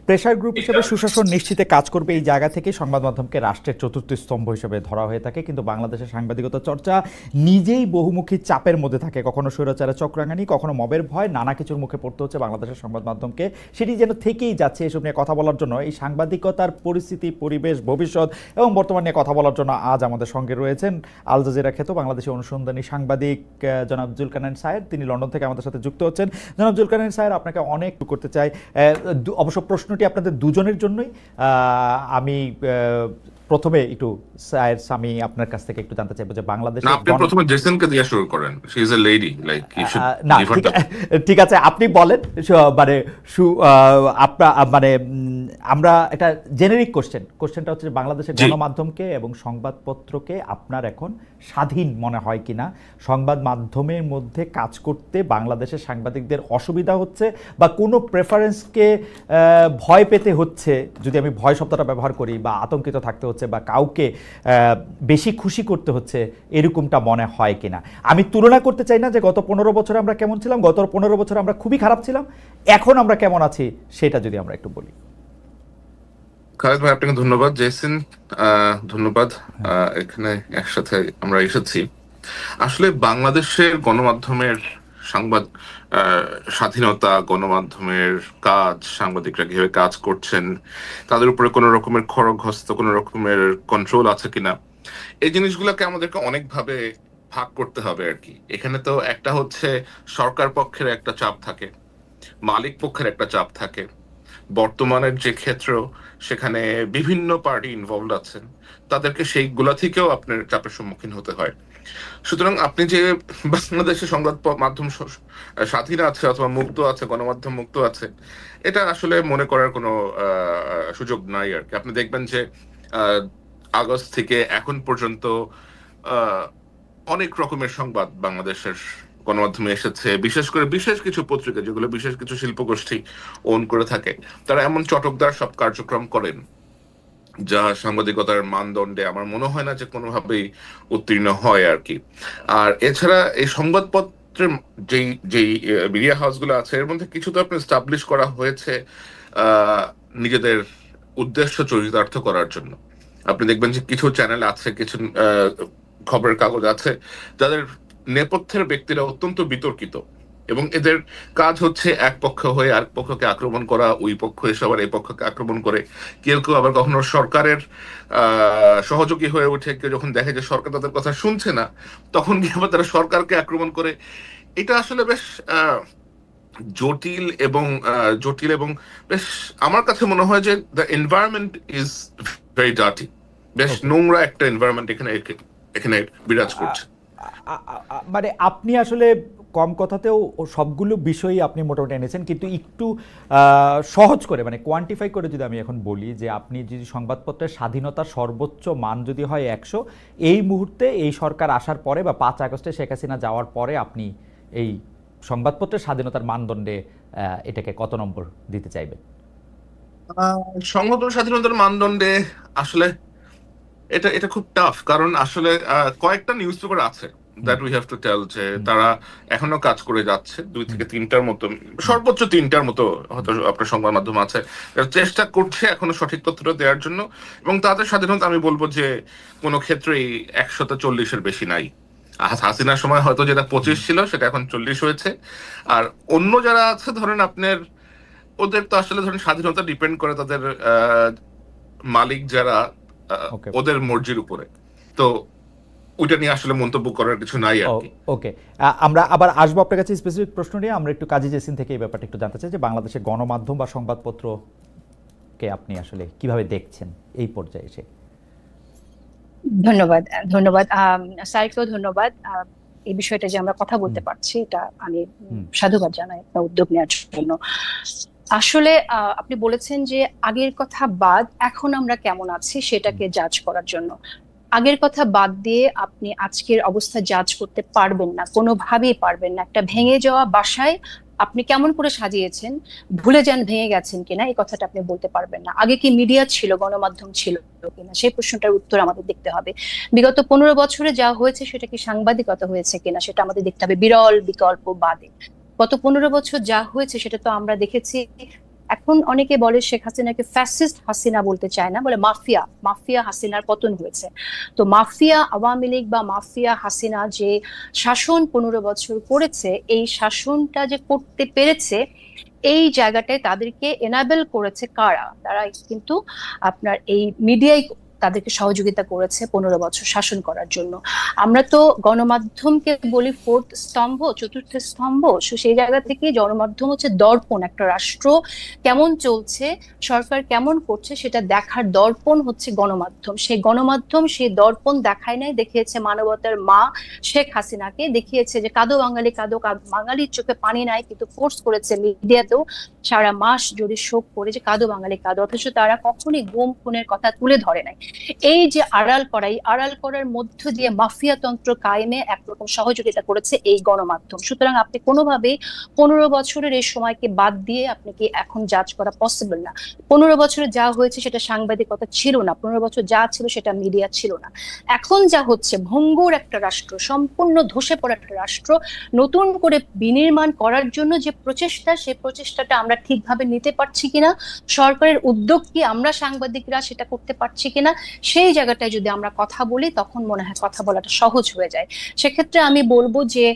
Pressure group হিসেবে সুশাসন নিশ্চিতে কাজ করবে এই জায়গা থেকে সংবাদ মাধ্যমকে রাষ্ট্রের চতুর্থ স্তম্ভ হিসেবে ধরা হয়ে থাকে, কিন্তু বাংলাদেশের সাংবাদিকতা চর্চা নিজেই বহুমুখী চাপের মধ্যে থাকে। কখনো স্বৈরাচারের চক্রাঙ্গানি, কখনো মবের ভয়, নানা কিছুর মুখে পড়তে হচ্ছে বাংলাদেশের সংবাদ মাধ্যমকে। সেটি যেন থেকেই যাচ্ছে। এসব নিয়ে কথা বলার জন্য, এই সাংবাদিকতার পরিস্থিতি, পরিবেশ, ভবিষ্যৎ এবং বর্তমান নিয়ে কথা বলার জন্য আজ আমাদের সঙ্গে রয়েছেন আল জাজিরা খ্যাত বাংলাদেশি অনুসন্ধানী সাংবাদিক জনাব জুলকারনাইন সায়ের। তিনি লন্ডন থেকে আমাদের সাথে যুক্ত হচ্ছেন। জনাব জুলকারনাইন সায়ের, আপনাকে অনেক করতে চাই। অবশ্য প্রশ্নটি আপনাদের দুজনের জন্যই। আমি প্রথমে একটু স্যার আমি আপনার কাছ থেকে একটু জানতে চাইবো যে বাংলাদেশে, আপনি প্রথমে জেসনকে দিয়ে শুরু করেন। She is a lady, like you should না গিভ হার দ্য। ঠিক আছে, আপনি বলেন। মানে মানে আমরা একটা জেনেরিক কোশ্চেনটা হচ্ছে যে বাংলাদেশের গণমাধ্যমকে এবং সংবাদপত্রকে আপনার এখন স্বাধীন মনে হয় কিনা? সংবাদ মাধ্যমের মধ্যে কাজ করতে বাংলাদেশের সাংবাদিকদের অসুবিধা হচ্ছে বা কোনো প্রেফারেন্সকে ভয় পেতে হচ্ছে, যদি আমি ভয় শব্দটা ব্যবহার করি, বা আতঙ্কিত থাকতে হচ্ছে বা কাউকে বেশি খুশি করতে হচ্ছে, এরকমটা মনে হয় কিনা? আমি তুলনা করতে চাই না যে গত 15 বছরে আমরা কেমন ছিলাম, গত 15 বছরে আমরা খুবই খারাপ ছিলাম, এখন আমরা কেমন আছি সেটা যদি আমরা একটু বলি। খালেদ ভাই, আপনাকে ধন্যবাদ। জেসন, ধন্যবাদ। এখানে একসাথে আমরা এসেছি। আসলে বাংলাদেশের গণমাধ্যমের সংবাদ স্বাধীনতা, গণমাধ্যমের কাজ, সাংবাদিকরা কিভাবে কাজ করছেন, তাদের উপরে কোনো রকমের খড়গহস্ত, কোনো রকমের কন্ট্রোল আছে কিনা, এই জিনিসগুলোকে আমাদেরকে অনেকভাবে ভাগ করতে হবে আর কি। এখানে তো একটা হচ্ছে সরকার পক্ষের একটা চাপ থাকে, মালিক পক্ষের একটা চাপ থাকে। বর্তমানের যে ক্ষেত্র, সেখানে বিভিন্ন পার্টি ইনভলভ আছেন, তাদেরকে সেইগুলা থেকেও আপনার চাপের সম্মুখীন হতে হয়। সুতরাং আপনি যে বাংলাদেশের সংবাদ মাধ্যম স্বাধীন আছে অথবা মুক্ত আছে, গণমাধ্যম মুক্ত আছে, এটা আসলে মনে করার কোনো সুযোগ নাই আর কি। আপনি দেখবেন যে আগস্ট থেকে এখন পর্যন্ত অনেক রকমের সংবাদ বাংলাদেশের গণমাধ্যমে এসেছে। বিশেষ করে বিশেষ কিছু পত্রিকা, যেগুলো বিশেষ কিছু শিল্পগোষ্ঠী ওন করে থাকে, তারা এমন চটকদার সব কার্যক্রম করেন যা সাংবাদিকতার মানদণ্ডে আমার মনে হয় না যে কোনোভাবেই উত্তীর্ণ হয় আর কি। আর এছাড়া এই সংবাদপত্রের যেই যেই মিডিয়া হাউসগুলো আছে, এর মধ্যে কিছু তো আপনি এস্টাবলিশ করা হয়েছে নিজেদের উদ্দেশ্য চরিতার্থ করার জন্য। আপনি দেখবেন যে কিছু চ্যানেল আছে, কিছু খবরের কাগজ আছে, যাদের নেপথ্যের ব্যক্তিরা অত্যন্ত বিতর্কিত, এবং এদের কাজ হচ্ছে এক পক্ষ হয়ে আরেক পক্ষকে আক্রমণ করা, ওই পক্ষ এসে আবার এই পক্ষকে আক্রমণ করে। কেউ কেউ আবার কখনো সরকারের সহযোগী হয়ে ওঠে। কেউ যখন দেখে যে সরকার তাদের কথা শুনছে না, তখন গিয়ে আবার তারা সরকারকে আক্রমণ করে। এটা আসলে বেশ জটিল এবং বেশ, আমার কাছে মনে হয় যে the environment is very dirty. বেশ নোংরা একটা এনভায়রনমেন্ট এখানে বিরাজ করছে। মানে আপনি আসলে কম কথাতেও সবগুলো বিষয়ই আপনি মোটামুটি এনেছেন, কিন্তু একটু সহজ করে, মানে কোয়ান্টিফাই করে যদি আমি এখন বলি যে আপনি যদি সংবাদপত্রের স্বাধীনতার সর্বোচ্চ মান যদি হয় 100, এই মুহূর্তে এই সরকার আসার পরে বা 5 আগস্টে শেখ হাসিনা যাওয়ার পরে আপনি এই সংবাদপত্রের স্বাধীনতার মানদণ্ডে এটাকে কত নম্বর দিতে চাইবেন? সংবাদ স্বাধীনতার মানদণ্ডে আসলে এটা এটা খুব টাফ, কারণ আসলে কয়েকটা নিউজ পেপার আছে that we have to tell যে তারা এখনো কাজ করে যাচ্ছে। 2 থেকে 3টার মতো, সর্বোচ্চ 3টার মতো হয়তো আপনার সংবাদ মাধ্যম আছে, চেষ্টা করছে এখনো সঠিক তথ্যটা দেওয়ার জন্য। এবং তাদের স্বাধীনতা আমি বলবো যে কোনো ক্ষেত্রেই 140-এর বেশি নাই। হাসিনার সময় হয়তো যেটা 25 ছিল, সেটা এখন 40 হয়েছে। আর অন্য যারা আছে, ধরেন আপনার, ওদের তো আসলে ধরেন স্বাধীনতা ডিপেন্ড করে তাদের মালিক যারা, ওদের মর্জির উপরে। তো ওইটা নিয়ে আসলে মন্তব্য করার কিছু নাই আর কি। ওকে, আমরা আবার আসবো আপনার কাছে স্পেসিফিক প্রশ্ন নিয়ে। আমরা একটু কাজী জেসিন থেকে এই ব্যাপারটা একটু জানতে চাই যে বাংলাদেশের গণমাধ্যম বা সংবাদপত্রকে আপনি আসলে কিভাবে দেখছেন এই পর্যায়ে এসে। ধন্যবাদ ধন্যবাদ সাইফকেও ধন্যবাদ। এই বিষয়টা যে আমরা কথা বলতে পারছি, এটা আমি সাধুবাদ জানাই আপনার উদ্যোগ নেওয়ার জন্য। আসলে আপনি বলেছেন যে আগের কথা বাদ এখন আমরা কেমন আছি সেটাকে জাজ করার জন্য। আগের কথা বাদ দিয়ে আপনি আজকের অবস্থা জাজ করতে পারবেন না, কোনোভাবেই পারবেন না। একটা ভেঙে যাওয়া বাসায় আপনি কেমন করে সাজিয়েছেন, ভুলে যান ভেঙে গেছেন কিনা, এই কথাটা আপনি বলতে পারবেন না। আগে কি মিডিয়া ছিল, গণমাধ্যম ছিল কিনা, সেই প্রশ্নটার উত্তর আমাদের দেখতে হবে। বিগত 15 বছরে যা হয়েছে সেটা কি সাংবাদিকতা হয়েছে কিনা সেটা আমাদের দেখতে হবে, বিরল বিকল্প বাদে। গত 15 বছর যা হয়েছে সেটা তো আমরা দেখেছি এখন অনেকে বলে শেখ হাসিনাকে ফ্যাসিস্ট হাসিনা বলতে চায় না, বলে মাফিয়া হাসিনার পতন হয়েছে। তো মাফিয়া আওয়ামী লীগ বা মাফিয়া হাসিনা যে শাসন 15 বছর করেছে, এই শাসনটা যে করতে পেরেছে, এই জায়গাটায় তাদেরকে এনাবেল করেছে কারা? তারা কিন্তু আপনার এই মিডিয়ায় তাদেরকে সহযোগিতা করেছে 15 বছর শাসন করার জন্য। আমরা তো গণমাধ্যমকে বলি ফোর্থ স্তম্ভ, চতুর্থ স্তম্ভ। সেই জায়গা থেকে গণমাধ্যম হচ্ছে দর্পণ, একটা রাষ্ট্র কেমন চলছে, সরকার কেমন করছে সেটা দেখার দর্পণ হচ্ছে গণমাধ্যম। সেই গণমাধ্যম সেই দর্পণ দেখায় নাই, দেখিয়েছে মানবতার মা শেখ হাসিনাকে, দেখিয়েছে যে কাঁদো বাঙালি কাঁদো, বাঙালির চোখে পানি নাই, কিন্তু ফোর্স করেছে মিডিয়াতেও সারা মাস যদি শোক করে যে কাঁদো বাঙালি কাঁদো, অথচ তারা কখনোই গুম খুনের কথা তুলে ধরে নাই। এই যে আড়াল করা, এই আড়াল করার মধ্য দিয়ে মাফিয়া তন্ত্র কায়েমে একরকম সহযোগিতা করেছে এই গণমাধ্যম। সুতরাং আপনি কোনোভাবেই 15 বছরের এই সময়কে বাদ দিয়ে আপনি কি এখন জাজ করা পসিবল না। 15 বছরে যা হয়েছে সেটা সাংবাদিকতা ছিল না, 15 বছর যা ছিল সেটা মিডিয়া ছিল না। এখন যা হচ্ছে, ভঙ্গুর একটা রাষ্ট্র, সম্পূর্ণ ধসে পড়া একটা রাষ্ট্র নতুন করে বিনির্মাণ করার জন্য যে প্রচেষ্টা, সেই প্রচেষ্টাটা আমরা ঠিকভাবে নিতে পারছি কিনা, সরকারের উদ্যোগ কি আমরা সাংবাদিকরা সেটা করতে পারছি কিনা, সেই জায়গাটায় যদি আমরা কথা বলি তখন মনে হয় কথা বলাটা সহজ হয়ে যায়। সেক্ষেত্রে আমি বলবো যে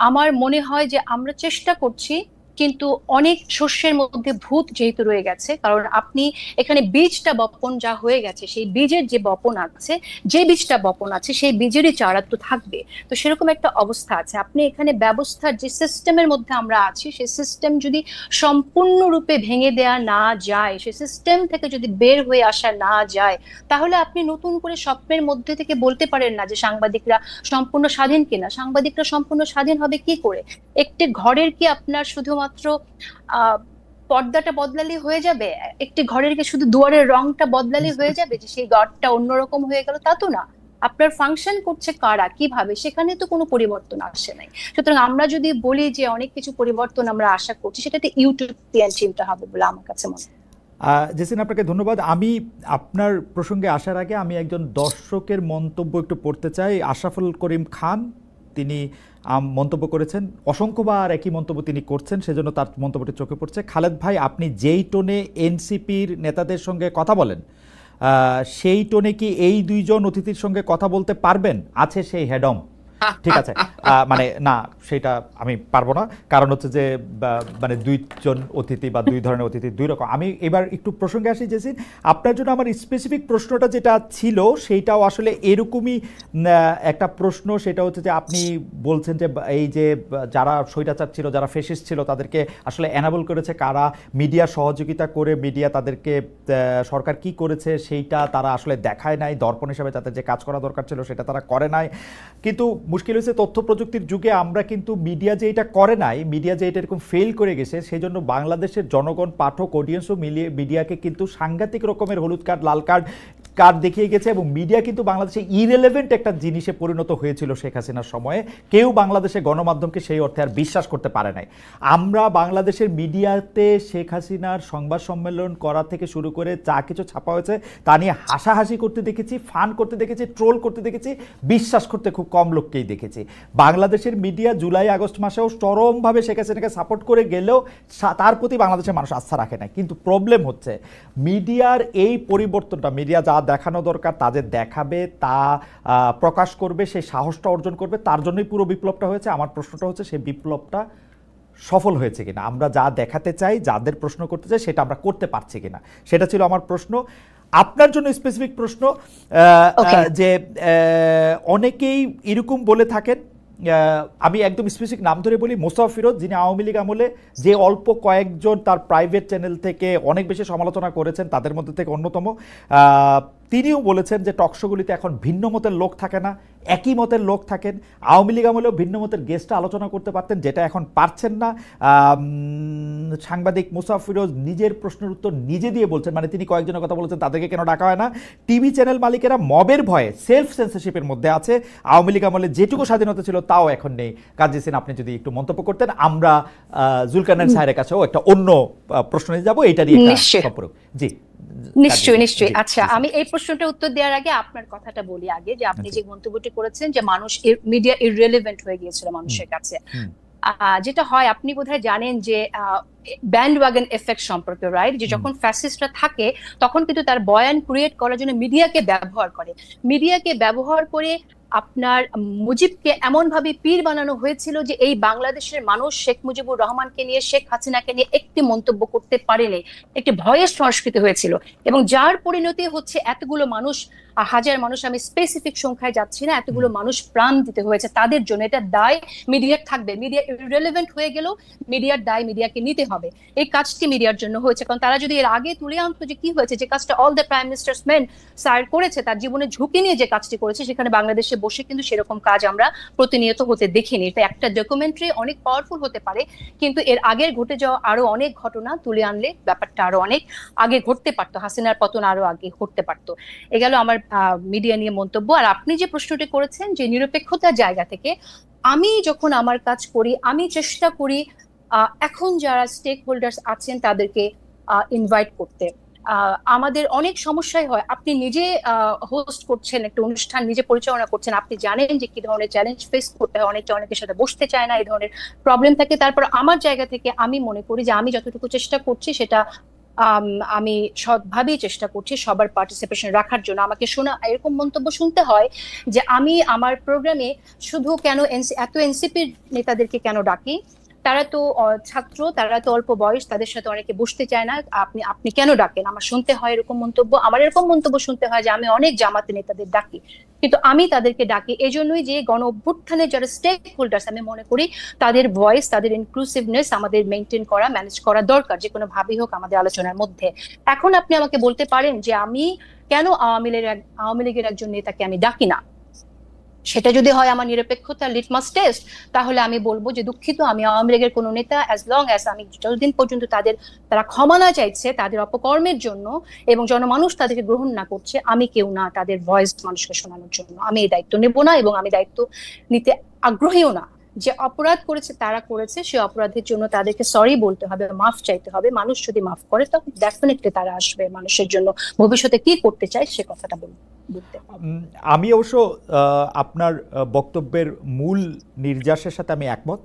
আমার মনে হয় যে আমরা চেষ্টা করছি, কিন্তু অনেক শস্যের মধ্যে ভূত যেহেতু রয়ে গেছে, কারণ আপনি এখানে বীজটা বপন যা হয়ে গেছে, সেই বীজের যে বপন আছে, যে বীজটা বপন আছে সেই বীজেরই চারা তো থাকবে। তো সেরকম একটা অবস্থা আছে। আপনি এখানে ব্যবস্থার যে সিস্টেমের মধ্যে আমরা আছি, সেই সিস্টেম যদি সম্পূর্ণরূপে ভেঙে দেয়া না যায়, সেই সিস্টেম থেকে যদি বের হয়ে আসা না যায়, তাহলে আপনি নতুন করে স্বপ্নের মধ্যে থেকে বলতে পারেন না যে সাংবাদিকরা সম্পূর্ণ স্বাধীন কিনা। সাংবাদিকরা সম্পূর্ণ স্বাধীন হবে কি করে? একটি ঘরের কি আপনার শুধুমাত্র পর্দাটা বদলালে হয়ে যাবে? একটি ঘরের কি শুধু দুয়ারের রংটা বদলালে হয়ে যাবে যে সেই ঘরটা অন্যরকম হয়ে গেল? তা তো না। আপনার ফাংশন করছে কারা, কিভাবে, সেখানে তো কোনো পরিবর্তন আসে নাই। সুতরাং আমরা যদি বলি যে অনেক কিছু পরিবর্তন আমরা আশা করছি, সেটাতে ইউটোপিয়ান চিন্তা হবে বলে আমার কাছে মনে হয়। জেসিন, আপনাকে ধন্যবাদ। আমি আপনার প্রসঙ্গে আসার আগে আমি একজন দর্শকের মন্তব্য একটু পড়তে চাই। আশরাফুল করিম খান, তিনি মন্তব্য করেছেন, অসংখ্যবার একই মন্তব্য তিনি করছেন, সেজন্য তার মন্তব্যটি চোখে পড়ছে। খালেদ ভাই, আপনি যেই টোনে এনসিপির নেতাদের সঙ্গে কথা বলেন, সেই টোনে কি এই দুইজন অতিথির সঙ্গে কথা বলতে পারবেন? আছে সেই হেডম? ঠিক আছে, মানে না, সেটা আমি পারবো না, কারণ হচ্ছে যে মানে দুইজন অতিথি বা দুই ধরনের অতিথি দুই রকম। আমি এবার একটু প্রসঙ্গে আসি জেসিন, আপনার জন্য আমার স্পেসিফিক প্রশ্নটা যেটা ছিল সেইটাও আসলে এরকমই একটা প্রশ্ন। সেটা হচ্ছে যে আপনি বলছেন যে এই যে যারা স্বৈরাচার ছিল, যারা ফেসিস্ট ছিল, তাদেরকে আসলে এনাবল করেছে কারা, মিডিয়া সহযোগিতা করে, মিডিয়া তাদেরকে সরকার কি করেছে সেইটা তারা আসলে দেখায় নাই, দর্পণ হিসাবে তাদের যে কাজ করা দরকার ছিল সেটা তারা করে নাই। কিন্তু মুশকিল হয়েছে তথ্য প্রযুক্তির যুগে আমরা কিন্তু মিডিয়া যে এটা করে নাই, মিডিয়া যে এটা এরকম ফেল করে গেছে, সেই জন্য বাংলাদেশের জনগণ, পাঠক, অডিয়েন্সও মিলিয়ে মিডিয়াকে কিন্তু সাংঘাতিক রকমের হলুদ কার্ড, লাল কার্ড দেখিয়ে গেছে। এবং মিডিয়া কিন্তু বাংলাদেশে ইরেলেভেন্ট একটা জিনিসে পরিণত হয়েছিল শেখ হাসিনার সময়ে। কেউ বাংলাদেশে গণমাধ্যমকে সেই অর্থে আর বিশ্বাস করতে পারে নাই। আমরা বাংলাদেশের মিডিয়াতে শেখ হাসিনার সংবাদ সম্মেলন করা থেকে শুরু করে যা কিছু ছাপা হয়েছে তা নিয়ে হাসাহাসি করতে দেখেছি, ফান করতে দেখেছি, ট্রোল করতে দেখেছি, বিশ্বাস করতে খুব কম লোককেই দেখেছি। বাংলাদেশের মিডিয়া জুলাই আগস্ট মাসেও চরমভাবে শেখ হাসিনাকে সাপোর্ট করে গেলেও তার প্রতি বাংলাদেশের মানুষ আস্থা রাখে না। কিন্তু প্রবলেম হচ্ছে মিডিয়ার এই পরিবর্তনটা, মিডিয়া যা দেখানো দরকার তাদের দেখাবে, তা প্রকাশ করবে, সেই সাহসটা অর্জন করবে, তার জন্যই পুরো বিপ্লবটা হয়েছে। আমার প্রশ্নটা হচ্ছে সেই বিপ্লবটা সফল হয়েছে কিনা, আমরা যা দেখাতে চাই, যাদের প্রশ্ন করতে চাই সেটা আমরা করতে পারছি কিনা, সেটা ছিল আমার প্রশ্ন। আপনার জন্য স্পেসিফিক প্রশ্ন যে অনেকেই এরকম বলে থাকেন, আমি একদম স্পেসিফিক নাম ধরে বলি, মোসাফ ফিরোজ, যিনি আওয়ামী লীগ আমলে যে অল্প কয়েকজন তার প্রাইভেট চ্যানেল থেকে অনেক বেশি সমালোচনা করেছেন, তাদের মধ্যে থেকে অন্যতম, তিনিও বলেছেন যে টকশোগুলিতে এখন ভিন্ন মতের লোক থাকে না, একই মতের লোক থাকেন। আওয়ামী লীগ আমলেও ভিন্ন মতের গেস্টটা আলোচনা করতে পারতেন, যেটা এখন পারছেন না। সাংবাদিক মোসাফ ফিরোজ নিজের প্রশ্নের উত্তর নিজে দিয়ে বলছেন, মানে তিনি কয়েকজনের কথা বলেছেন তাদেরকে কেন ডাকা হয় না। টিভি চ্যানেল মালিকেরা মবের ভয়ে সেলফ সেন্সরশিপের মধ্যে আছে, আওয়ামী লীগ আমলে যেটুকু স্বাধীনতা ছিল তাও এখন নেই। কাজী হোসেন, আপনি যদি একটু মন্তব্য করতেন, আমরা জুলকারনাইন সাহেবের কাছেও একটা অন্য প্রশ্ন নিয়ে যাবো, এটা নিয়ে সম্পর্ক। জি নিশ্চয়ই। আচ্ছা, আমি এই প্রশ্নটা উত্তর দেওয়ার আগে আপনার কথাটা বলি আগে, যে আপনি যে মন্তব্যটি করেছেন যে মানুষ মিডিয়া ইররিলেভেন্ট হয়ে গিয়েছিল মানুষের কাছে। যেটা হয় আপনি বোধহয় জানেন যে ব্যান্ড ওয়াগন এফেক্ট সম্পর্কে, রাইট? যে যখন ফ্যাসিস্টরা থাকে তখন কিন্তু তার বয়ান ক্রিয়েট করার জন্য মিডিয়াকে ব্যবহার করে আপনার মুজিবকে এমন ভাবে পীর বানানো হয়েছিল যে এই বাংলাদেশের মানুষ শেখ মুজিবুর রহমানকে নিয়ে, শেখ হাসিনাকে নিয়ে একটি মন্তব্য করতে পারেনি। একটি ভয়ের সংস্কৃতি হয়েছিল, এবং যার পরিণতি হচ্ছে এতগুলো মানুষ, হাজার মানুষ, আমি স্পেসিফিক সংখ্যায় যাচ্ছি না, এতগুলো মানুষ প্রাণ দিতে হয়েছে তাদের জন্য। এটা দায় মিডিয়ার থাকবে, মিডিয়া ইররিলেভেন্ট হয়ে গেলেও মিডিয়ার দায় মিডিয়াকে নিতে হবে। এই কাজটি মিডিয়ার জন্য হয়েছে, কারণ তারা যদি এর আগে তুলে আনতো যে কি হয়েছে, যে কাজটা all the prime ministers main sir করেছে, তার জীবনে ঝুঁকি নিয়ে যে কাজটি করেছে, সেখানে বাংলাদেশে বসে কিন্তু সেরকম কাজ আমরা প্রতিনিয়ত হতে দেখিনি। এটা একটা ডকুমেন্টারি অনেক পাওয়ারফুল হতে পারে, কিন্তু এর আগের ঘটে যাওয়া আরো অনেক ঘটনা তুলে আনলে ব্যাপারটা আরো অনেক আগে ঘটতে পারতো, হাসিনার পতন আরো আগে ঘটতে পারতো। এ গেল আমার মিডিয়া নিয়ে মন্তব্য। আর আপনি যে প্রশ্নটি করেছেন যে নিরপেক্ষতার জায়গা থেকে, আমি যখন আমার কাজ করি আমি চেষ্টা করি এখন যারা স্টেক হোল্ডার্স আছেন তাদেরকে ইনভাইট করতে। আমাদের অনেক সমস্যাই হয়, আপনি নিজে হোস্ট করছেন একটা অনুষ্ঠান, নিজে পরিচালনা করছেন, আপনি জানেন যে কি ধরনের চ্যালেঞ্জ ফেস করতে হয়, অনেকের সাথে বসতে চায় না, এই ধরনের প্রবলেম থাকে। তারপর আমার জায়গা থেকে আমি মনে করি যে আমি যতটুকু চেষ্টা করছি সেটা আমি সৎভাবেই চেষ্টা করছি সবার পার্টিসিপেশন রাখার জন্য। আমাকে শোনা এরকম মন্তব্য শুনতে হয় যে আমি আমার প্রোগ্রামে শুধু কেন এত এনসিপির নেতাদেরকে কেন ডাকি, তারা তো ছাত্র, তারা তো অল্প বয়স, তাদের সাথে অনেকে বসতে চায় না, আপনি কেন ডাকেন? আমার শুনতে হয় এরকম মন্তব্য। আমার এরকম মন্তব্য শুনতে হয় যে আমি অনেক জামাতে নেতাদের ডাকি, কিন্তু আমি তাদেরকে ডাকি এজন্যই যে গণ অভ্যুত্থানের যারা স্টেক হোল্ডার্স, আমি মনে করি তাদের ভয়েস, তাদের ইনক্লুসিভনেস আমাদের মেনটেন করা, ম্যানেজ করা দরকার, যে কোনো ভাবেই হোক আমাদের আলোচনার মধ্যে। এখন আপনি আমাকে বলতে পারেন যে আমি কেন আওয়ামী লীগের একজন নেতাকে আমি ডাকি না, সেটা যদি হয় আমার নিরপেক্ষতার লিটমাস টেস্ট, তাহলে আমি বলবো যে দুঃখিত, আমি আওয়ামী লীগের কোনো নেতা, অ্যাজ লং অ্যাজ আমি যতদিন পর্যন্ত তারা ক্ষমা না চাইছে তাদের অপকর্মের জন্য এবং জনমানুষ তাদেরকে গ্রহণ না করছে, আমি কেউ না তাদের ভয়েস মানুষকে শোনানোর জন্য। আমি এই দায়িত্ব নেব না, এবং আমি দায়িত্ব নিতে আগ্রহীও না। যে অপরাধ করেছে তারা করেছে, সে অপরাধের জন্য তাদেরকে সরি বলতে হবে, মাফ চাইতে হবে। মানুষ যদি মাফ করে তখন ডেফিনেটলি তারা আসবে মানুষের জন্য ভবিষ্যতে কি করতে চায় সে কথাটা বলতে। আমি অবশ্য আপনার বক্তব্যের মূল নির্যাসের সাথে আমি একমত।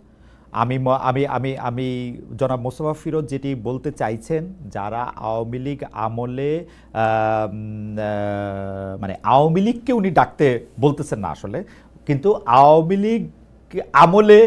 আমি আমি আমি আমি জনাব মোস্তফা ফিরোজ যেটি বলতে চাইছেন, যারা আওয়ামী লীগ আমলে মানে আওয়ামী লীগকে উনি ডাকতে বলতেছেন না আসলে, কিন্তু আওয়ামী লীগ আমলে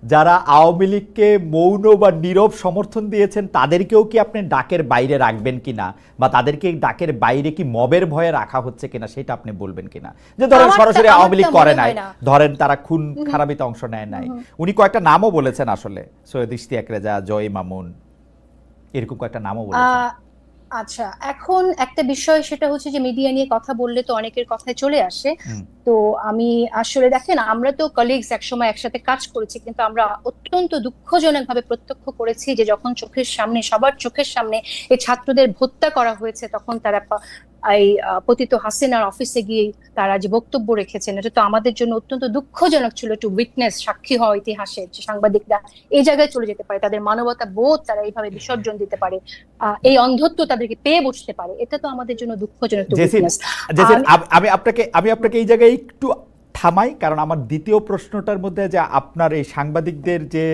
যারা আওয়ামী লীগকে মৌন বা নীরব সমর্থন দিয়েছেন তাদেরকেও কি আপনি ডাকের বাইরে রাখবেন কিনা, বা তাদেরকে ডাকের বাইরে কি মবের ভয়ে রাখা হচ্ছে কিনা সেটা আপনি বলবেন কিনা। যে ধরেন সরাসরি আওয়ামী লীগ করে নাই, ধরেন তারা খুন খারাপিতে অংশ নেয় নাই, উনি কয়েকটা নামও বলেছেন আসলে, সৈয়দ ইশতিয়াক রেজা, জয় মামুন, এরকম কয়েকটা নামও বলেছেন। আচ্ছা, এখন একটা বিষয় সেটা হচ্ছে যে মিডিয়া নিয়ে কথা বললে তো অনেকের কথায় চলে আসে। তো আমি আসলে দেখেন, আমরা তো কলিগস একসময় একসাথে কাজ করেছি, কিন্তু আমরা অত্যন্ত দুঃখজনক ভাবে প্রত্যক্ষ করেছি যে যখন চোখের সামনে, সবার চোখের সামনে এই ছাত্রদের হত্যা করা হয়েছে, তখন তারা এই পতিত হাসিনার অফিসে গিয়ে তারা যে বক্তব্য রেখেছেন, এটা তো আমাদের জন্য অত্যন্ত দুঃখজনক ছিল। টু উইটনেস, সাক্ষী হওয়া ইতিহাসের, যে সাংবাদিকরা এই জায়গায় চলে যেতে পারে, তাদের মানবতা বোধ তারা এইভাবে বিসর্জন দিতে পারে, এই অন্ধত্ব তাদেরকে পেয়ে বসতে পারে, এটা তো আমাদের জন্য দুঃখজনক। আমি আপনাকে এই জায়গায় একটু থামাই, কারণ আমার দ্বিতীয় প্রশ্নটার মধ্যে যে আপনার এই সাংবাদিকদের যে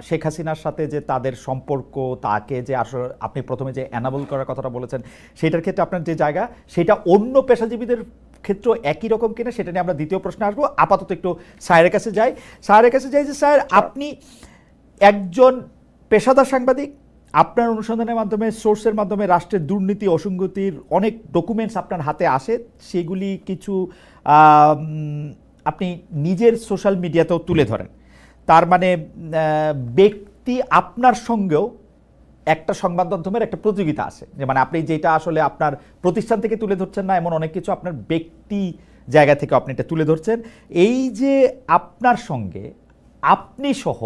শেখ হাসিনার সাথে যে তাদের সম্পর্ক, তাকে যে আসলে আপনি প্রথমে যে অ্যানাবল করার কথাটা বলেছেন, সেটার ক্ষেত্রে আপনার যে জায়গা, সেটা অন্য পেশাজীবীদের ক্ষেত্রে একই রকম কিনা সেটা নিয়ে আমরা দ্বিতীয় প্রশ্নে আসবো। আপাতত একটু স্যারের কাছে যাই যে স্যার, আপনি একজন পেশাদার সাংবাদিক, আপনার অনুসন্ধানের মাধ্যমে, সোর্সের মাধ্যমে রাষ্ট্রের দুর্নীতি, অসঙ্গতির অনেক ডকুমেন্টস আপনার হাতে আসে, সেগুলি কিছু আপনি নিজের সোশ্যাল মিডিয়াতেও তুলে ধরেন। তার মানে ব্যক্তি আপনার সঙ্গেও একটা সংবাদ মাধ্যমের একটা প্রতিযোগিতা আছে, যে মানে আপনি যেটা আসলে আপনার প্রতিষ্ঠান থেকে তুলে ধরছেন না, এমন অনেক কিছু আপনার ব্যক্তি জায়গা থেকে আপনি এটা তুলে ধরছেন। এই যে আপনার সঙ্গে আপনি সহ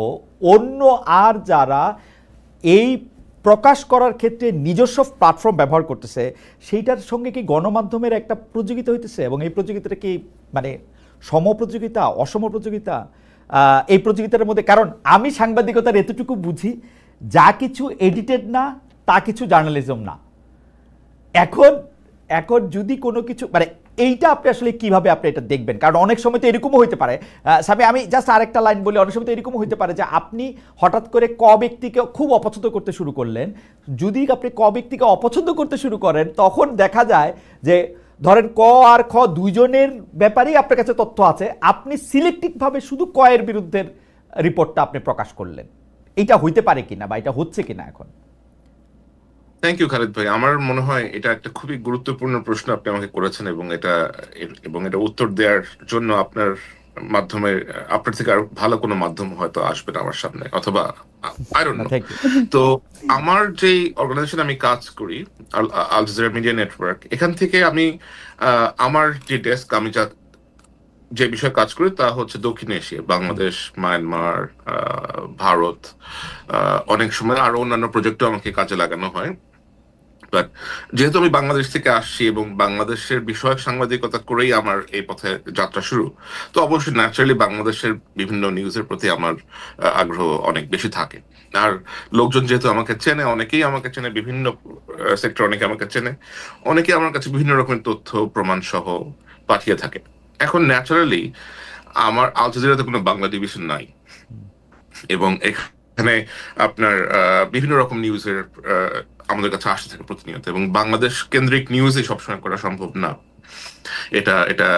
অন্য আর যারা এই প্রকাশ করার ক্ষেত্রে নিজস্ব প্ল্যাটফর্ম ব্যবহার করতেছে, সেইটার সঙ্গে কি গণমাধ্যমের একটা প্রতিযোগিতা হইতেছে? এবং এই প্রতিযোগিতাটা কি মানে সম প্রতিযোগিতা, অসম প্রতিযোগিতা? এই প্রতিযোগিতার মধ্যে, কারণ আমি সাংবাদিকতার এতটুকু বুঝি, যা কিছু এডিটেড না তা কিছু জার্নালিজম না। এখন যদি কোনো কিছু মানে এইটা আপনি আসলে কিভাবে আপনি এটা দেখবেন? কারণ অনেক সময় তো এরকমও হইতে পারে, সামি আমি জাস্ট আরেকটা লাইন বলি, অনেক সময় তো এরকমও হইতে পারে যে আপনি হঠাৎ করে ক ব্যক্তিকে খুব অপছন্দ করতে শুরু করলেন। যদি আপনি ক ব্যক্তিকে অপছন্দ করতে শুরু করেন, তখন দেখা যায় যে ধরেন ক আর খ দুইজনের ব্যাপারেই আপনার কাছে তথ্য আছে, আপনি সিলেক্টিভভাবে শুধু ক এর বিরুদ্ধে রিপোর্টটা আপনি প্রকাশ করলেন। এটা হইতে পারে কিনা বা এটা হচ্ছে কিনা এখন? থ্যাংক ইউ খালিদ ভাই। আমার মনে হয় এটা একটা খুবই গুরুত্বপূর্ণ প্রশ্ন আপনি আমাকে করেছেন, এবং এটা উত্তর দেওয়ার জন্য মাধ্যমে আপনার থেকে আরো ভালো কোনো মাধ্যম হয়তো আসবে না আমার সামনে, অথবা আই ডোন্ট নো। তো আমার যে অর্গানাইজেশন আমি কাজ করি, আল জাজিরা মিডিয়া নেটওয়ার্ক, এখান থেকে আমি আমার যে ডেস্ক, আমি যে বিষয়ে কাজ করি তা হচ্ছে দক্ষিণ এশিয়া, বাংলাদেশ, মায়ানমার, ভারত, অনেক সময় আরো অন্যান্য প্রজেক্টও আমাকে কাজে লাগানো হয়। বাট যেহেতু আমি বাংলাদেশ থেকে আসছি এবং বাংলাদেশের বিষয়ক সাংবাদিকতা করেই আমার এই পথে যাত্রা শুরু, তো অবশ্যই ন্যাচারালি বাংলাদেশের বিভিন্ন নিউজের প্রতি আমার আগ্রহ অনেক বেশি থাকে। আর লোকজন যেহেতু আমাকে চেনে, অনেকেই আমাকে চেনে, বিভিন্ন সেক্টর অনেকে আমাকে চেনে, অনেকে আমার কাছে বিভিন্ন রকমের তথ্য প্রমাণ সহ পাঠিয়ে থাকে। এখন ন্যাচারালি আমার আল জাজিরাতে কোনো বাংলা ডিভিশন নাই, এবং এখানে আপনার বিভিন্ন রকম নিউজের আমাদের কাছে আসতে থাকে প্রতিনিয়ত, এবং বাংলাদেশ কেন্দ্রিক নিউজই সবসময় করা সম্ভব না। এটা এটা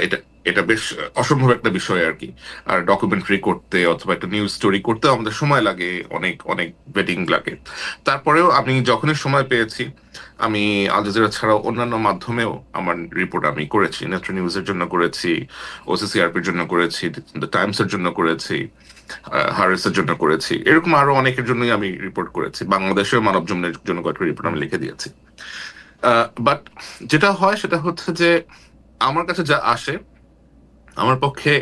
এটা এটা বেশ অসম্ভব একটা বিষয় আর কি। আর ডকুমেন্টারি করতে অথবা একটা নিউজ স্টোরি করতে আমাদের সময় লাগে, অনেক অনেক ওয়েটিং লাগে। তারপরেও আমি যখনই সময় পেয়েছি, আমি আল জাজিরা ছাড়াও অন্যান্য মাধ্যমেও আমার রিপোর্ট আমি করেছি। নেত্র নিউজের জন্য করেছি, ওসিসিআরপির জন্য করেছি, দ্য টাইমসের জন্য করেছি, হারেসের জন্য করেছি, এরকম আরো অনেকের জন্যই আমি রিপোর্ট করেছি। বাংলাদেশের মানব জমিনের জন্য কয়েকটা রিপোর্ট আমি লিখে দিয়েছি। বাট যেটা হয় সেটা হচ্ছে যে আমার কাছে যা আসে, আমার পক্ষে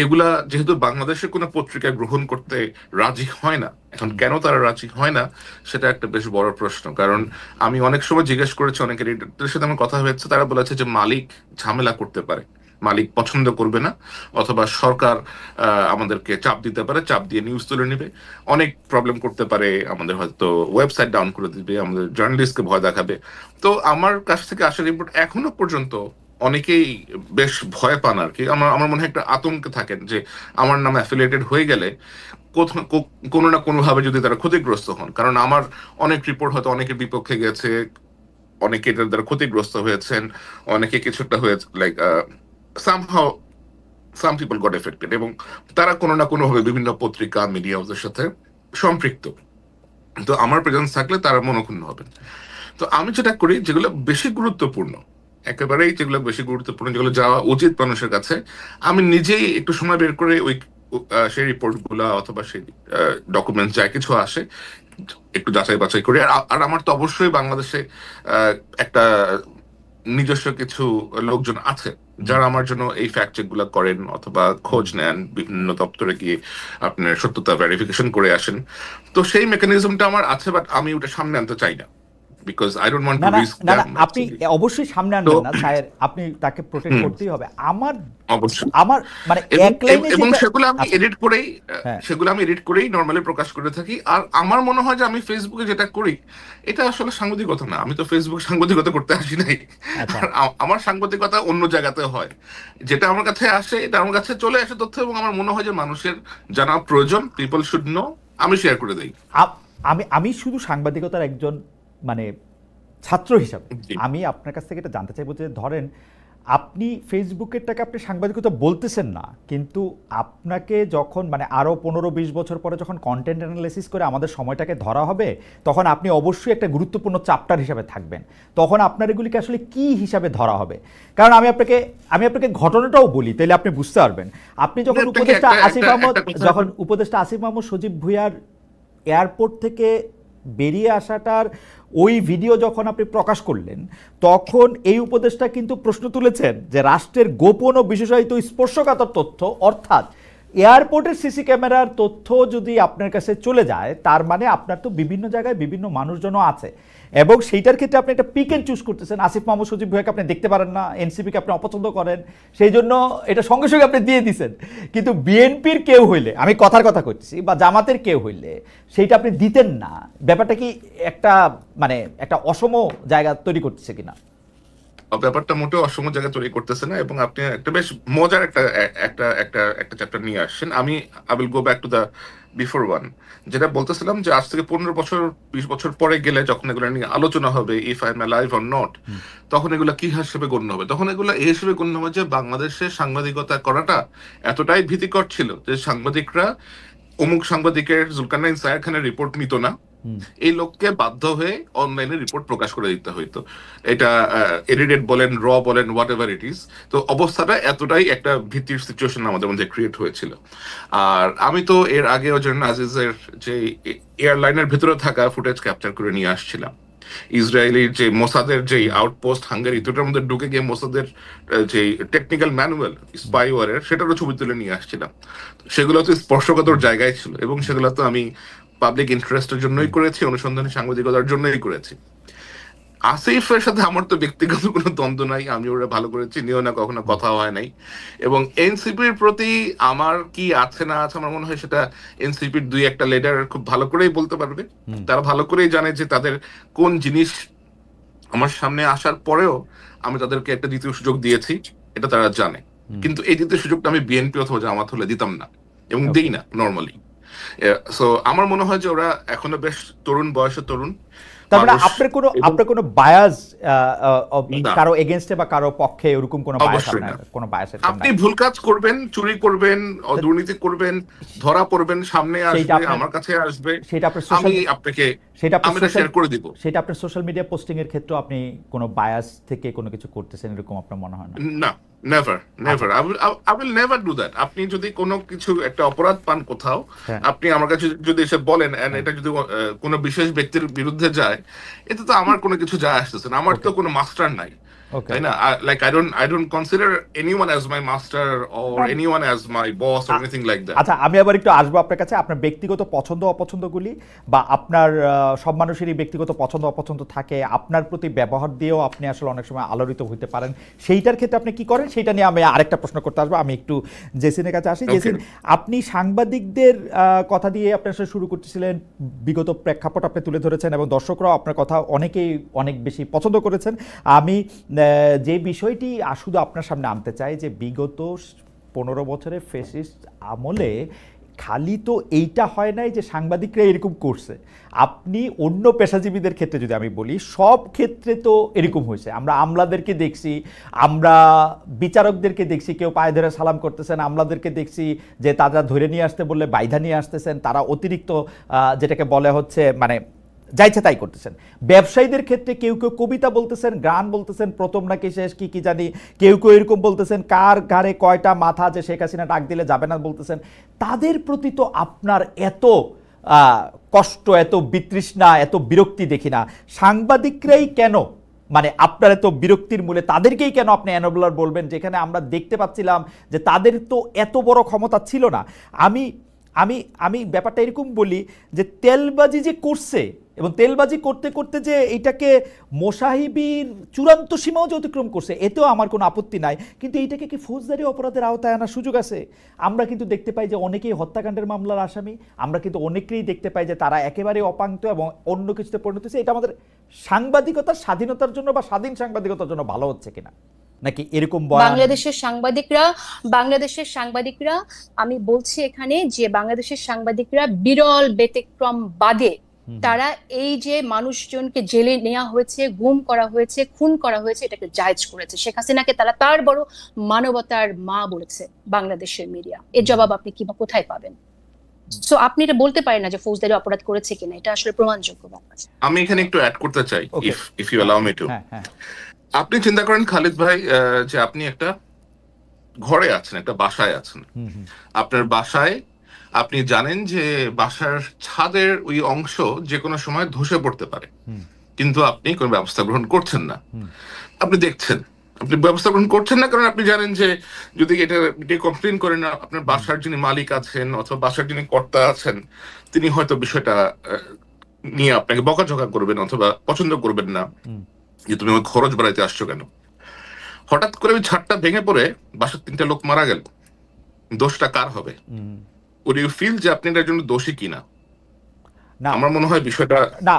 এগুলা যেহেতু বাংলাদেশের কোনো পত্রিকা গ্রহণ করতে রাজি হয় না, এখন কেন তারা রাজি হয় না সেটা একটা বেশ বড় প্রশ্ন। কারণ আমি অনেক সময় জিজ্ঞেস করেছি, অনেকের এডিটরদের সাথে আমার কথা হয়েছে, তারা বলেছে যে মালিক ঝামেলা করতে পারে, মালিক পছন্দ করবে না, অথবা সরকার আমাদেরকে চাপ দিতে পারে, চাপ দিয়ে নিউজ তুলে নেবে, অনেক প্রবলেম করতে পারে, আমাদের হয়তো ওয়েবসাইট ডাউন করে দিবে, আমাদের জার্নালিস্টকে ভয় দেখাবে। তো আমার কাছ থেকে আসা রিপোর্ট এখনো পর্যন্ত অনেকেই বেশ ভয় পান আর কি। আমার মনে হয় একটা আতঙ্কে থাকেন যে আমার নাম অ্যাফিলিয়েটেড হয়ে গেলে কোনো না কোনো ভাবে যদি তারা ক্ষতিগ্রস্ত হন। কারণ আমার অনেক রিপোর্ট হয়তো অনেকের বিপক্ষে গেছে, অনেকে এটার দ্বারা ক্ষতিগ্রস্ত হয়েছেন, অনেকে কিছুটা হয়েছে, like somehow some people got affected, এবং তারা কোনো না কোনো ভাবে বিভিন্ন পত্রিকা মিডিয়া হাউসের সাথে সম্পৃক্ত। তো আমার প্রেজেন্স থাকলে তারা মনক্ষুণ্ণ হবেন। তো আমি যেটা করি, যেগুলো বেশি গুরুত্বপূর্ণ, একেবারেই যেগুলো বেশি গুরুত্বপূর্ণ, যেগুলো যাওয়া উচিত মানুষের কাছে, আমি নিজেই একটু সময় বের করে সেই রিপোর্ট গুলা অথবা সেই ডকুমেন্ট যা কিছু আসে একটু যাচাই বাছাই করি। আর আমার তো অবশ্যই বাংলাদেশে একটা নিজস্ব কিছু লোকজন আছে যারা আমার জন্য এই ফ্যাক্ট চেক গুলা করেন অথবা খোঁজ নেন, বিভিন্ন দপ্তরে গিয়ে আপনার সত্যতা ভেরিফিকেশন করে আসেন। তো সেই মেকানিজমটা আমার আছে, বাট আমি ওটা সামনে আনতে চাই না, because I don't want two risk that. আপনি অবশ্যই সামনে আনবেন না স্যার, আপনি তাকে প্রোটেক্ট করতেই হবে। আমার মানে এক লাইনে, এবং সেগুলো আমি এডিট করেই নরমালি প্রকাশ করে থাকি। আর আমার মনে হয় যে আমি ফেসবুকে যেটা করি এটা আসলে সাংবাদিকতা না, আমি তো ফেসবুক সাংবাদিকতা করতে আসি নাই। আমার সাংবাদিকতা অন্য জায়গাতে হয়, যেটা আমার কাছে আসে এটা আমার কাছে চলে আসে তথ্য, এবং আমার মনে হয় যে মানুষের জানা প্রয়োজন, পিপল শুড নো, আমি শেয়ার করে দেই। আমি শুধু সাংবাদিকতার একজন মানে ছাত্র হিসাবে আমি আপনার কাছ থেকে এটা জানতে চাইবো যে ধরেন আপনি ফেসবুকেরটাকে আপনি সাংবাদিকতা বলতেছেন না, কিন্তু আপনাকে যখন মানে আরও 15-20 বছর পরে যখন কন্টেন্ট অ্যানালাইসিস করে আমাদের সময়টাকে ধরা হবে, তখন আপনি অবশ্যই একটা গুরুত্বপূর্ণ চ্যাপ্টার হিসাবে থাকবেন। তখন আপনার এগুলিকে আসলে কি হিসাবে ধরা হবে? কারণ আমি আপনাকে ঘটনাটাও বলি, তাহলে আপনি বুঝতে পারবেন। আপনি যখন উপদেষ্টা আসিফ মাহমুদ সজীব ভুঁইয়ার এয়ারপোর্ট থেকে বেরিয়ে আসাটার ওই ভিডিও যখন আপনি প্রকাশ করলেন, তখন এই উপদেষ্টা কিন্তু প্রশ্ন তুলেছেন যে রাষ্ট্রের গোপন ও বিশেষায়িত স্পর্শকাতর তথ্য, অর্থাৎ এয়ারপোর্টের সিসি ক্যামেরার তথ্য যদি আপনার কাছে চলে যায়, তার মানে আপনার তো বিভিন্ন জায়গায় বিভিন্ন মানুষজনও আছে, এবং সেইটার ক্ষেত্রে আপনি একটা পিক এন্ড চুজ করতেছেন। আসিফ মাহমুদ সজীব ভুঁইয়াকে আপনি দেখতে পারেন না, এনসিপিকে আপনি অপছন্দ করেন, সেই জন্য এটা সঙ্গে সঙ্গে আপনি দিয়ে দিচ্ছেন। কিন্তু বিএনপির কেউ হইলে, আমি কথার কথা করছি, বা জামাতের কেউ হইলে সেইটা আপনি দিতেন না। ব্যাপারটা কি একটা মানে একটা অসম জায়গা তৈরি করতেছে কিনা? ব্যাপারটা মোটেও অসম জায়গায় তৈরি করতেছে না, এবং আপনি একটা বেশ মজার একটা একটা একটা একটা চ্যাপ্টার নিয়ে আসছেন। I will go back to the before one, যেটা বলতেছিলাম যে আজ থেকে 15 বছর 20 বছর পরে গেলে যখন এগুলো নিয়ে আলোচনা হবে, if I am alive or not, তখন এগুলো কি হিসেবে গণ্য হবে? তখন এগুলো এই হিসেবে গণ্য হবে যে বাংলাদেশে সাংবাদিকতা করাটা এতটাই ভীতিকর ছিল যে সাংবাদিকরা অমুক সাংবাদিকের জুলকারনাইন সায়ের খানের রিপোর্ট নিত না, এই লোককে বাধ্য হয়ে অনলাইনে রিপোর্ট প্রকাশ করে দিতে হইতো। এটা এডিটেড বলেন, র বলেন, হোয়াট এভার ইট ইজ। তো অবস্থাটা এতটাই একটা ভীতির সিচুয়েশন আমাদের মধ্যে ক্রিয়েট হয়েছিল। আর আমি তো এর আগেও জন্য আজিজের যে এয়ারলাইনের ভেতরে থাকা ফুটেজ ক্যাপচার করে নিয়ে আসছিলাম। ইসরায়েলির যে মোসাদের যে আউটপোস্ট হাঙ্গারি, দুটার মধ্যে ঢুকে গিয়ে মোসাদের যে টেকনিক্যাল ম্যানুয়াল স্পাইওয়ারের, সেটারও ছবি তুলে নিয়ে আসছিলাম। সেগুলো তো স্পর্শকাতর জায়গায় ছিল, এবং সেগুলো তো আমি পাবলিক ইন্টারেস্টের জন্যই করেছি, অনুসন্ধানী সাংবাদিকতার জন্যই করেছি। আসিফের সাথে আমার তো ব্যক্তিগত কোনো দ্বন্দ্ব নাই, আমি ওরা ভালো করে চিনিও না, কখনো কথা হয় নাই। এবং এনসিপির প্রতি আমার কি আছে না আছে, আমার মনে হয় সেটা এনসিপির 2-1টা লিডার খুব ভালো করেই বলতে পারবে। তারা ভালো করেই জানে যে তাদের কোন জিনিস আমার সামনে আসার পরেও আমি তাদেরকে একটা দ্বিতীয় সুযোগ দিয়েছি, এটা তারা জানে। কিন্তু এই দ্বিতীয় সুযোগটা আমি বিএনপি অথবা জামাত হলে দিতাম না, এবং দিই না নর্মালি। সো আমার মনে হয় যে ওরা এখনো বেশ তরুণ বয়সে তরুণ। তারপরে আপনার কোনো বায়াস কারো এগেইনস্টে বা কারো পক্ষে এরকম কোনো বায়াস কোনো বায়াস? আপনি ভুল কাজ করবেন, চুরি করবেন, দুর্নীতি করবেন, ধরা পড়বেন, সামনে আসবে, আমার কাছে আসবে, সেটা আমি আপনাকে শেয়ার করে দিব। সেটা আপনার সোশ্যাল মিডিয়া পোস্টিং এর ক্ষেত্রে আপনি কোনো বায়াস থেকে কোনো কিছু করতেছেন এরকম আপনার মনে হয় না? না, never I will never do that. আপনি যদি কোনো কিছু একটা অপরাধ পান কোথাও, আপনি আমার কাছে যদি এসে বলেন, এটা যদি কোনো বিশেষ ব্যক্তির বিরুদ্ধে যায়, এতে তো আমার কোনো কিছু যায় আসতেছে না। আমার তো কোনো মাস্টার নাই, তাই না? Like I don't consider anyone as my master or anyone as my boss or anything like that. আচ্ছা, আমি আবার একটু আসবো আপনার কাছে। আপনার ব্যক্তিগত পছন্দ অপছন্দগুলি বা আপনার সব মানুষেরই ব্যক্তিগত পছন্দ অপছন্দ থাকে, আপনার প্রতি ব্যবহার দিয়েও আপনি আসলে অনেক সময় আলোড়িত হইতে পারেন, সেইটার ক্ষেত্রে আপনি কি করেন সেটা নিয়ে আমি আরেকটা প্রশ্ন করতে আসবো। আমি একটু জেসিনের কাছে আসি। জেসিন, আপনি সাংবাদিকদের কথা দিয়ে আপনার সাথে শুরু করতেছিলেন, বিগত প্রেক্ষাপট আপনি তুলে ধরেছেন এবং দর্শকরাও আপনার কথা অনেকেই অনেক বেশি পছন্দ করেছেন। আমি যে বিষয়টি শুধু আপনার সামনে আনতে চাই যে বিগত 15 বছরের ফ্যাসিস্ট আমলে খালি তো এইটা হয় নাই যে সাংবাদিকরা এরকম করছে, আপনি অন্য পেশাজীবীদের ক্ষেত্রে যদি আমি বলি, সব ক্ষেত্রে তো এরকম হয়েছে। আমরা আমলাদেরকে দেখছি, আমরা বিচারকদেরকে দেখছি কেউ পায়ে ধরে সালাম করতেছেন, আমলাদেরকে দেখছি যে তারা ধরে নিয়ে আসতে বললে বাইধা নিয়ে আসতেছেন, তারা অতিরিক্ত যেটাকে বলে হচ্ছে মানে যাইছে তাই করতেছেন। ব্যবসায়ীদের ক্ষেত্রে কেউ কেউ কবিতা বলতেছেন, গান বলতেছেন, প্রথম নাকি শেষ কি কি জানি, কেউ কেউ এরকম বলতেছেন কার ঘাড়ে কয়টা মাথা যে শেখ হাসিনা ডাক দিলে যাবে না বলতেছেন। তাদের প্রতি তো আপনার এত কষ্ট, এত বিতৃষ্ণা, এত বিরক্তি দেখি না। সাংবাদিকরাই কেন মানে আপনার এত বিরক্তির মূলে তাদেরকেই কেন আপনি এনবলার বলবেন, যেখানে আমরা দেখতে পাচ্ছিলাম যে তাদের তো এত বড় ক্ষমতা ছিল না। আমি আমি আমি ব্যাপারটা এরকম বলি যে তেলবাজি যে করছে এবং তেলবাজি করতে করতে যে এইটাকে মোসাহিবির চূড়ান্ত সীমাও যে অতিক্রম করছে, এতেও আমার কোনো আপত্তি নাই, কিন্তু এইটাকে কি ফৌজদারি অপরাধের আওতায় আনার সুযোগ আছে? আমরা কিন্তু দেখতে পাই যে অনেকেই হত্যাকাণ্ডের মামলার আসামি, আমরা কিন্তু অনেকেই দেখতে পাই যে তারা একেবারে অপাঙ্ক্ত এবং অন্য কিছুতে পরিণত হচ্ছে। এটা আমাদের সাংবাদিকতার স্বাধীনতার জন্য বা স্বাধীন সাংবাদিকতার জন্য ভালো হচ্ছে কিনা, নাকি এরকম বাংলাদেশের সাংবাদিকরা আমি বলছি এখানে যে বাংলাদেশের সাংবাদিকরা বিরল ব্যতিক্রম বাদে তারা এই যে মানুষজনকে জেলে নেওয়া হয়েছে, গুম করা হয়েছে, খুন করা হয়েছে, এটাকে জায়েজ করেছে। শেখ হাসিনাকে তারা তার বড় মানবতার মা বলেছে বাংলাদেশের মিডিয়া। এর জবাব আপনি কি বা কোথায় পাবেন? সো আপনি এটা বলতে পারেন না যে ফৌজদারি অপরাধ করেছে কিনা, এটা আসলে প্রমাণযোগ্য ব্যাপার। আমি এখানে একটু অ্যাড করতে চাই, if you allow me to. আপনি চিন্তা করেন খালিদ ভাই, যে আপনি একটা ঘরে আছেন, একটা বাসায় আছেন। আপনার বাসায় আপনি জানেন যে বাসার ছাদের ওই অংশ যে কোনো সময় ধসে পড়তে পারে, কিন্তু আপনি কোনো ব্যবস্থা গ্রহণ করছেন না। আপনি দেখছেন, আপনি ব্যবস্থা গ্রহণ করছেন না, কারণ আপনি জানেন যে যদি এটা কমপ্লেন করেন, আপনার বাসার যিনি মালিক আছেন অথবা বাসার যিনি কর্তা আছেন, তিনি হয়তো বিষয়টা নিয়ে আপনাকে বকাঝকা করবেন অথবা পছন্দ করবেন না, যে তুমি আমার খরচ বাড়াইতে আসছো কেন। হঠাৎ করে ওই ছাদটা ভেঙে পড়ে বাসার 3টা লোক মারা গেল, দোষটা কার হবে? উড ইউ ফিল যে আপনি এটার জন্য দোষী কিনা? না, আমার মনে হয় বিষয়টা না,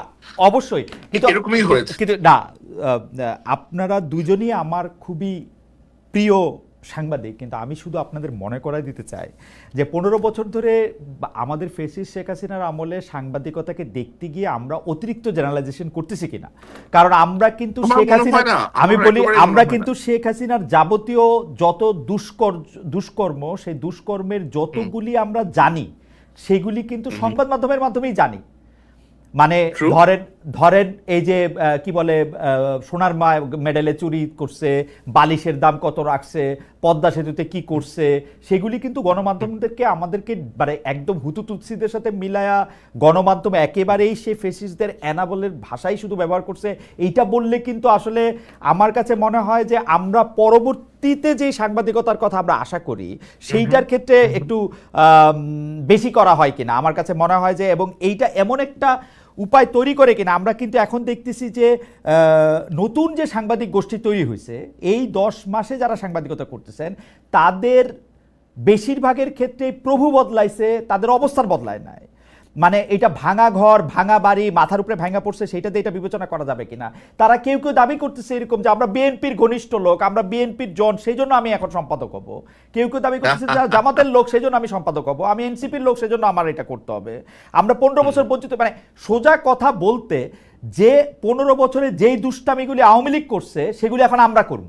অবশ্যই কিন্তু এরকমই হয়েছে। কিন্তু না, আপনারা দুজনই আমার খুবই প্রিয় সাংবাদিক, কিন্তু আমি শুধু আপনাদের মনে করাই দিতে চাই যে 15 বছর ধরে আমাদের ফ্যাসিস্ট শেখ হাসিনার আমলে সাংবাদিকতাকে দেখতে গিয়ে আমরা অতিরিক্ত জেনারেলাইজেশন করতেছি কিনা। কারণ আমরা কিন্তু শেখ হাসিনা, আমি বলি আমরা কিন্তু শেখ হাসিনার যাবতীয় যত দুষ্কর্ম, সেই দুষ্কর্মের যতগুলি আমরা জানি সেগুলি কিন্তু সংবাদ মাধ্যমের মাধ্যমেই জানি। মানে ধরেন এই যে কি বলে সোনার মেডেলে চুরি করছে, বালিশের দাম কত রাখছে, পদ্মা সেতুতে কি করছে, সেগুলি কিন্তু গণমাধ্যমদেরকে আমাদেরকে মানে একদম হুতুতুৎসিদের সাথে মিলায়া গণমাধ্যম একেবারেই সে ফেসিস্টদের অ্যানাবলের ভাষাই শুধু ব্যবহার করছে। এইটা বললে কিন্তু আসলে আমার কাছে মনে হয় যে আমরা পরবর্তীতে যে সাংবাদিকতার কথা আমরা আশা করি সেইটার ক্ষেত্রে একটু বেশি করা হয় কিনা আমার কাছে মনে হয় যে, এবং এইটা এমন একটা উপায় তৈরি করে কিনা। আমরা কিন্তু এখন দেখতেছি যে নতুন যে সাংবাদিক গোষ্ঠী তৈরি হয়েছে এই 10 মাসে যারা সাংবাদিকতা করতেছেন তাদের বেশিরভাগের ক্ষেত্রে প্রভু বদলাইছে, তাদের অবস্থান বদলায় নাই। মানে এটা ভাঙা ঘর, ভাঙা বাড়ি, মাথার উপরে ভাঙা পড়ছে, সেইটাতে এটা বিবেচনা করা যাবে কিনা। তারা কেউ কেউ দাবি করতেছে এরকম যে আমরা বিএনপির ঘনিষ্ঠ লোক, আমরা বিএনপির জন, সেই জন্য আমি এখন সম্পাদক হব। কেউ কেউ দাবি করতেছে যে জামাতের লোক, সেই জন্য আমি সম্পাদক হব। আমি এনসিপির লোক, সেই জন্য আমার এটা করতে হবে। আমরা 15 বছর বঞ্চিত, মানে সোজা কথা বলতে যে 15 বছরে যেই দুষ্টামিগুলি আওয়ামী লীগ করছে সেগুলি এখন আমরা করব,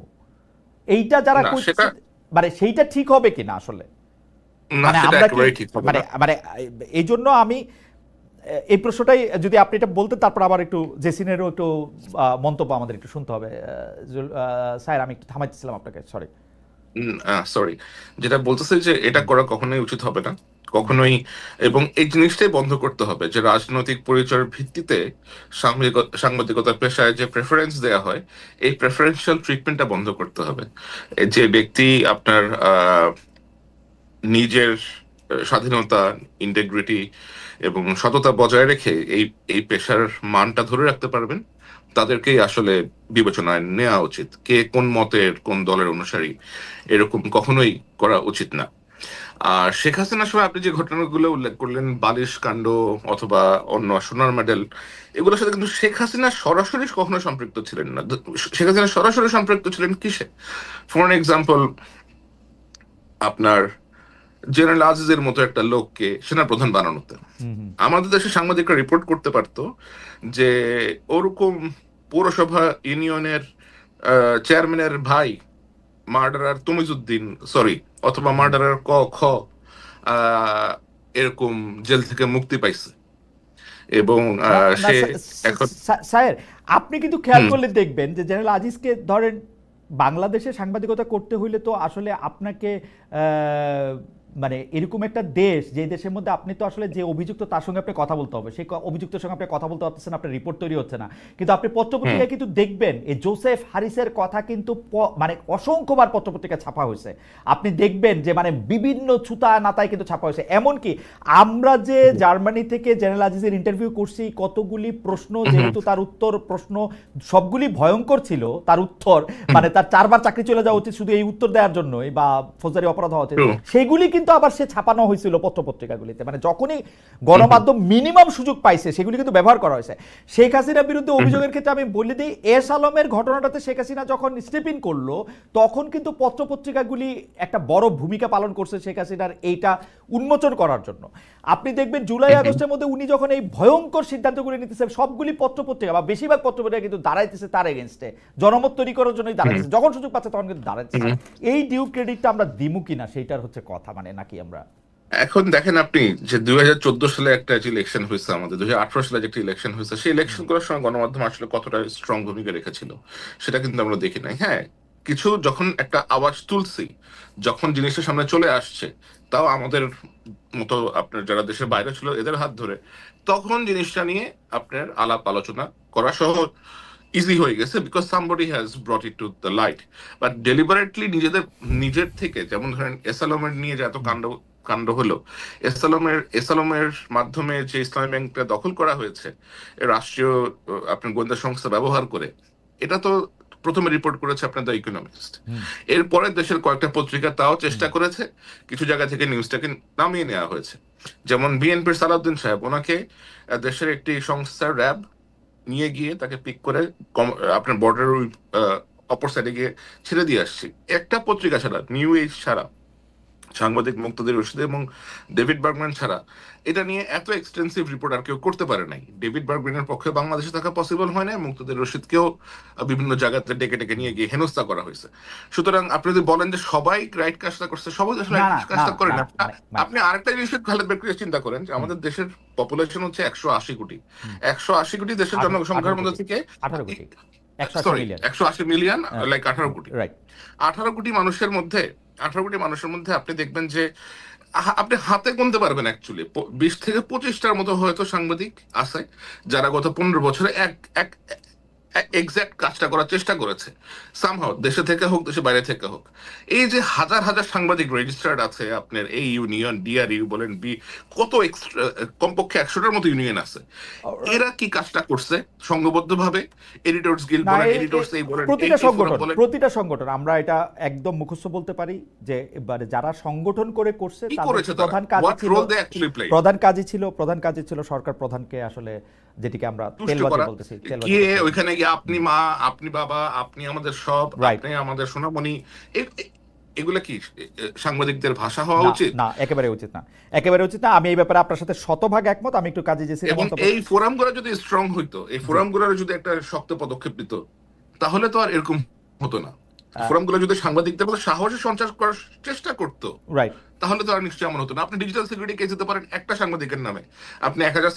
এইটা যারা করছে মানে সেইটা ঠিক হবে কিনা আসলে। মানে আমরা মানে এই জন্য আমি এই প্রশ্নটাই যদি আপনি এটা বলতেন, তারপর আবার একটু জেসিনেরও একটু মন্তব্য আমাদের একটু শুনতে হবে। স্যার আমি একটু থামাইতেছিলাম আপনাকে, সরি। যেটা বলতেছে যে এটা করা কখনোই উচিত হবে না, কখনোই। এবং এই জিনিসটাই বন্ধ করতে হবে যে রাজনৈতিক পরিচয়ের ভিত্তিতে সাংবাদিকতার পেশায় যে প্রেফারেন্স দেওয়া হয়, এই প্রেফারেন্সিয়াল ট্রিটমেন্টটা বন্ধ করতে হবে। যে ব্যক্তি আপনার নিজের স্বাধীনতা, ইন্টিগ্রিটি এবং সততা বজায় রেখে এই পেশার মানটা ধরে রাখতে পারবেন, তাদেরকেই আসলে বিবেচনায় নেওয়া উচিত। কে কোন মতের, কোন দলের অনুসারী, এরকম কখনোই করা উচিত না। আর শেখ হাসিনার সময় আপনি যে ঘটনাগুলো উল্লেখ করলেন, বালিশ কাণ্ড অথবা অন্য সোনার মেডেল, এগুলোর সাথে কিন্তু শেখ হাসিনা সরাসরি কখনো সম্পৃক্ত ছিলেন না। শেখ হাসিনা সরাসরি সম্পৃক্ত ছিলেন কিসে? ফর এক্সাম্পল, আপনার জেনারেল আজিজের মতো একটা লোককে সেনাপ্রধান বানানোতে আমাদের দেশে সাংবাদিকরা রিপোর্ট করতে পারতো যে ওরকম পৌরসভা ইউনিয়নের চেয়ারম্যানের ভাই মার্ডারার তমিজউদ্দিন, সরি, অথবা মার্ডারার খ এরকম জেল থেকে মুক্তি পাইছে। এবং সে এখন স্যার আপনি কিন্তু খেয়াল করলে দেখবেন যে জেনারেল আজিজকে ধরেন বাংলাদেশে সাংবাদিকতা করতে হইলে তো আসলে আপনাকে মানে এরকম একটা দেশ, যে দেশের মধ্যে আপনি তো আসলে যে অভিযুক্ত তার সঙ্গে আপনি কথা বলতে হবে, সেই অভিযুক্তের সঙ্গে আপনি কথা বলতে পারতেছেন, আপনার রিপোর্ট তৈরি হচ্ছে না। কিন্তু আপনি পত্রপত্রিকায় কিন্তু দেখবেন এই জোসেফ হারিসের কথা কিন্তু মানে অসংখ্যবার পত্রপত্রিকায় ছাপা হয়েছে। আপনি দেখবেন যে মানে বিভিন্ন ছুতা নাতায় কিন্তু ছাপা হয়েছে। এমনকি আমরা যে জার্মানি থেকে জেনারেল আজিজের ইন্টারভিউ করছি, কতগুলি প্রশ্ন, যেহেতু তার উত্তর প্রশ্ন সবগুলি ভয়ঙ্কর ছিল, তার উত্তর মানে তার 4 বার চাকরি চলে যাওয়া উচিত শুধু এই উত্তর দেওয়ার জন্যই, বা ফৌজদারি অপরাধ হওয়া উচিত, সেগুলি কিন্তু আবার সে ছাপানো হয়েছিল পত্রপত্রিকাগুলিতে। মানে যখনই গণমাধ্যম মিনিমাম সুযোগ পাইছে সেগুলি কিন্তু ব্যবহার করা হয়েছে। শেখ হাসিনার বিরুদ্ধে অভিযোগের ক্ষেত্রে আমি বলে দিই, এস আলমের ঘটনাটাতে শেখ হাসিনা যখন স্টেপ ইন করলো তখন কিন্তু পত্রপত্রিকাগুলি একটা বড় ভূমিকা পালন করছে শেখ হাসিনার এইটা উন্মোচন করার জন্য। আপনি দেখবেন জুলাই আগস্টের মধ্যে উনি যখন এই ভয়ঙ্কর সিদ্ধান্তগুলি নিতেছে, সবগুলি পত্রপত্রিকা বা বেশিরভাগ পত্রপত্রিকা কিন্তু দাঁড়াইতেছে তার এগেনস্টে, জনমত তৈরি করার জন্যই দাঁড়াইতেছে। যখন সুযোগ পাচ্ছে তখন কিন্তু দাঁড়াইতেছে। এই ডিউ ক্রেডিটটা আমরা দিমু কিনা সেইটার হচ্ছে কথা, মানে নাকি আমরা এখন দেখেন আপনি যে 2014 সালে একটা ইলেকশন হয়েছে, আমাদের 2018 সালে একটা ইলেকশন হয়েছে, সেই ইলেকশন করার সময় গণমাধ্যম আসলে কতটা স্ট্রং ভূমিকা রেখেছিল সেটা কিন্তু আমরা দেখি নাই। হ্যাঁ, কিছু যখন একটা আওয়াজ তুলছি, যখন জিনিসটা সামনে চলে আসছে, তাও আমাদের মতো আপনার যারা দেশের বাইরে ছিল এদের হাত ধরে, তখন জিনিসটা নিয়ে আপনার আলাপ আলোচনা করা সহজ ইজি হয়ে গেছে, because somebody has brought it to the light. But deliberately নিজের থেকে, যেমন ধরেন এস আলমের নিয়ে যে এত কাণ্ড হলো, এসালমের মাধ্যমে যে ইসলামী ব্যাংকটা দখল করা হয়েছে রাষ্ট্রীয় আপনার গোয়েন্দা সংস্থা ব্যবহার করে, এটা তো প্রথমে রিপোর্ট করেছে আপনার দ্য ইকোনমিস্ট। এরপরে দেশের কয়েকটা পত্রিকা তাও চেষ্টা করেছে, কিছু জায়গা থেকে নিউজটাকে নামিয়ে নেওয়া হয়েছে। যেমন বিএনপির সালাউদ্দিন সাহেব, ওনাকে দেশের একটি সংস্থা র্যাব নিয়ে গিয়ে তাকে পিক করে আপনার বর্ডারের ওই অপর সাইডে গিয়ে ছেড়ে দিয়ে আসছি। একটা পত্রিকা ছাড়া, নিউ এজ ছাড়া, সাংবাদিক মুক্তাদির রশিদ এবং ডেভিড বার্গম্যান ছাড়া এটা নিয়ে এত এক্সটেন্সিভ রিপোর্ট আর কেউ করতে পারে নাই। ডেভিড বার্গম্যানের পক্ষে বাংলাদেশে থাকা পসিবল হয় না, মুক্তাদির রশিদকেও বিভিন্ন জায়গাতে ডেকে ডেকে নিয়ে গিয়ে হেনস্থা করা হয়েছে। সুতরাং আপনি যদি বলেন যে সবাই রাইট কাজটা করছে, সবাই আসলে না, রাইট কাজটা না, করে না, না। মানে আপনি আরেকটা জিনিস খালেদ বের চিন্তা করেন যে আমাদের দেশের পপুলেশন হচ্ছে 180 কোটি। 180 কোটি দেশের জনসংখ্যার মধ্যে থেকে 18 কোটি, 180 সরি মিলিয়ন, 180 মিলিয়ন, লাইক 18 কোটি। রাইট। 18 কোটি মানুষের মধ্যে আপনি দেখবেন যে আপনি হাতে গুনতে পারবেন অ্যাকচুয়ালি 20 থেকে 25টার মতো হয়তো সাংবাদিক আছে যারা গত 15 বছরে এক এক্সাক্ট কাজটা করার চেষ্টা করেছে, সামহাও দেশে থেকে হোক দেশে বাইরে থেকে হোক। এই যে হাজার হাজার সাংবাদিক রেজিস্টার্ড আছে আপনার, এই ইউনিয়ন, ডিআরইউ বলেন, কত কমপক্ষে 100টার মতো ইউনিয়ন আছে। এরা কি কাজটা করছে সংঘবদ্ধভাবে? এডিটর্স গিল্ড বলেন, এডিটর্স এই বলেন, প্রতিটা সংগঠন আমরা এটা একদম মুখস্থ বলতে পারি যে এবারে যারা সংগঠন করে করছে তাদের প্রধান কাজই ছিল সরকার প্রধানকে আসলে, যেটিকে আমরা তেলবাজি বলতেছি, গিয়ে ওইখানে গিয়ে আপনি মা, আপনি বাবা, আপনি আমাদের সব, আপনি আমাদের সোনামণি, এগুলা কি সাংবাদিকদের ভাষা হওয়া উচিত? না, একেবারে উচিত না, একেবারে উচিত না। আমি এই ব্যাপারে আপনার সাথে শতভাগ একমত। আমি একটু কাজে যেছি, এবং এই ফোরামগুলো যদি স্ট্রং হইতো, এই ফোরামগুলোর যদি একটা শক্ত পদক্ষেপ নিত, তাহলে তো আর এরকম হতো না। ফোরামগুলো যদি সাংবাদিকদের মধ্যে সাহসের সঞ্চার করার চেষ্টা করতো, রাইট, তাহলে তো আর নিশ্চয়ই এমন হতো না। আপনি ডিজিটাল সিকিউরিটি কেস দিতে পারেন একটা সাংবাদিকের নামে, আপনি 1000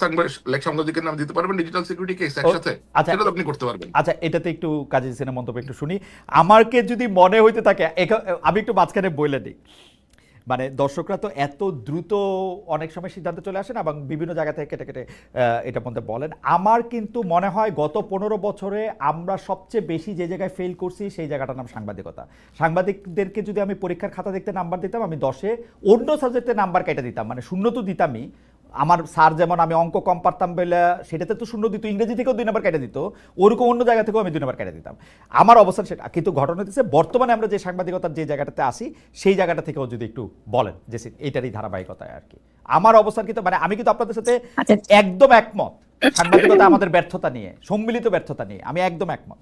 সাংবাদিকের নামে দিতে পারবেন ডিজিটাল সিকিউরিটি কেস একসাথে, সেটা তো আপনি করতে পারবেন। আচ্ছা, এটাতে একটু কাজী সিনের মন্তব্য একটু শুনি। আমাকে যদি মনে হইতে থাকে, আমি একটু মাঝখানে বলে দিই, মানে দর্শকরা তো এত দ্রুত অনেক সময় সিদ্ধান্ত চলে আসে না, এবং বিভিন্ন জায়গা থেকে কেটে কেটে এটার মধ্যে বলেন। আমার কিন্তু মনে হয় গত 15 বছরে আমরা সবচেয়ে বেশি যে জায়গায় ফেল করছি সেই জায়গাটার নাম সাংবাদিকতা। সাংবাদিকদেরকে যদি আমি পরীক্ষার খাতা দেখতে নাম্বার দিতাম, আমি 10-এ অন্য সাবজেক্টে নাম্বার কেটে দিতাম, মানে শূন্য তো দিতামই। আমার স্যার যেমন আমি অঙ্ক কম পারতাম বলে সেটাতে তো শূন্য দিত, ইংরেজি থেকেও 2 নাম্বার কেটে দিত, ওরকম অন্য জায়গা থেকেও আমি 2 নাম্বার কেটে দিতাম। আমার অবস্থান সেটা। কিন্তু ঘটনা হচ্ছে বর্তমানে আমরা যে সাংবাদিকতার যে জায়গাটাতে আসি সেই জায়গাটা থেকেও যদি একটু বলেন যে এটারই ধারাবাহিকতায় আর কি আমার অবস্থান। কিন্তু মানে আমি কিন্তু আপনাদের সাথে একদম একমত, সাংবাদিকতা আমাদের ব্যর্থতা নিয়ে, সম্মিলিত ব্যর্থতা নিয়ে আমি একদম একমত।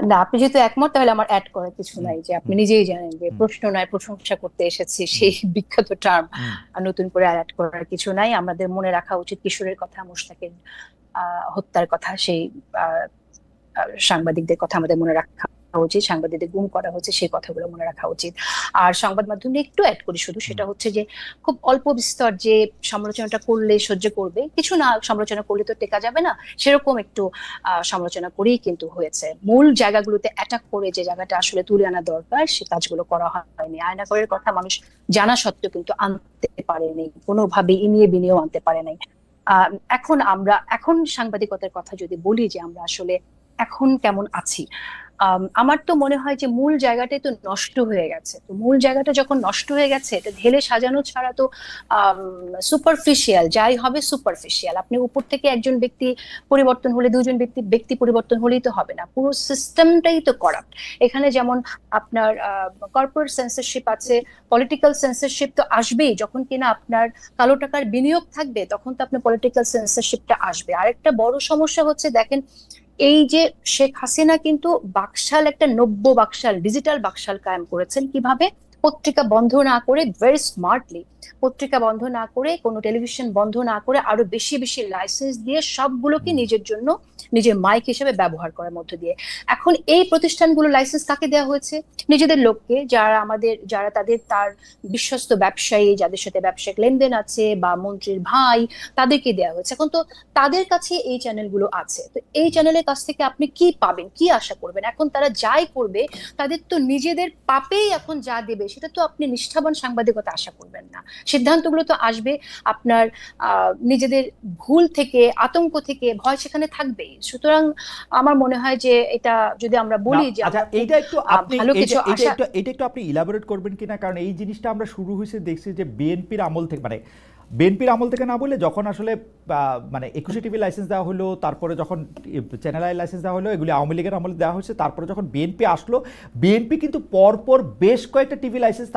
না, আপনি যেহেতু একমত তাহলে আমার অ্যাড করার কিছু নাই। যে আপনি নিজেই জানেন যে প্রশ্ন নয় প্রশংসা করতে এসেছি, সেই বিখ্যাত টার্ম নতুন করে অ্যাড করার কিছু নাই। আমাদের মনে রাখা উচিত কিশোরের কথা, মুশতাকের হত্যার কথা, সেই সাংবাদিকদের কথা আমাদের মনে রাখা উচিত, সাংবাদিকদের গুম করা হচ্ছে সেই কথাগুলো মনে রাখা উচিত। আর সংবাদ মাধ্যমে একটু অ্যাড করি শুধু, সেটা হচ্ছে যে খুব অল্প বিস্তর যে সমালোচনাটা করলে সহ্য করবে, কিছু না সমালোচনা করলে তো টেকা যাবে না, সেরকম একটু সমালোচনা করেই কিন্তু হয়েছে। মূল জায়গাগুলোতে অ্যাটাক করে যে জায়গাটা আসলে তুলে আনা দরকার সে কাজগুলো করা হয়নি। আয়নাঘরের কথা মানুষ জানা সত্ত্বেও কিন্তু আনতে পারেনি, কোনোভাবে ইনিয়ে বিনিয়েও আনতে পারে নাই। এখন সাংবাদিকতার কথা যদি বলি যে আমরা আসলে এখন কেমন আছি, আমার তো মনে হয় যে মূল জায়গাটাই তো নষ্ট হয়ে গেছে। তো মূল জায়গাটা যখন নষ্ট হয়ে গেছে, এটা ঢেলে সাজানো ছাড়া তো সুপারফিশিয়াল যাই হবে সুপারফিশিয়াল। আপনি উপর থেকে একজন ব্যক্তি পরিবর্তন হলে, দুজন ব্যক্তি পরিবর্তন হলেই তো হবে না, পুরো সিস্টেমটাই তো করাপ্ট। এখানে যেমন আপনার কর্পোরেট সেন্সরশিপ আছে, পলিটিক্যাল সেন্সরশিপ তো আসবেই। যখন কিনা আপনার কালো টাকার বিনিয়োগ থাকবে তখন তো আপনার পলিটিক্যাল সেন্সরশিপটা আসবে। আরেকটা বড় সমস্যা হচ্ছে, দেখেন এই যে শেখ হাসিনা কিন্তু বাকশাল, একটা নব্য বাকশাল, ডিজিটাল বাকশাল কায়েম করেছেন। কিভাবে? পত্রিকা বন্ধ না করে, ভেরি স্মার্টলি পত্রিকা বন্ধ না করে, কোনো টেলিভিশন বন্ধ না করে, আরো বেশি বেশি লাইসেন্স দিয়ে সবগুলোকে নিজের জন্য, নিজের মাইক হিসেবে ব্যবহার করার মধ্য দিয়ে। এখন এই প্রতিষ্ঠানগুলো লাইসেন্স কাকে দেওয়া হয়েছে? নিজেদের লোককে, যারা তার বিশ্বস্ত ব্যবসায়ী, যাদের সাথে ব্যবসায়িক লেনদেন আছে, বা মন্ত্রীর ভাই, তাদেরকে দেওয়া হয়েছে। এখন তো তাদের কাছে এই চ্যানেলগুলো আছে, তো এই চ্যানেলের কাছ থেকে আপনি কি পাবেন, কি আশা করবেন? এখন তারা যাই করবে তাদের তো নিজেদের পাপেই এখন যা দেবে সেটা তো আপনি নিষ্ঠাবান সাংবাদিকতা আশা করবেন না। সিদ্ধান্তগুলো তো আসবে আপনার নিজেদের ভুল থেকে, আতঙ্ক থেকে, ভয় সেখানে থাকবেই। সুতরাং আমার মনে হয় যে এটা যদি আমরা বলি যে এটা একটু আপনি ইলাবোরেট করবেন কিনা, কারণ এই জিনিসটা আমরা শুরু হয়েছে দেখছি যে বিএনপির আমল থেকে, মানে বিএনপির আমল থেকে না বলে যখন আসলে মানে 21 টিভি লাইসেন্স দেওয়া হলো, তারপরে যখন চ্যানেল আই লাইসেন্স দেওয়া হলো, এগুলি আওয়ামী লীগের আমলে দেওয়া হয়েছে, তারপরে যখন বিএনপি আসলো, বিএনপি কিন্তু পরপর বেশ কয়েকটা টিভি লাইসেন্স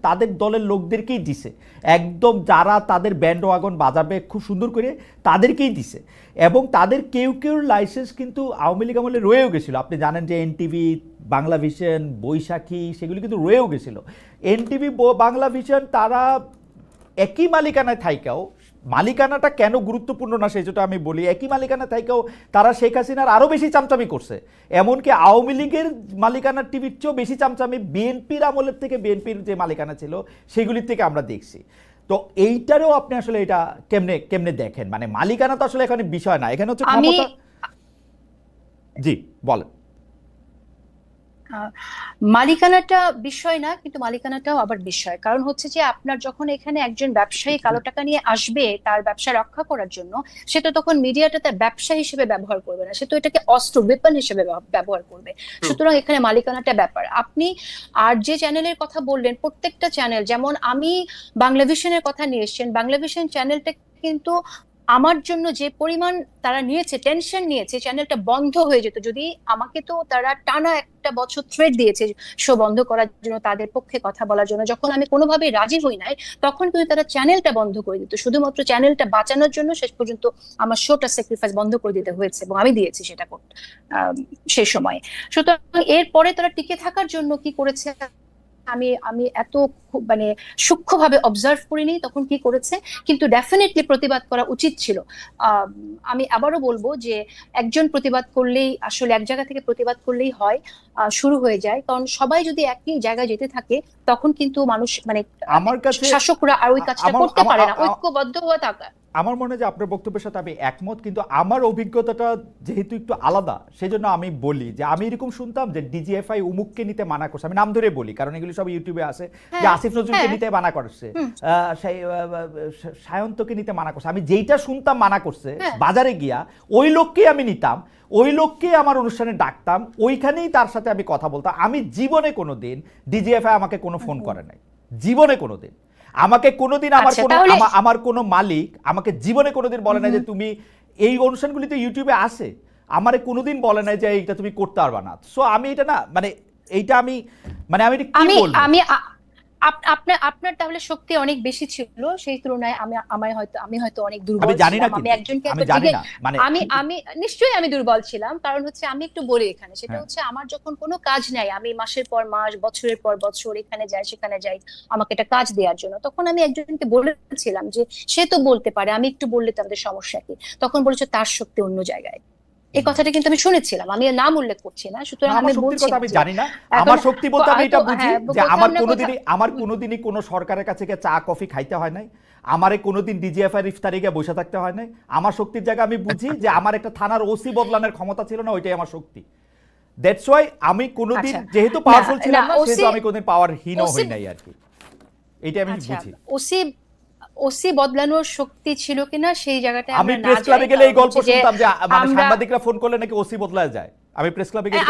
তাদের দলের লোকদেরকেই দিছে, একদম যারা তাদের ব্যান্ড ওয়াগন বাজাবে খুব সুন্দর করে তাদেরকেই দিছে। এবং তাদের কেউ কেউ লাইসেন্স কিন্তু আওয়ামী লীগ আমলে রয়েও গেছিলো। আপনি জানেন যে এনটিভি, বাংলা ভিশন, বৈশাখী, সেগুলি কিন্তু রয়েও গেছিলো। এনটিভি, বাংলা ভিশন তারা একই মালিকানায় থাইকাও, মালিকানাটা কেন গুরুত্বপূর্ণ না সেটা আমি বলি, একই মালিকানা থাইকাও তারা শেখ হাসিনার আরও বেশি চামচামি করছে। এমনকি আওয়ামী লীগের মালিকানার টিভির চেয়েও বেশি চামচামি বিএনপির আমলের থেকে, বিএনপির যে মালিকানা ছিল সেগুলির থেকে আমরা দেখছি। তো এইটারও আপনি আসলে এটা কেমনে দেখেন? মানে মালিকানা তো আসলে এখানে বিষয় না, এখানে হচ্ছে ক্ষমতা। জি বলেন। মালিকানাটা বিষয় না, কিন্তু মালিকানাটাও আবার বিষয়। কারণ হচ্ছে যে আপনার যখন এখানে একজন ব্যবসায়ী কালো টাকা নিয়ে আসবে তার ব্যবসা রক্ষা করার জন্য, সে তো তখন মিডিয়াটা তার ব্যবসা হিসেবে ব্যবহার করবে না, সে তো এটাকে অস্ত্র, ওয়েপন হিসেবে ব্যবহার করবে। সুতরাং এখানে মালিকানাটা ব্যাপার। আপনি আর যে চ্যানেলের কথা বললেন, প্রত্যেকটা চ্যানেল, যেমন আমি বাংলা ভিশনের কথা নিয়ে এসেছেন, বাংলা ভিশন চ্যানেলটা কিন্তু আমার জন্য যে পরিমাণ তারা নিয়েছে, টেনশন নিয়েছে, চ্যানেলটা বন্ধ হয়ে যেত যদি, আমাকে তো তারা টানা একটা বছর থ্রেট দিয়েছে শো বন্ধ করার জন্য, তাদের পক্ষে কথা বলার জন্য। যখন আমি কোনোভাবেই রাজি হই নাই, তখন কিন্তু তারা চ্যানেলটা বন্ধ করে দিত, শুধুমাত্র চ্যানেলটা বাঁচানোর জন্য। শেষ পর্যন্ত আমার শোটা স্যাক্রিফাইস বন্ধ করে দিতে হয়েছে, এবং আমি দিয়েছি সেটা সেই সময়। সুতরাং এরপরে তারা টিকে থাকার জন্য কি করেছে আমি এত মানে সূক্ষ্মভাবে অবজার্ভ করিনি তখন কি করেছে, কিন্তু ডেফিনেটলি প্রতিবাদ করা উচিত ছিল। আমি আবারও বলবো যে একজন প্রতিবাদ করলেই আসলে, এক জায়গা থেকে প্রতিবাদ করলেই হয়, শুরু হয়ে যায়। কারণ সবাই যদি একই জায়গায় যেতে থাকে তখন কিন্তু মানুষ, মানে আমার কাছে শাসকরা আর ওই কাজটা করতে পারে না, ঐক্যবদ্ধ হয়ে থাকা। আমার মনে হয় যে আপনার বক্তব্যের সাথে আমি একমত, কিন্তু আমার অভিজ্ঞতাটা যেহেতু একটু আলাদা, সেজন্য আমি বলি যে আমি এরকম শুনতাম যে ডিজিএফআই উমুককে নিতে মানা করছে, আমি নাম ধরে বলি কারণ এগুলো সব ইউটিউবে আছে, যে আসিফ নজরুলকে নিতে মানা করছে, সায়ন্তকে নিতে মানা করছে। আমি যেইটা শুনতাম মানা করছে, বাজারে গিয়া ওই লোককেই আমি নিতাম, ওই লোককে আমার অনুষ্ঠানে ডাকতাম, ওইখানেই তার সাথে আমি কথা বলতাম। আমি জীবনে কোনোদিন ডিজিএফআই আমাকে কোনো ফোন করে নাই, জীবনে কোনোদিন। আমাকে কোনোদিন আমার কোনো মালিক আমাকে জীবনে কোনোদিন বলে না যে তুমি এই অনুষ্ঠানগুলিতে ইউটিউবে আসে, আমারে কোনোদিন বলে না যে এইটা তুমি করতে পারবা না। সো আমি এটা না, মানে এইটা আমি আপনার তাহলে শক্তি অনেক বেশি ছিল সেই তুলনায়। আমি হয়তো অনেক দুর্বল ছিলাম। আমি একজনকে আমি নিশ্চয়ই আমি দুর্বল ছিলাম। কারণ হচ্ছে আমি একটু বলি এখানে, সেটা হচ্ছে আমার যখন কোনো কাজ নাই, আমি মাসের পর মাস, বছরের পর বছর এখানে যাই সেখানে যাই আমাকে একটা কাজ দেওয়ার জন্য, তখন আমি একজনকে বলেছিলাম যে সে তো বলতে পারে, আমি একটু বললে তাদের সমস্যা কি, তখন বলেছে তার শক্তি অন্য জায়গায়। এই কথাটা কিন্তু আমি শুনেছিলাম, আমি নাম উল্লেখ করছি না। সুতরাং আমি বলছি আমি জানি না আমার শক্তি বলতে আমি এটা বুঝি যে আমার কোনোদিনই কোনো সরকারের কাছে গিয়ে চা কফি খাইতে হয় নাই, আমারে কোনোদিন ডিজিএফআই ইফতারে গিয়ে বসে থাকতে হয় নাই। আমার শক্তির জায়গা আমি বুঝি যে আমার একটা থানার ওসি বদলানোর ক্ষমতা ছিল না, ওইটাই আমার শক্তি। দ্যাটস ওয়াই আমি কোনোদিন যেহেতু পাওয়ারফুল ছিলাম না, সেহেতু আমি কোনোদিন পাওয়ারহীন হই নাই আর কি, এইটা আমি বুঝি। ওসি বদলানোর শক্তি ছিল কিনা সেই জায়গাটা আমি প্রেস ক্লাবে গেলে এই গল্প শুনতাম যে মানে সাংবাদিকরা ফোন করলে নাকি ওসি বদলায় যায়। আমি প্রেস ক্লাবে গেলে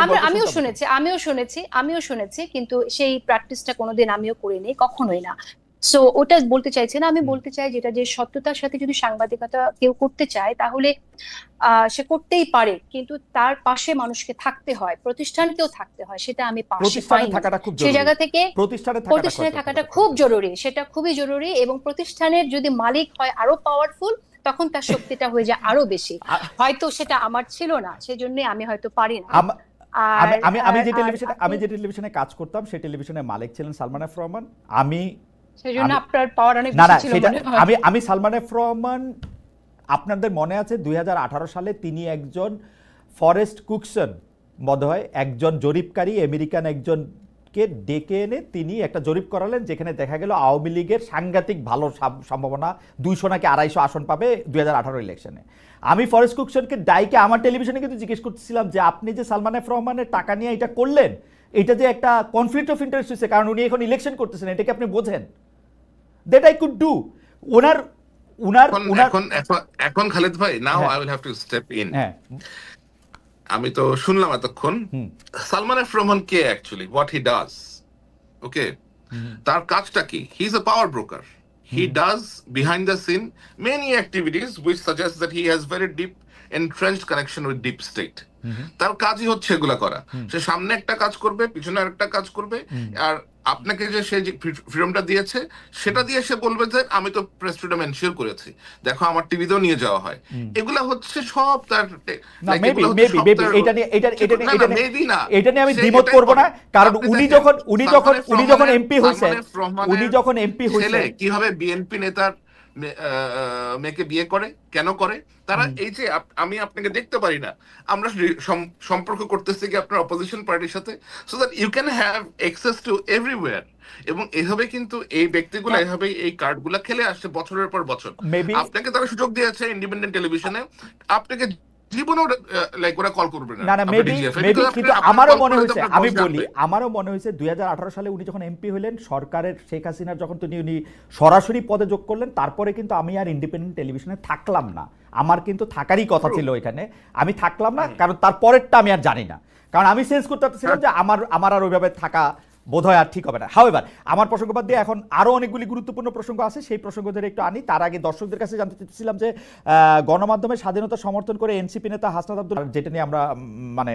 আমিও শুনেছি, কিন্তু সেই প্র্যাকটিসটা কোনোদিন আমিও করিনি, কখনোই না। সো ওটা বলতে চাইছি না, আমি বলতে চাই যেটা, যে সত্যতার সাথে যদি সাংবাদিকতা কেউ করতে চায় তাহলে সে করতেই পারে, কিন্তু তার পাশে মানুষকে থাকতে হয়, প্রতিষ্ঠানকেও থাকতে হয়, সেটা আমি পাশে পাই না। সেই জায়গা থেকে প্রতিষ্ঠানে থাকাটা খুব জরুরি, সেটা খুবই জরুরি। এবং প্রতিষ্ঠানের যদি মালিক হয় আরো পাওয়ারফুল, তখন তার শক্তিটা হয়ে যায় আরো বেশি। হয়তো সেটা আমার ছিল না, সেজন্য আমি হয়তো পারি না। আমি যে টেলিভিশনে কাজ করতাম সেই টেলিভিশনের মালিক ছিলেন সালমান এফ রহমান। সেজন্য আপনার পাওয়ার অনেক বেশি ছিল মনে হয়। আমি সালমান এফ রহমান, আপনাদের মনে আছে 2018 সালে তিনি একজন ফরেস্ট কুকসন বোধহয় একজন জরিপকারী আমেরিকান একজনকে ডেকে এনে তিনি একটা জরিপ করালেন, যেখানে দেখা গেল আওয়ামী লীগের সাংঘাতিক ভালো সম্ভাবনা, 200 নাকি 250 আসন পাবে 2018 ইলেকশনে। আমি ফরেস্ট কুকসনকে ডাইকে আমার টেলিভিশনে কিন্তু জিজ্ঞেস করতেছিলাম যে আপনি যে সালমান এফ রহমানের টাকা নিয়ে এটা করলেন, এটা যে একটা কনফ্লিক্ট অফ ইন্টারেস্ট হয়েছে, কারণ উনি এখন ইলেকশন করতেছেন, এটাকে আপনি বোঝেন? That I could do. এখন খালেদ ভাই, now I will have to step in. আমি তো শুনলাম এতক্ষণ সালমান এফ রহমান কে actually, what he does, okay, তার কাজটা কি? He is a power broker, he does behind the scene many activities which suggest that he has very deep entrenched connection with deep state. তার কাজই হচ্ছে এগুলা করা। সে সামনে একটা কাজ করবে, পিছনে আরেকটা কাজ করবে, আর আপনাকে যে সে যে ফ্রিডমটা দিয়েছে সেটা দিয়ে সে বলবে যে আমি তো প্রেস ফ্রিডম এনশিওর করেছি, দেখো আমার টিভিতেও নিয়ে যাওয়া হয়। এগুলা হচ্ছে সব তার এটা নিয়ে আমি দ্বিমত করব না, কারণ উনি যখন এমপি হয়েছেন, কিভাবে বিএনপি নেতার মেয়েকে বিয়ে করে, কেন করে তারা, এই যে আমি আপনাকে দেখতে পারি না, আমরা সম্পর্ক করতেছি কি আপনার অপোজিশন পার্টির সাথে, so that you can have access to everywhere. এবং এভাবে কিন্তু এই ব্যক্তিগুলো এভাবে এই কার্ডগুলো খেলে আসছে বছরের পর বছর। আপনাকে তারা সুযোগ দিয়েছে ইন্ডিপেন্ডেন্ট টেলিভিশনে, আপনাকে জীবনেও লাইক ওরা কল করবে না। না মেবি কিন্তু আমারও মনে হয়েছে, আমি বলি আমারও মনে হয়েছে 2018 সালে উনি যখন এমপি হলেন, সরকারের শেখ হাসিনার যখন উনি সরাসরি পদে যোগ করলেন, তারপরে কিন্তু আমি আর ইন্ডিপেন্ডেন্ট টেলিভিশনে থাকলাম না। আমার কিন্তু থাকারই কথা ছিল এখানে, আমি থাকলাম না, কারণ তারপরেরটা আমি আর জানি না, কারণ আমি সেন্স করতে পারছিলাম যে আমার আর ওইভাবে থাকা বোধহয় আর ঠিক হবে না। হাউএভার, আমার প্রসঙ্গ বাদ দিয়ে এখন আরো অনেকগুলি গুরুত্বপূর্ণ প্রসঙ্গ আছে, সেই প্রসঙ্গদের একটু আনি। তার আগে দর্শকদের কাছে জানতে চাইছিলাম যে গণমাধ্যমের স্বাধীনতা সমর্থন করে এনসিপি নেতা হাসনাত আব্দুল, যেটা নিয়ে আমরা মানে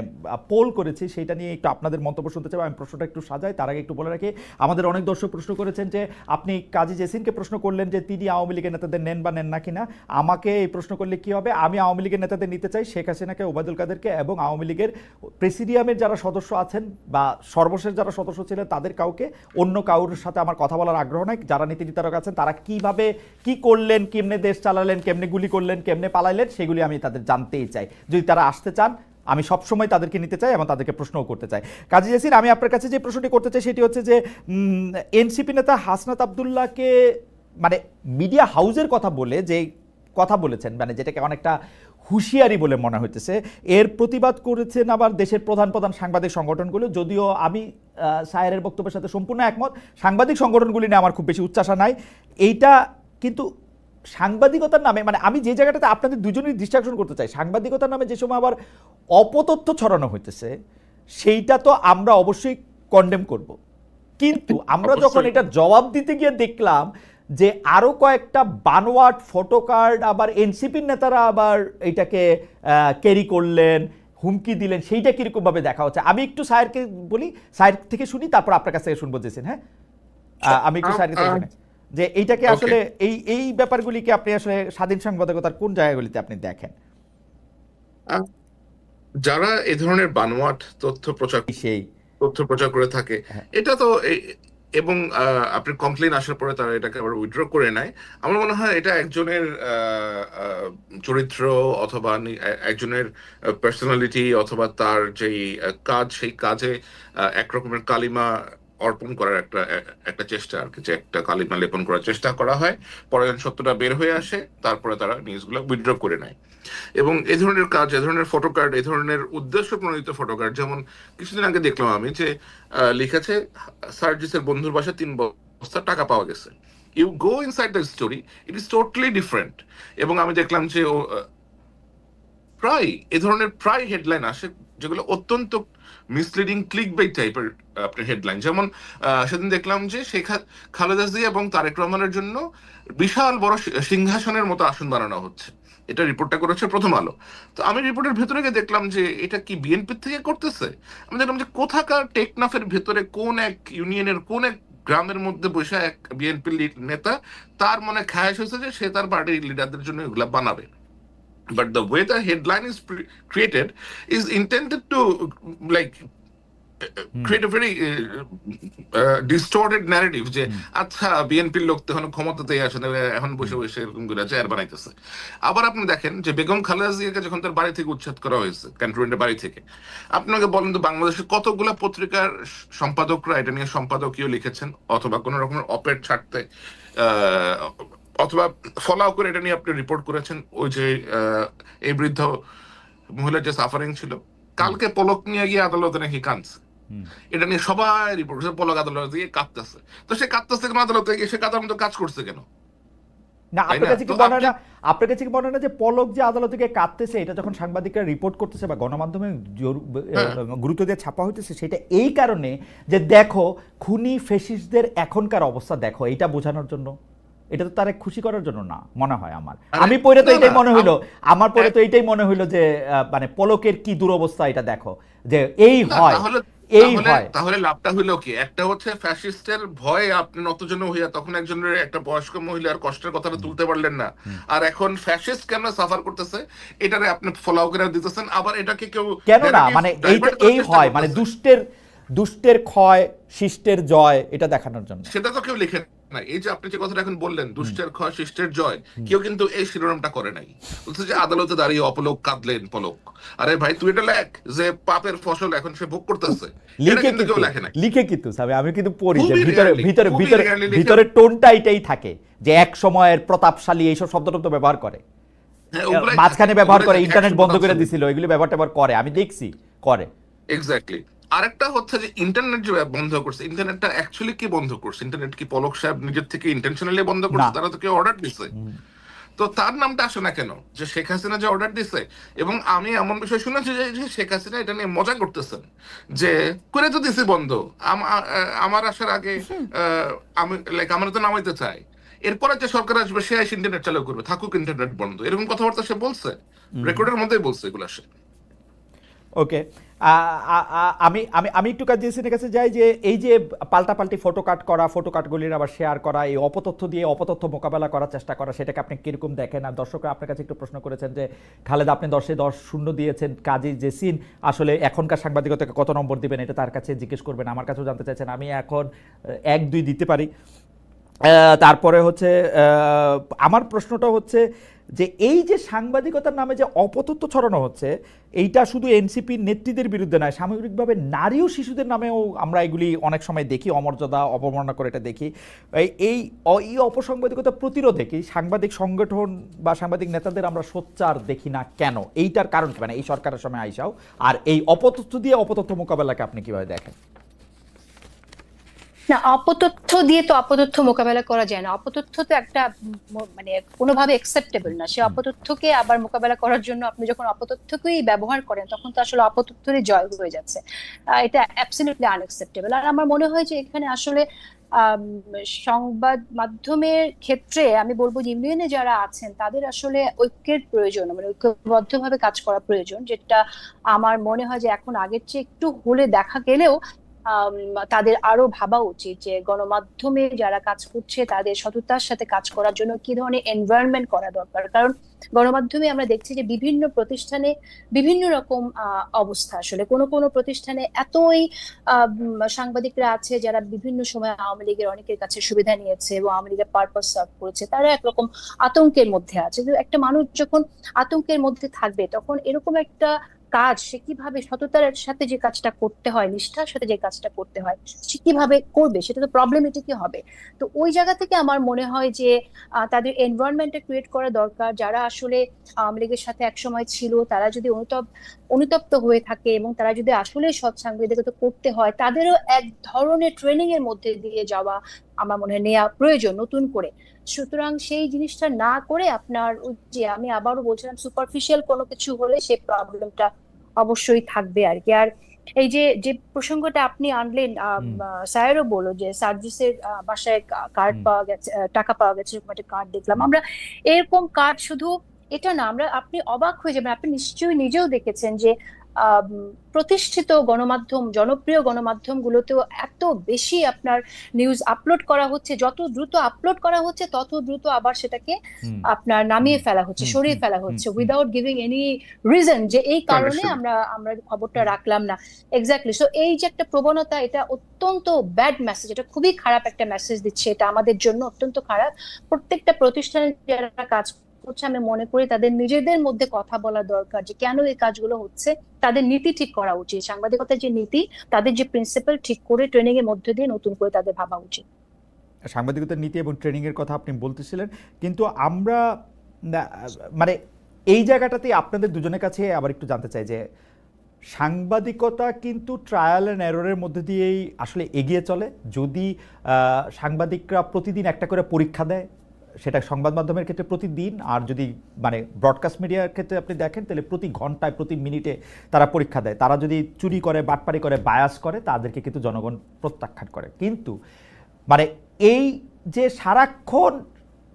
পোল করেছি, সেটা নিয়ে একটু আপনাদের মন্তব্য শুনতে চাই। আমি প্রশ্নটা একটু সাজাই, তার আগে একটু বলে রাখি, আমাদের অনেক দর্শক প্রশ্ন করেছেন যে আপনি কাজী জেসিনকে প্রশ্ন করলেন যে তিনি আওয়ামী লীগের নেতাদের নেন বা নেন না কিনা। আমাকে এই প্রশ্ন করলে কি হবে, আমি আওয়ামী লীগের নেতাদের নিতে চাই, শেখ হাসিনাকে, ওবায়দুল কাদেরকে এবং আওয়ামী লীগের প্রেসিডিয়ামের যারা সদস্য আছেন বা সর্বশেষ যারা সদস্য ছিলেন তাদের কাউকে, অন্য কারোর সাথে আমার কথা বলার আগ্রহ নাই। যারা নীতি নির্ধারক আছেন তারা কিভাবে কি করলেন, কেমনে দেশ চালালেন, কেমনে গুলি করলেন, কেমনে পালাইলেন, সেগুলি আমি তাদের জানতেই চাই। যদি তারা আসতে চান আমি সবসময় তাদেরকে নিতে চাই এবং তাদেরকে প্রশ্নও করতে চাই। কাজী জেসির, আমি আপনার কাছে যে প্রশ্নটি করতে চাই সেটি হচ্ছে যে এনসিপি নেতা হাসনাত আব্দুল্লাহকে মানে মিডিয়া হাউসের কথা বলে যে কথা বলেছেন, মানে যেটাকে অনেকটা হুঁশিয়ারি বলে মনে হইতেছে, এর প্রতিবাদ করেছেন আবার দেশের প্রধান সাংবাদিক সংগঠনগুলো। যদিও আমি সায়েরের বক্তব্যের সাথে সম্পূর্ণ একমত, সাংবাদিক সংগঠনগুলি নিয়ে আমার খুব বেশি উচ্চাসা নাই। এইটা কিন্তু সাংবাদিকতার নামে, মানে আমি যে জায়গাটাতে আপনাদের দুজনেরই ডিস্ট্রাকশন করতে চাই, সাংবাদিকতার নামে যে সময় আবার অপতথ্য ছড়ানো হইতেছে, সেইটা তো আমরা অবশ্যই কন্ডেম করব। কিন্তু আমরা যখন এটা জবাব দিতে গিয়ে দেখলাম যে আরো কয়েকটা বানোয়াট ফটো কার্ড আবার এনসিপির নেতারা আবার এটাকে ক্যারি করলেন, হুমকি দিলেন, সেইটা কিরকম ভাবে দেখা হচ্ছে, আমি একটু সায়েরকে বলি, সায়ের থেকে শুনি, তারপর আপনার কাছ থেকে শুনবো জেসিন। হ্যাঁ, আমি একটু সায়ের থেকে শুনি যে এইটাকে আসলে এই ব্যাপারগুলিকে আপনি আসলে স্বাধীন সাংবাদিকতার কোন জায়গাগুলিতে আপনি দেখেন? যারা এই ধরনের বানোয়াট তথ্য প্রচার করে থাকে, এটা তো এবং আপনি কমপ্লেন আসার পরে তারা এটাকে আবার উইথড্র করে নেয়। আমার মনে হয় এটা একজনের চরিত্র অথবা একজনের পার্সোনালিটি অথবা তার যেই কাজ, সেই কাজে একরকমের কালিমা অর্পণ করার একটা চেষ্টা আর কি, যে একটা কালিমা লেপন করার চেষ্টা করা হয়, পরে সত্যটা বের হয়ে আসে, তারপরে তারা নিউজগুলো উইথড্র করে নেয়। এবং এই ধরনের কাজ, এই ধরনের ফটো কার্ড, এই ধরনের উদ্দেশ্য প্রণোদিত ফটো কার্ড, যেমন কিছুদিন আগে দেখলাম আমি যে লিখেছে সার্জিসের বন্ধুর বাসায় 3 বস্তা টাকা পাওয়া গেছে। You go inside the story, it is totally different. এবং আমি দেখলাম যে এ ধরনের প্রায় হেডলাইন আসে যেগুলো অত্যন্ত মিসলিডিং, ক্লিকবেইট টাইপের আপনার হেডলাইন। যেমন সেদিন দেখলাম যে শেখ খালেদা জিয়া এবং তারেক রহমানের জন্য বিশাল বড় সিংহাসনের মতো আসন বানানো হচ্ছে, এটা রিপোর্টটা করেছে প্রথম আলো। তো আমি রিপোর্টের ভেতরে গিয়ে দেখলাম যে এটা কি বিএনপি থেকে করতেছে। আমি দেখলাম যে কোথাকার টেকনাফের ভেতরে কোন এক ইউনিয়নের কোন এক গ্রামের মধ্যে বসে এক বিএনপি নেতা, তার মনে খায়াস হয়েছে যে সে তার পার্টির লিডারদের জন্য এগুলা বানাবে। But the way the headline is created is intended to like create a very distorted narrative যে আচ্ছা বিএনপির লোক তখন ক্ষমতাতেই আসে, এখন বসে বসে এরকম করে চেয়ার বানাইতেছে। আবার আপনি দেখেন যে বেগম খালেদা জিয়াকে যখন তার বাড়ি থেকে উচ্ছেদ করা হয়েছে, ক্যান্টনমেন্টের বাড়ি থেকে, আপনাকে বলেন তো বাংলাদেশের কতগুলা পত্রিকার সম্পাদকরা এটা নিয়ে সম্পাদকীয় লিখেছেন, অথবা কোন রকমের অপেড ছাড়তে অথবা ফলো করে এটা নিয়ে আপনি রিপোর্ট করেছেন। ওই যে এই বৃদ্ধ মহিলার যে সাফারিং ছিল, কালকে পলক নিয়ে গিয়ে আদালতে নাকি কাঁদছে, এটা নিয়ে সবাই রিপোর্ট করছে, পলক আদালতে গিয়ে কাঁদতেছে। তো সে কাঁদতেছে কেন আদালতে গিয়ে, সে কাঁদার মতো কাজ করছে কেন? না, আপনার কাছে কি মনে হয় না যে পলক যে আদালতে গিয়ে কাঁদতেছে, এটা যখন সাংবাদিকরা রিপোর্ট করতেছে বা গণমাধ্যমে গুরুত্ব দিয়ে ছাপা হইতেছে, সেটা এই কারণে যে দেখো খুনি ফ্যাসিস্টদের এখনকার অবস্থা দেখো, এটা বোঝানোর জন্য? এটা তো তারে খুশি করার জন্য না মনে হয় আমার। আরে, আমি পড়ে তো না, এটাই না, মনে হইলো, আমার পড়ে তো এটাই মনে হইলো যে মানে পলকের কি দুরবস্থা এটা দেখো, যে এই না, হয় তাহলে এই তাহলে হয়। তাহলে লাভটা হইলো কি? একটা হচ্ছে ফ্যাসিস্টের ভয়ে আপনি নতজন হইয়া তখন একজনের একটা বয়স্ক মহিলার কষ্টের কথাটা তুলতে পারলেন না, আর এখন ফ্যাসিস্ট কেন সাফার করতেছে এটারে আপনি ফলো করে দিতেছেন, আবার এটাকে কেউ কেন না, narrative মানে এই divert করার এই চেষ্টা হয় মানে করতেছে। দুষ্টের ক্ষয় শিষ্টের জয় এটা দেখানোর জন্য। সেটা তো কেউ লিখে না। এই যে আপনি যে কথাটা এখন বললেন, দুষ্টের ক্ষয় শিষ্টের জয়, কেউ কিন্তু এই শিরোনামটা করে নাই। বলছে যে আদালতে দাঁড়িয়ে অপলোক কাঁদলেন পলক। আরে ভাই তুই এটা লেখ যে পাপের ফসল এখন সে ভোগ করতেছে, এটা লিখে কিন্তু কেউ কিন্তু লেখে নাই। লিখে কিন্তু সাবে আমি কিন্তু পড়ি যে খুবই ভিতরে rarely, ভিতরে খুবই ভিতরে rarely লিখে। ভিতরে টোনটা এটাই থাকে যে এক সময়ের প্রতাপশালী এইসব শব্দটা তো ব্যবহার করে, হ্যাঁ, ওগুলাই মাঝখানে থাকে, ব্যবহার ওগুলাই করে, থাকে, ইন্টারনেট 100 বন্ধ করে শতাংশ। দিছিল, এগুলি ব্যবহারটা আবার করে, আমি দেখছি করে। এক্স্যাক্টলি। আরেকটা হচ্ছে যে ইন্টারনেট যে বন্ধ করছে, ইন্টারনেটটা অ্যাকচুয়ালি কি বন্ধ করছে? ইন্টারনেট কি পলক সাহেব নিজের থেকে ইন্টেনশনালি বন্ধ করছে? না। তারা তো কেউ অর্ডার দিছে। তো তার নামটা আসে না কেন? যে শেখ হাসিনা যে অর্ডার দিছে। এবং আমি এমন বিষয় শুনেছি যে শেখ হাসিনা এটা নিয়ে মজা করতেছেন যে করে তো দিছে বন্ধ, আমার আসার আগে আমি লাইক আমার তো নামাইতে চাই, এরপরে যে সরকার আসবে সে এসে ইন্টারনেট চালু করবে, থাকুক ইন্টারনেট বন্ধ, এরকম কথাবার্তা সে বলছে, রেকর্ডের মধ্যেই বলছে এগুলো সে। ওকে, আমি আমি আমি একটু কাজিয়াসিনের কাছে যাই যে এই যে পাল্টাপাল্টি ফটো কাট করা, ফটো কাটগুলির আবার শেয়ার করা, এই অপতথ্য দিয়ে অপতথ্য মোকাবেলা করার চেষ্টা করা, সেটাকে আপনি কিরকম দেখেন? আর দর্শকরা আপনার কাছে একটু প্রশ্ন করেছেন যে খালেদ আপনি 10-10 দিয়েছেন, কাজী জেসিন আসলে এখনকার সাংবাদিকতাকে কত নম্বর দিবেন এটা তার কাছে জিজ্ঞেস করবেন, আমার কাছেও জানতে চাইছেন। আমি এখন 1-2 দিতে পারি। তারপরে হচ্ছে আমার প্রশ্নটা হচ্ছে যে এই যে সাংবাদিকতার নামে যে অপতথ্য ছড়ানো হচ্ছে, এইটা শুধু এনসিপির নেত্রীদের বিরুদ্ধে নয়, সামগ্রিকভাবে নারী ও শিশুদের নামেও আমরা এগুলি অনেক সময় দেখি, অমর্যাদা অবমাননা করে এটা দেখি। এই অপসাংবাদিকতা প্রতিরোধে কি সাংবাদিক সংগঠন বা সাংবাদিক নেতাদের আমরা সোচ্চার দেখি না কেন? এইটার কারণ কি, মানে এই সরকারের সময় আইসাও, আর এই অপতথ্য দিয়ে অপতথ্য মোকাবেলাকে আপনি কিভাবে দেখেন? না, অপতথ্য দিয়ে তো অপতথ্য মোকাবেলা করা যায় না। অপতথ্য তো একটা মানে কোনোভাবে অ্যাকসেপ্টেবল না। সে অপতথ্যকে আবার মোকাবেলা করার জন্য আপনি যখন অপতথ্যকেই ব্যবহার করেন তখন তো আসলে অপতথ্যেরই জয় হয়ে যাচ্ছে। এটা অ্যাবসলিউটলি আনএক্সেপ্টেবল। আর আমার মনে হয় যে এখানে আসলে সংবাদ মাধ্যমের ক্ষেত্রে আমি বলবো যে ইউনিয়নে যারা আছেন তাদের আসলে ঐক্যের প্রয়োজন, মানে ঐক্যবদ্ধভাবে কাজ করা প্রয়োজন, যেটা আমার মনে হয় যে এখন আগের চেয়ে একটু হলে দেখা গেলেও তাদের আরো ভাবা উচিত যে গণমাধ্যমে যারা কাজ করছে তাদের সততার সাথে কাজ করার জন্য কি ধরনের এনভায়রনমেন্ট করা দরকার। কারণ গণমাধ্যমে আমরা দেখছি যে বিভিন্ন প্রতিষ্ঠানে বিভিন্ন রকম অবস্থা। আসলে কোনো কোনো প্রতিষ্ঠানে এতই সাংবাদিকরা আছে যারা বিভিন্ন সময় আওয়ামী লীগের অনেকের কাছে সুবিধা নিয়েছে এবং আওয়ামী লীগের পারপাস সার্ভ করেছে, তারা একরকম আতঙ্কের মধ্যে আছে। একটা মানুষ যখন আতঙ্কের মধ্যে থাকবে তখন এরকম একটা কাজ সে কিভাবে সততার সাথে যে কাজটা করতে হয়, নিষ্ঠার সাথে যে কাজটা করতে হয়, সে কিভাবে করবে? সেটা তো প্রবলেমেটিকই হবে। তো ওই জায়গা থেকে আমার মনে হয় যে তাদের এনভায়রনমেন্টটা ক্রিয়েট করা দরকার। যারা আসলে আওয়ামী লীগের সাথে একসময় ছিল তারা যদি অনুতপ্ত হয়ে থাকে এবং তারা যদি আসলে সৎ সাংবাদিকতা করতে হয়, তাদেরও এক ধরনের ট্রেনিং এর মধ্যে দিয়ে যাওয়া আমার মনে হয় নেওয়া প্রয়োজন নতুন করে। সুতরাং সেই জিনিসটা না করে আপনার যে আমি আবারও বলছিলাম সুপারফিশিয়াল কোনো কিছু হলে সেই প্রবলেমটা অবশ্যই থাকবে আর কি। আর এই যে যে প্রসঙ্গটা আপনি আনলেন, স্যারও বললো যে সার্জিসের বাসায় কার্ড পাওয়া গেছে, টাকা পাওয়া গেছে, একটা কার্ড দেখলাম আমরা। এরকম কার্ড শুধু এটা না, আপনি অবাক হয়ে যাবেন, আপনি নিশ্চয়ই নিজেও দেখেছেন যে প্রতিষ্ঠিত গণমাধ্যম, জনপ্রিয় গণমাধ্যম গুলোতেও এত বেশি আপনার নিউজ আপলোড করা হচ্ছে, যত দ্রুত আপলোড করা হচ্ছে তত দ্রুত আবার সেটাকে আপনার নামিয়ে ফেলা হচ্ছে, সরিয়ে ফেলা হচ্ছে উইদাউট গিভিং এনি রিজন যে এই কারণে আমরা খবরটা রাখলাম না। এক্স্যাক্টলি। সো এই যে একটা প্রবণতা, এটা অত্যন্ত ব্যাড মেসেজ, এটা খুবই খারাপ একটা মেসেজ দিচ্ছে, এটা আমাদের জন্য অত্যন্ত খারাপ। প্রত্যেকটা প্রতিষ্ঠানে যারা কাজ করছে আমি মনে করি তাদের নিজেদের মধ্যে কথা বলা দরকার যে কেন এই কাজগুলো হচ্ছে, তাদের নীতি ঠিক করা উচিত, সাংবাদিকতার যে নীতি, তাদের যে প্রিন্সিপাল ঠিক করে ট্রেনিং এর মধ্যে দিয়ে নতুন করে তাদের ভাবা উচিত। সাংবাদিকতার নীতি এবং ট্রেনিং এর কথা আপনি বলতেছিলেন, কিন্তু আমরা মানে এই জায়গাটাতে আপনাদের দুজনের কাছে আবার একটু জানতে চাই যে সাংবাদিকতা কিন্তু ট্রায়াল অ্যান্ড এররের মধ্যে দিয়েই আসলে এগিয়ে চলে। যদি সাংবাদিকরা প্রতিদিন একটা করে পরীক্ষা দেয়, সেটা সংবাদ মাধ্যমের ক্ষেত্রে প্রতিদিন, আর যদি মানে ব্রডকাস্ট মিডিয়ার ক্ষেত্রে আপনি দেখেন তাহলে প্রতি ঘন্টায় প্রতি মিনিটে তারা পরীক্ষা দেয়। তারা যদি চুরি করে, বাটপারি করে, বায়াস করে, তাদেরকে কিন্তু জনগণ প্রত্যাখ্যান করে। কিন্তু মানে এই যে সারাক্ষণ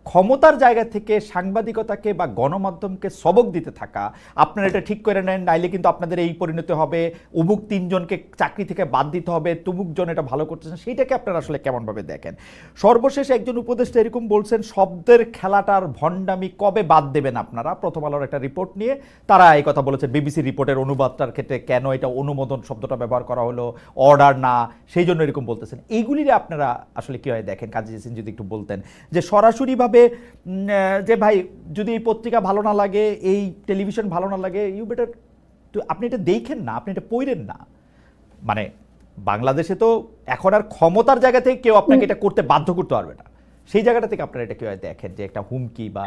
ক্ষমতার জায়গা থেকে সাংবাদিকতাকে বা গণমাধ্যমকে সবক দিতে থাকা, আপনারা এটা ঠিক করে নেন, নাইলে কিন্তু আপনাদের এই পরিণতি হবে, অমুক 3 জনকে চাকরি থেকে বাদ দিতে হবে, তুমুক জন এটা ভালো করতেছেন, সেইটাকে আপনারা আসলে কেমনভাবে দেখেন? সর্বশেষ একজন উপদেষ্টা এরকম বলছেন, শব্দের খেলাটার ভণ্ডামি কবে বাদ দেবেন আপনারা? প্রথম আলোর একটা রিপোর্ট নিয়ে তারা এই কথা বলেছেন, বিবিসি রিপোর্টের অনুবাদটার ক্ষেত্রে কেন এটা অনুমোদন শব্দটা ব্যবহার করা হলো, অর্ডার না, সেই জন্য এরকম বলতেছেন। এইগুলিরে আপনারা আসলে কীভাবে দেখেন? কাজী জেসিন যদি একটু বলতেন যে সরাসরিভাবে যে ভাই যদি এই পত্রিকা ভালো না লাগে, এই টেলিভিশন ভালো না লাগে, ইউ বেটার আপনি এটা দেখেন না, আপনি এটা পড়েন না। মানে বাংলাদেশে তো এখন আর ক্ষমতার জায়গা থেকে কেউ আপনাকে এটা করতে বাধ্য করতে পারবে না, সেই জায়গাটা থেকে আপনারা এটা কিভাবে দেখেন যে একটা হুমকি বা?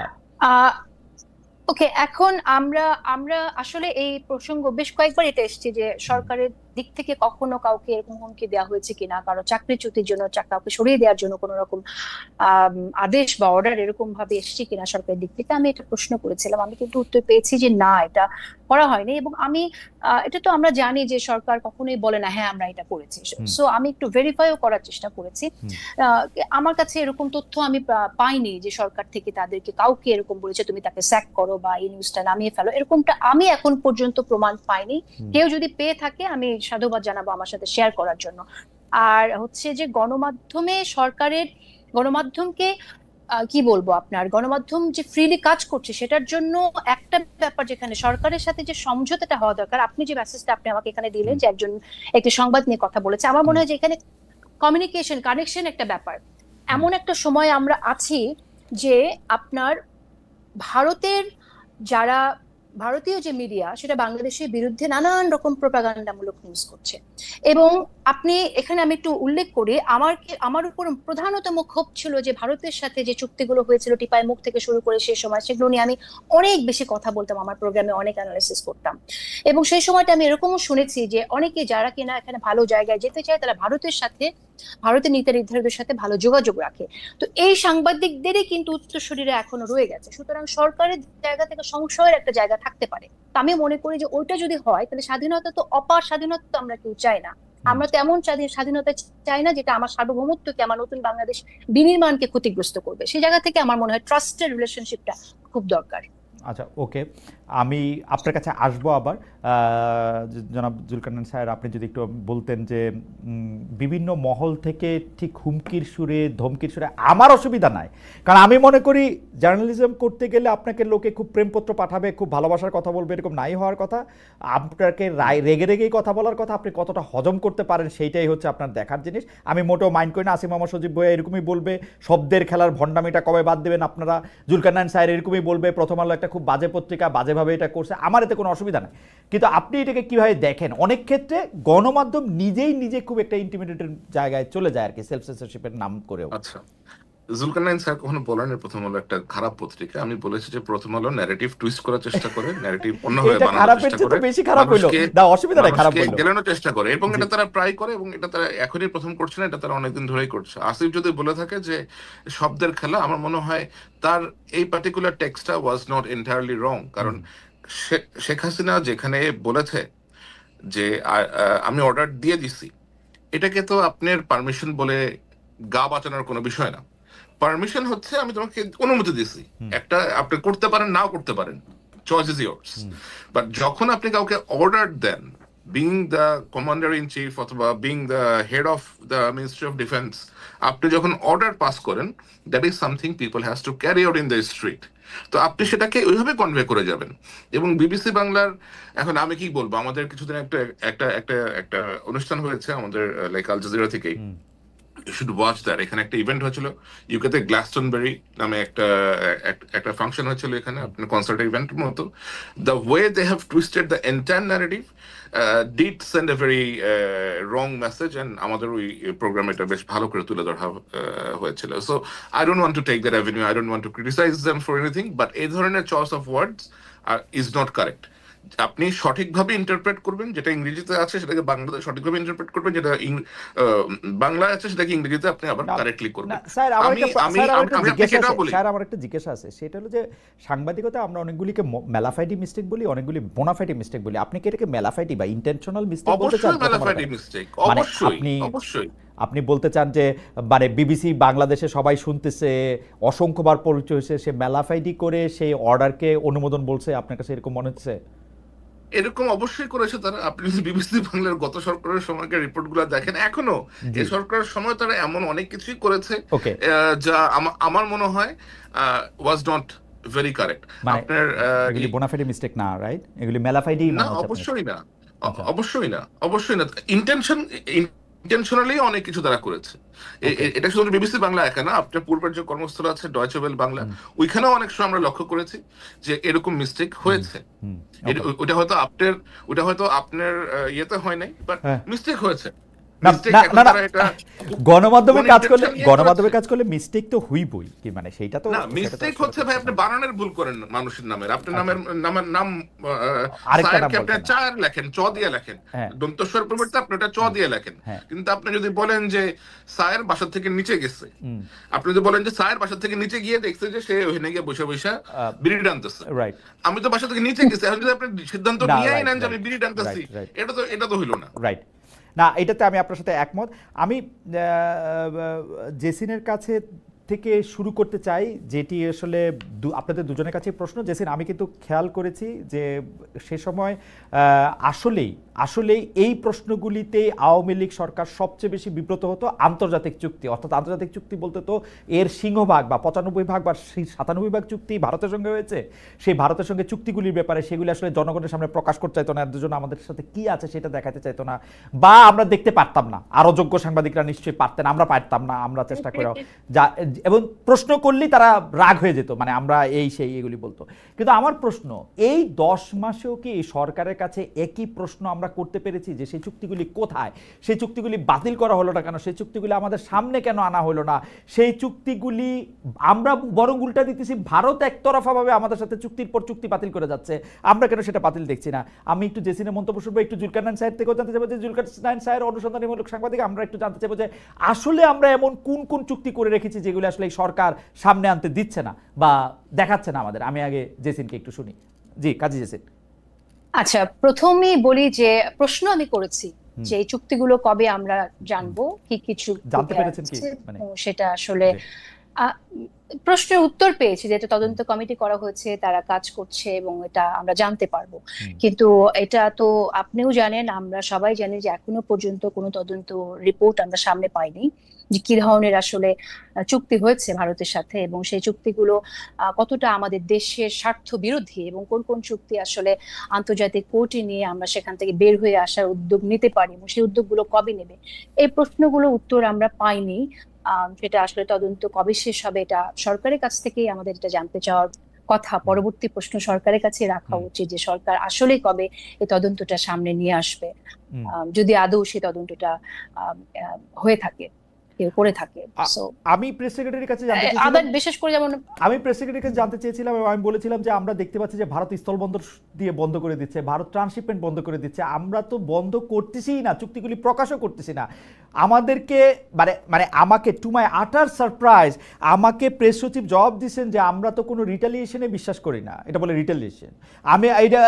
ওকে, এখন আমরা আমরা আসলে এই প্রসঙ্গ বেশ কয়েকবার এটা এসেছে যে সরকারের দিক থেকে কখনো কাউকে এরকম হুমকি দেওয়া হয়েছে কিনা, কারো চাকরিচ্যুতির জন্য, কাউকে সরিয়ে দেওয়ার জন্য কোনো রকম আদেশ বা অর্ডার এরকম ভাবে এসছে কিনা সরকারের দিক থেকে, আমি এটা প্রশ্ন করেছিলাম। আমি কিন্তু উত্তর পেয়েছি যে না, এটা করা হয়নি। এবং আমি এটা তো আমরা জানি যে সরকার কখনোই বলে না হ্যাঁ আমরা এটা করেছি। সো আমি একটু ভেরিফাইও করার চেষ্টা করেছি। আমার কাছে এরকম তথ্য আমি পাইনি যে সরকার থেকে তাদেরকে কাউকে এরকম বলেছে তুমি তাকে স্যাক করো বা এই নিউজটা নামিয়ে ফেলো, এরকমটা আমি এখন পর্যন্ত প্রমাণ পাইনি। কেউ যদি পেয়ে থাকে আমি সাধুবাদ জানাবো আমার সাথে শেয়ার করার জন্য। আর হচ্ছে যে গণমাধ্যমে সরকারের, গণমাধ্যমকে কি বলবো, আপনার গণমাধ্যম যে ফ্রিলি কাজ করছে সেটার জন্য একটা ব্যাপার, যেখানে সরকারের সাথে যে সমঝোতাটা হওয়া দরকার। আপনি যে মেসেজটা আপনি আমাকে এখানে দিলেন যে একজন একটি সংবাদ নিয়ে কথা বলেছে, আমার মনে হয় যে এখানে কমিউনিকেশন, কানেকশন একটা ব্যাপার। এমন একটা সময় আমরা আছি যে আপনার ভারতের যারা ভারতীয় যে মিডিয়া সেটা বাংলাদেশের বিরুদ্ধে নানান রকম প্রোপাগান্ডামূলক নিউজ করছে। এবং আপনি এখানে আমি একটু উল্লেখ করি, আমার উপর প্রধানতম ক্ষোভ ছিল যে ভারতের সাথে যে চুক্তিগুলো হয়েছিল টিপাই মুখ থেকে শুরু করে সেই সময়, সেগুলো নিয়ে আমি অনেক বেশি কথা বলতাম, আমার প্রোগ্রামে অনেক অ্যানালাইসিস করতাম। এবং সেই সময়টা আমি এরকমও শুনেছি যে অনেকে যারা কিনা এখানে ভালো জায়গায় যেতে চায় তারা ভারতের সাথে, ভারতের নীতি নির্ধারকদের সাথে ভালো যোগাযোগ রাখে। তো এই সাংবাদিকদেরই কিন্তু উত্তরসূরিরা এখনো রয়ে গেছে। সুতরাং সরকারের জায়গা থেকে সংশয়ের একটা জায়গা থাকতে পারে। তো আমি মনে করি যে ওইটা যদি হয় তাহলে স্বাধীনতা তো, অপার স্বাধীনতা তো আমরা কেউ চাই না। আমরা তো এমন স্বাধীনতা চাই না যেটা আমার সার্বভৌমত্বকে, আমার নতুন বাংলাদেশ বিনির্মাণকে ক্ষতিগ্রস্ত করবে। সেই জায়গা থেকে আমার মনে হয় ট্রাস্টের রিলেশনশিপটা খুব দরকার। আচ্ছা, ওকে, আমি আপনার কাছে আসবো আবার। জনাব জুলকারনাইন স্যার, আপনি যদি একটু বলতেন যে বিভিন্ন মহল থেকে ঠিক হুমকির সুরে, ধমকির সুরে, আমার অসুবিধা নাই, কারণ আমি মনে করি জার্নালিজম করতে গেলে আপনাকে লোকে খুব প্রেমপত্র পাঠাবে, খুব ভালোবাসার কথা বলবে, এরকম নাই হওয়ার কথা। আপনাকে রেগে রেগেই কথা বলার কথা, আপনি কতটা হজম করতে পারেন সেইটাই হচ্ছে আপনার দেখার জিনিস। আমি মোটেও মাইন্ড করি না। আসিফ মাহমুদ সজীব ভাই এরকমই বলবে, শব্দের খেলার ভণ্ডামিটা কবে বাদ দেবেন আপনারা। জুলকারনাইন স্যার এরকমই বলবে, প্রথম আলো একটা খুব বাজে পত্রিকা, বাজেভাবে এটা করছে, আমার এতে কোনো অসুবিধা নাই। কিন্তু আপনি এটাকে কিভাবে দেখেন? অনেক ক্ষেত্রে গণমাধ্যম নিজে খুব একটা ইন্টিমিডেটেড জায়গায় চলে যায় আর কি, সেলফ সেন্সরশিপের নাম করেও। আচ্ছা, জুলকারনাইন স্যার কখনো বলেন প্রথম আলো একটা খারাপ পত্রিকা। আমি বলেছি যে প্রথম আলো ন্যারেটিভ টুইস্ট করার চেষ্টা করে, ন্যারেটিভ অন্যভাবে বানানোর চেষ্টা করে, বেশি খারাপ হইলো না, অসুবিধা নাই, খারাপ হইলো গেলানোর চেষ্টা করে, এবং এটা তারা প্রায় করে, এবং এটা তারা এখনই প্রথম করছে না, এটা তারা অনেকদিন ধরেই করছে। আসিফ যদি বলে থাকে যে শব্দের খেলা, আমার মনে হয় তার এই পার্টিকুলার টেক্সটটা ওয়াজ নট এন্টায়ারলি রং। কারণ শেখ হাসিনা যেখানে বলেছে যে আমি অর্ডার দিয়ে দিছি, এটাকে তো আপনার পারমিশন বলে গা বাঁচানোর কোনো বিষয় না। পারমিশন হচ্ছে আমি তোমাকে অনুমতি দিছি, একটা আপনি করতে পারেন, নাও করতে পারেন, চয়েস ইজ ইয়ার্স। বাট যখন আপনি কাউকে অর্ডার দেন, being the commander in chief অথবা being the head of the ministry of defence, আপনি যখন অর্ডার পাস করেন, that is something people has to carry out in the street. তো আপনি সেটাকে ওইভাবে কনভে করে যাবেন। এবং বিবিসি বাংলার, এখন আমি কি বলবো, আমাদের কিছুদিন একটা একটা একটা একটা অনুষ্ঠান হয়েছে আমাদের লাইক আল জাজিরা থেকেই, you should watch that. এখানে একটা ইভেন্ট হয়েছিল ইউকেতে, গ্লাসটনবেরি নামে একটা ফাংশন হয়েছিল এখানে, আপনার কনসার্ট ইভেন্টের মতো। The way they have twisted the entire narrative did send a very wrong message, and আমাদের ওই প্রোগ্রামে এটা বেশ ভালো করে তুলে ধরা হয়েছিল। So I don't want to take that avenue, I don't want to criticize them for anything, but এই ধরনের choice of words is not correct. আপনি সঠিকভাবে ইন্টারপ্রেট করবেন, যেটা ইংরেজিতে আছে সেটাকে বাংলাতে সঠিকভাবে ইন্টারপ্রেট করবেন, যেটা বাংলায় আছে সেটাকে ইংরেজিতে আপনি আবার না কারেক্টলি না, করবেন। স্যার আমার আমি একটা আমি স্যার আমার আমি একটা আমি আপনাকে জিজ্ঞাসা এটাও আছে, বলি। স্যার আমার একটা জিজ্ঞাসা আছে, সেটা হলো যে সাংবাদিকতা আমরা অনেকগুলিকে মেলাফাইডি মিস্টেক বলি, অনেকগুলি বোনাফাইডি মিস্টেক বলি, আপনি কি এটাকে মেলাফাইডি বা ইন্টেনশনাল মিস্টেক বলতে চান? অবশ্যই প্রথম মেলাফাইডি কথা, মিস্টেক, মানে অবশ্যই আপনি অবশ্যই। আপনি বলতে চান যে মানে বিবিসি বাংলাদেশে সবাই শুনতেছে, অসংখ্যবার পরিচয় হয়েছে, সে মেলাফাইডি করে সেই অর্ডারকে অনুমোদন বলছে, আপনার কাছে এরকম মনে হচ্ছে? এরকম অবশ্যই করেছে তারা। আপনি যদি বিবিসি বাংলার গত সরকারের সময়কার রিপোর্টগুলো দেখেন, এখনো জি, এই সরকারের সময় তারা এমন অনেক কিছুই করেছে ওকে, যা আমার মনে হয় ওয়াজ নট ভেরি কারেক্ট। মানে আপনার এগুলি বোনাফাইডি মিস্টেক না, রাইট? এগুলি মেলাফাইডি না, মনে হচ্ছে আপনার কাছে? অবশ্যই না, আচ্ছা, অবশ্যই না, অবশ্যই না। ইন্টেনশনালি অনেক কিছু তারা করেছে। ওকে, এটা শুধু বিবিসি বাংলা একা না, আপনার পূর্বের যে কর্মস্থল আছে ডয়চে ওয়েল বাংলা, হুম ওইখানেও অনেক সময় আমরা লক্ষ্য করেছি যে এরকম মিস্টেক হুম হয়েছে। হুম, ওকে, ওটা হয়তো আপনার ইয়েতে হয় নাই, বাট হ্যাঁ, মিস্টেক হয়েছে। না মিস্টেক না এখন না না, তারা এটা গণমাধ্যমে কোন কাজ করলে, ইন্টেনশন নিয়ে গণমাধ্যমে করেছে। কাজ করলে মিস্টেক তো হইবই, কি মানে সেইটা তো, না, সেটা তো মিস্টেক সেটা হচ্ছে তো ভাই, আপনি স্বাভাবিক। বানানের ভুল করেন মানুষের নামের। আপনার আচ্ছা, নামের নাম আরেকটা নাম সায়েরকে আপনি বলছেন না, চায়ের লেখেন, চ দিয়ে লেখেন, হ্যাঁ দন্তস্বর পরিবর্তে আপনি ওটা চ হ্যাঁ দিয়ে লেখেন। হ্যাঁ, কিন্তু আপনি যদি বলেন যে সায়ের বাসা থেকে নিচে গেছে, হুম, আপনি যদি বলেন যে সায়ের বাসা থেকে নিচে গিয়ে দেখছে যে সে ওখানে গিয়ে বসে বসে বিড়ি টানতেছে, রাইট, আমি তো বাসা থেকে নিচে গেছি, এখন যদি আপনি সিদ্ধান্ত না নিয়েই রাইট নেন যে আমি রাইট বিড়ি টানতেছি, রাইট রাইট এটা তো হইলো না। রাইট, না এটাতে আমি আপনার সাথে একমত। আমি জেসিনের কাছে থেকে শুরু করতে চাই, যেটি আসলে আপনাদের দুজনের কাছে প্রশ্ন। জেসিন, আমি কিন্তু খেয়াল করেছি যে সে সময় আসলেই আসলেই এই প্রশ্নগুলিতে আওয়ামী লীগ সরকার সবচেয়ে বেশি বিব্রত হতো। আন্তর্জাতিক চুক্তি, অর্থাৎ আন্তর্জাতিক চুক্তি বলতে তো এর সিংহভাগ বা 95% বা 97% চুক্তি ভারতের সঙ্গে হয়েছে। সেই ভারতের সঙ্গে চুক্তিগুলির ব্যাপারে সেগুলি আসলে জনগণের সামনে প্রকাশ করতে চাইতো না, এর জন্য আমাদের সাথে কি আছে সেটা দেখাতে চাইতো না, বা আমরা দেখতে পারতাম না। আরও যোগ্য সাংবাদিকরা নিশ্চয়ই পারতেন, আমরা পারতাম না, আমরা চেষ্টা করেও যা, এবং প্রশ্ন করলেই তারা রাগ হয়ে যেত, মানে আমরা এই সেই এগুলি বলতো। কিন্তু আমার প্রশ্ন, এই 10 মাসেও কি এই সরকারের কাছে একই প্রশ্ন আমরা করতে পেরেছি যে সেই চুক্তিগুলি কোথায়, সেই চুক্তিগুলি বাতিল করা হলো না কেন, সেই চুক্তিগুলি আমাদের সামনে কেন আনা হলো না, সেই চুক্তিগুলি আমরা বরং উল্টা দিতেছি, ভারত একতরফাভাবে আমাদের সাথে চুক্তির পর চুক্তি বাতিল করে যাচ্ছে, আমরা কেন সেটা বাতিল দেখছি না? আমি একটু জেসিনের মন্তব্য শুনবো, একটু জুলকারনাইন সাহেব থেকেও জানতে চাইবো যে জুলকারনাইন সাহেব অনুসন্ধানীমূলক সাংবাদিক, আমরা একটু জানতে চাইবো যে আসলে আমরা এমন কোন কোন চুক্তি করে রেখেছি যেগুলো আসলে এই সরকার সামনে আনতে দিচ্ছে না বা দেখাচ্ছে না আমাদের। আমি আগে জেসিনকে একটু শুনি। জি, কাজী জেসিন। আচ্ছা, প্রথমেই বলি যে প্রশ্ন আমি করেছি হুম, যে এই চুক্তিগুলো কবে আমরা হুম, জানবো, কি কি জানতে চুক্তি পেরেছেন কি আছে, মানে? সেটা আসলে জি, আহ, প্রশ্নের উত্তর পেয়েছি, যেটা হুম তদন্ত কমিটি করা হয়েছে, তারা কাজ করছে এবং এটা আমরা জানতে পারবো। হুম কিন্তু এটা তো আপনিও জানেন, আমরা সবাই জানি যে এখনো পর্যন্ত কোনো তদন্ত রিপোর্ট আমরা সামনে পাইনি যে কি ধরনের আসলে চুক্তি হয়েছে ভারতের সাথে, এবং সেই চুক্তিগুলো কতটা আমাদের দেশের স্বার্থ বিরোধী, এবং কোন কোন চুক্তি আসলে আন্তর্জাতিক কোর্টে নিয়ে আমরা সেখান থেকে বের হয়ে আসার উদ্যোগ নিতে পারি, এবং সেই উদ্যোগগুলো কবে নেবে। এই প্রশ্নগুলো উত্তর আমরা পাইনি। সেটা আসলে তদন্ত কবে শেষ হবে, এটা সরকারের কাছ থেকেই আমাদের এটা জানতে চাওয়ার কথা। হুম পরবর্তী প্রশ্ন সরকারের কাছে রাখা হুম উচিত যে সরকার আসলে কবে এই তদন্তটা সামনে নিয়ে আসবে, হুম। যদি আদৌ সেই তদন্তটা হয়ে থাকে, কেউ করে থাকে। সো আমি প্রেস সেক্রেটারির কাছে জানতে চেয়েছিলাম, আবার বিশেষ করে যেমন আমি প্রেস সেক্রেটারির কাছে জানতে চেয়েছিলাম এবং আমি বলেছিলাম যে আমরা দেখতে পাচ্ছি যে ভারত স্থলবন্দর দিয়ে বন্ধ করে দিচ্ছে, ভারত ট্রান্সশিপমেন্ট বন্ধ করে দিচ্ছে, আমরা তো বন্ধ করতেছি না, চুক্তিগুলি প্রকাশও করতেছি না। আমাদেরকে মানে মানে আমাকে, টু মাই আটার সারপ্রাইজ, আমাকে প্রেস সচিব জবাব দিচ্ছেন যে আমরা তো কোনো রিটালিয়েশনে বিশ্বাস করি না, এটা বলে রিটালিয়েশন। আমি এটা,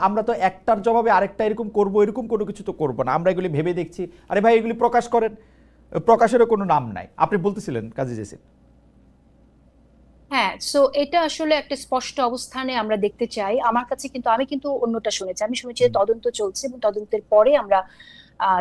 আমরা তো একটার জবাবে আরেকটা এরকম করব, এরকম কোনো কিছু তো করবো না, আমরা এগুলি ভেবে দেখছি। আরে ভাই, এগুলি প্রকাশ করেন, প্রকাশেরও কোনো নাম নাই। আপনি বলতেছিলেন কাজী জেসিন। হ্যাঁ, সো এটা আসলে একটা স্পষ্ট অবস্থানে আমরা দেখতে চাই। আমার কাছে কিন্তু, আমি কিন্তু অন্যটা শুনেছি, আমি শুনেছি যে তদন্ত চলছে এবং তদন্তের পরে আমরা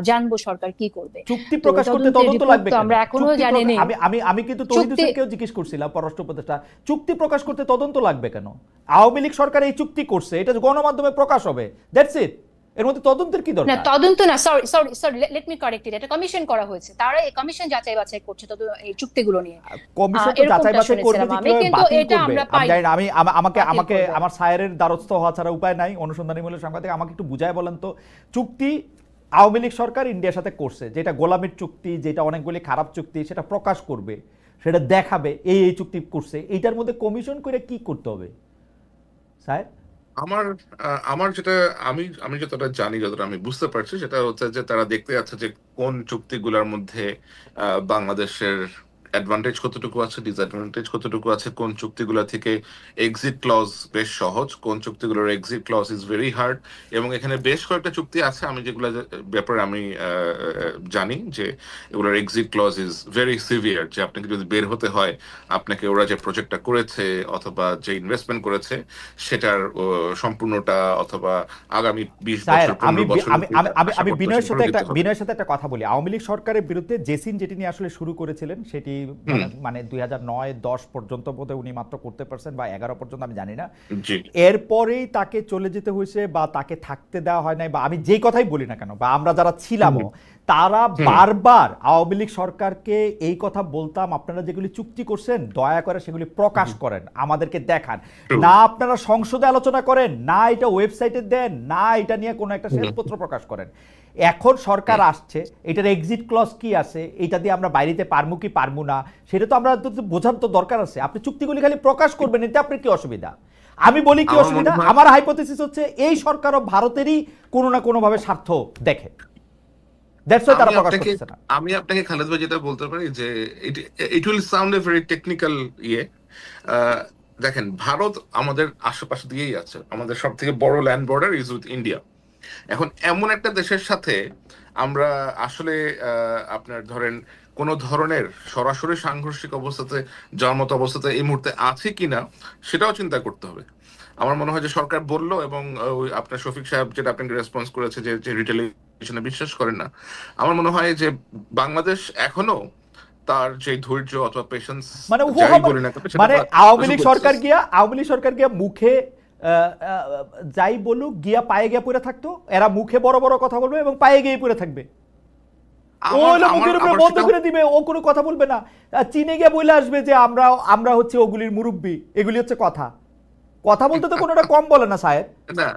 জানবো সরকার কি করবে। চুক্তি তো প্রকাশ করতে তদন্তের তদন্ত রিপোর্ট লাগবে তো কেন? আমরা এখনো চুক্তি জানি নেই। আমি আমি আমি কিন্তু তৌহিদ চুক্তি, হোসেনকেও জিজ্ঞেস করছিলাম, পররাষ্ট্র উপদেষ্টা, চুক্তি প্রকাশ করতে তদন্ত লাগবে কেন? আওয়ামী লীগ সরকার এই চুক্তি করছে, এটা গণমাধ্যমে প্রকাশ হবে, দ্যাটস ইট। এর মধ্যে তদন্তের কি না দরকার? তদন্ত না, sorry sorry sorry, let me correct it, এটা কমিশন করা হয়েছে, তারা এই কমিশন যাচাই বাছাই করছে এই চুক্তিগুলো নিয়ে। কমিশন তো যাচাই এরকমটা বাছাই করবে শুনেছিলাম যে আমি, কিভাবে কিন্তু বাতিল এটা করবে। আমরা আমি পাই জানি না, আমাকে বাতিল আমাকে করবে। আমার সায়েরের দ্বারস্থ হওয়া ছাড়া উপায় নাই। অনুসন্ধানীমূলক সাংবাদিক, আমাকে একটু বুঝায় বলেন তো, চুক্তি আওয়ামী লীগ সরকার ইন্ডিয়ার সাথে করছে, যেটা গোলামির চুক্তি, যেটা অনেকগুলি খারাপ চুক্তি, সেটা প্রকাশ করবে, সেটা দেখাবে এই এই চুক্তি করছে, এইটার মধ্যে কমিশন করে কি করতে হবে স্যার? আমার আমার যেটা আমি আমি যতটা জানি, যতটা আমি বুঝতে পারছি, সেটা হচ্ছে যে তারা দেখতে যাচ্ছে যে কোন চুক্তিগুলোর মধ্যে বাংলাদেশের অ্যাডভান্টেজ কতটুকু আছে, ডিসঅ্যাডভান্টেজ কতটুকু আছে, কোন চুক্তিগুলো থেকে এক্সিট ক্লজ বেশ সহজ, কোন চুক্তিগুলোর exit clause is very hard. এবং এখানে বেশ কয়েকটা চুক্তি আছে আমি যেগুলো ব্যাপারে আমি জানি যে এগুলোর exit clause is very severe, যে আপনাকে যদি বের হতে হয়, আপনাকে ওরা যে প্রজেক্টটা করেছে অথবা যে ইনভেস্টমেন্ট করেছে সেটার সম্পূর্ণটা, অথবা আগামী 20 স্যার বছর আমি 15 বছর আমি আমি আমি আশা আমি করতে বিনয়ের সাথে সেগুলো দিতে হবে। বিনয়ের সাথে একটা কথা বলি। আওয়ামী লীগ সরকারের বিরুদ্ধে জেসিন যেটি নিয়ে আসলে শুরু করেছিলেন সেটি হুম। মানে 2009-10 পর্যন্ত বোধহয় উনি মাত্র করতে পারছেন, বা 11 পর্যন্ত, আমি জানি না। জি। এরপরেই তাকে চলে যেতে হয়েছে বা তাকে থাকতে দেওয়া হয় নাই, বা আমি যেই কথাই বলি না কেন, বা আমরা যারা ছিলামও তারা হুম। বারবার আওয়ামী লীগ সরকারকে এই কথা বলতাম, আপনারা যেগুলি চুক্তি করছেন দয়া করে সেগুলি প্রকাশ করেন, আমাদেরকে দেখান। True. না আপনারা সংসদে আলোচনা করেন, না এটা ওয়েবসাইটে দেন, না এটা নিয়ে কোনো একটা শ্বেতপত্র প্রকাশ করেন। এখন সরকার আসছে, এটার এক্সিট ক্লজ কি আছে, এটা দিয়ে আমরা বাইরেতে পারমু কি পারমু না, সেটা তো আমরা বোঝার তো দরকার আছে। আপনি চুক্তিগুলি খালি প্রকাশ করবেন, এতে আপনার কি অসুবিধা? আমি বলি কি আমার অসুবিধা, মনে হয় আমার হাইপোথেসিস হচ্ছে এই সরকারও ভারতেরই কোনো না কোনো ভাবে স্বার্থ দেখে, দ্যাটস ওয়াই তারা আমি প্রকাশ আপনাকে করতেছে না। আমি আপনাকে খালেদ ভাই যেটা বলতে পারি যে it will sound a very technical ইয়ে। আহ, দেখেন, ভারত আমাদের আশেপাশে দিয়েই আছে, আমাদের সব থেকে বড় land border is with India. এখন এমন একটা দেশের সাথে আমরা আসলে আপনার ধরেন কোন ধরনের সরাসরি সাংঘর্ষিক অবস্থাতে যাওয়ার মতো অবস্থাতে এই মুহূর্তে আছে কিনা সেটাও চিন্তা করতে হবে। আমার মনে হয় যে সরকার বললো, এবং ওই আপনার শফিক সাহেব যেটা আপনাকে রেসপন্স করেছে যে রিটেলিয়েশনে বিশ্বাস করেন না, আমার মনে হয় যে বাংলাদেশ এখনো তার যে ধৈর্য অথবা পেশেন্স মানে যাই বলি না কেন সেটা মানে আওয়ামী লীগ সরকার গিয়া মুখে যাই বলুক, গিয়া পায়ে গিয়া পড়ে থাকতো, এরা মুখে বড় বড় কথা বলবে এবং পায়ে গিয়ে পড়ে থাকবে। ও আমার হলো আমার মুখের উপরে আমার বন্ধ সেটাও করে দিবে, ও কোনো কথা বলবে না। চীনে গিয়ে বলে আসবে যে আমরা আমরা হচ্ছে ওগুলির মুরব্বী, এগুলি হচ্ছে কথা। কথা বলতে তো কোনোটা কম বলে না সাহেব। না,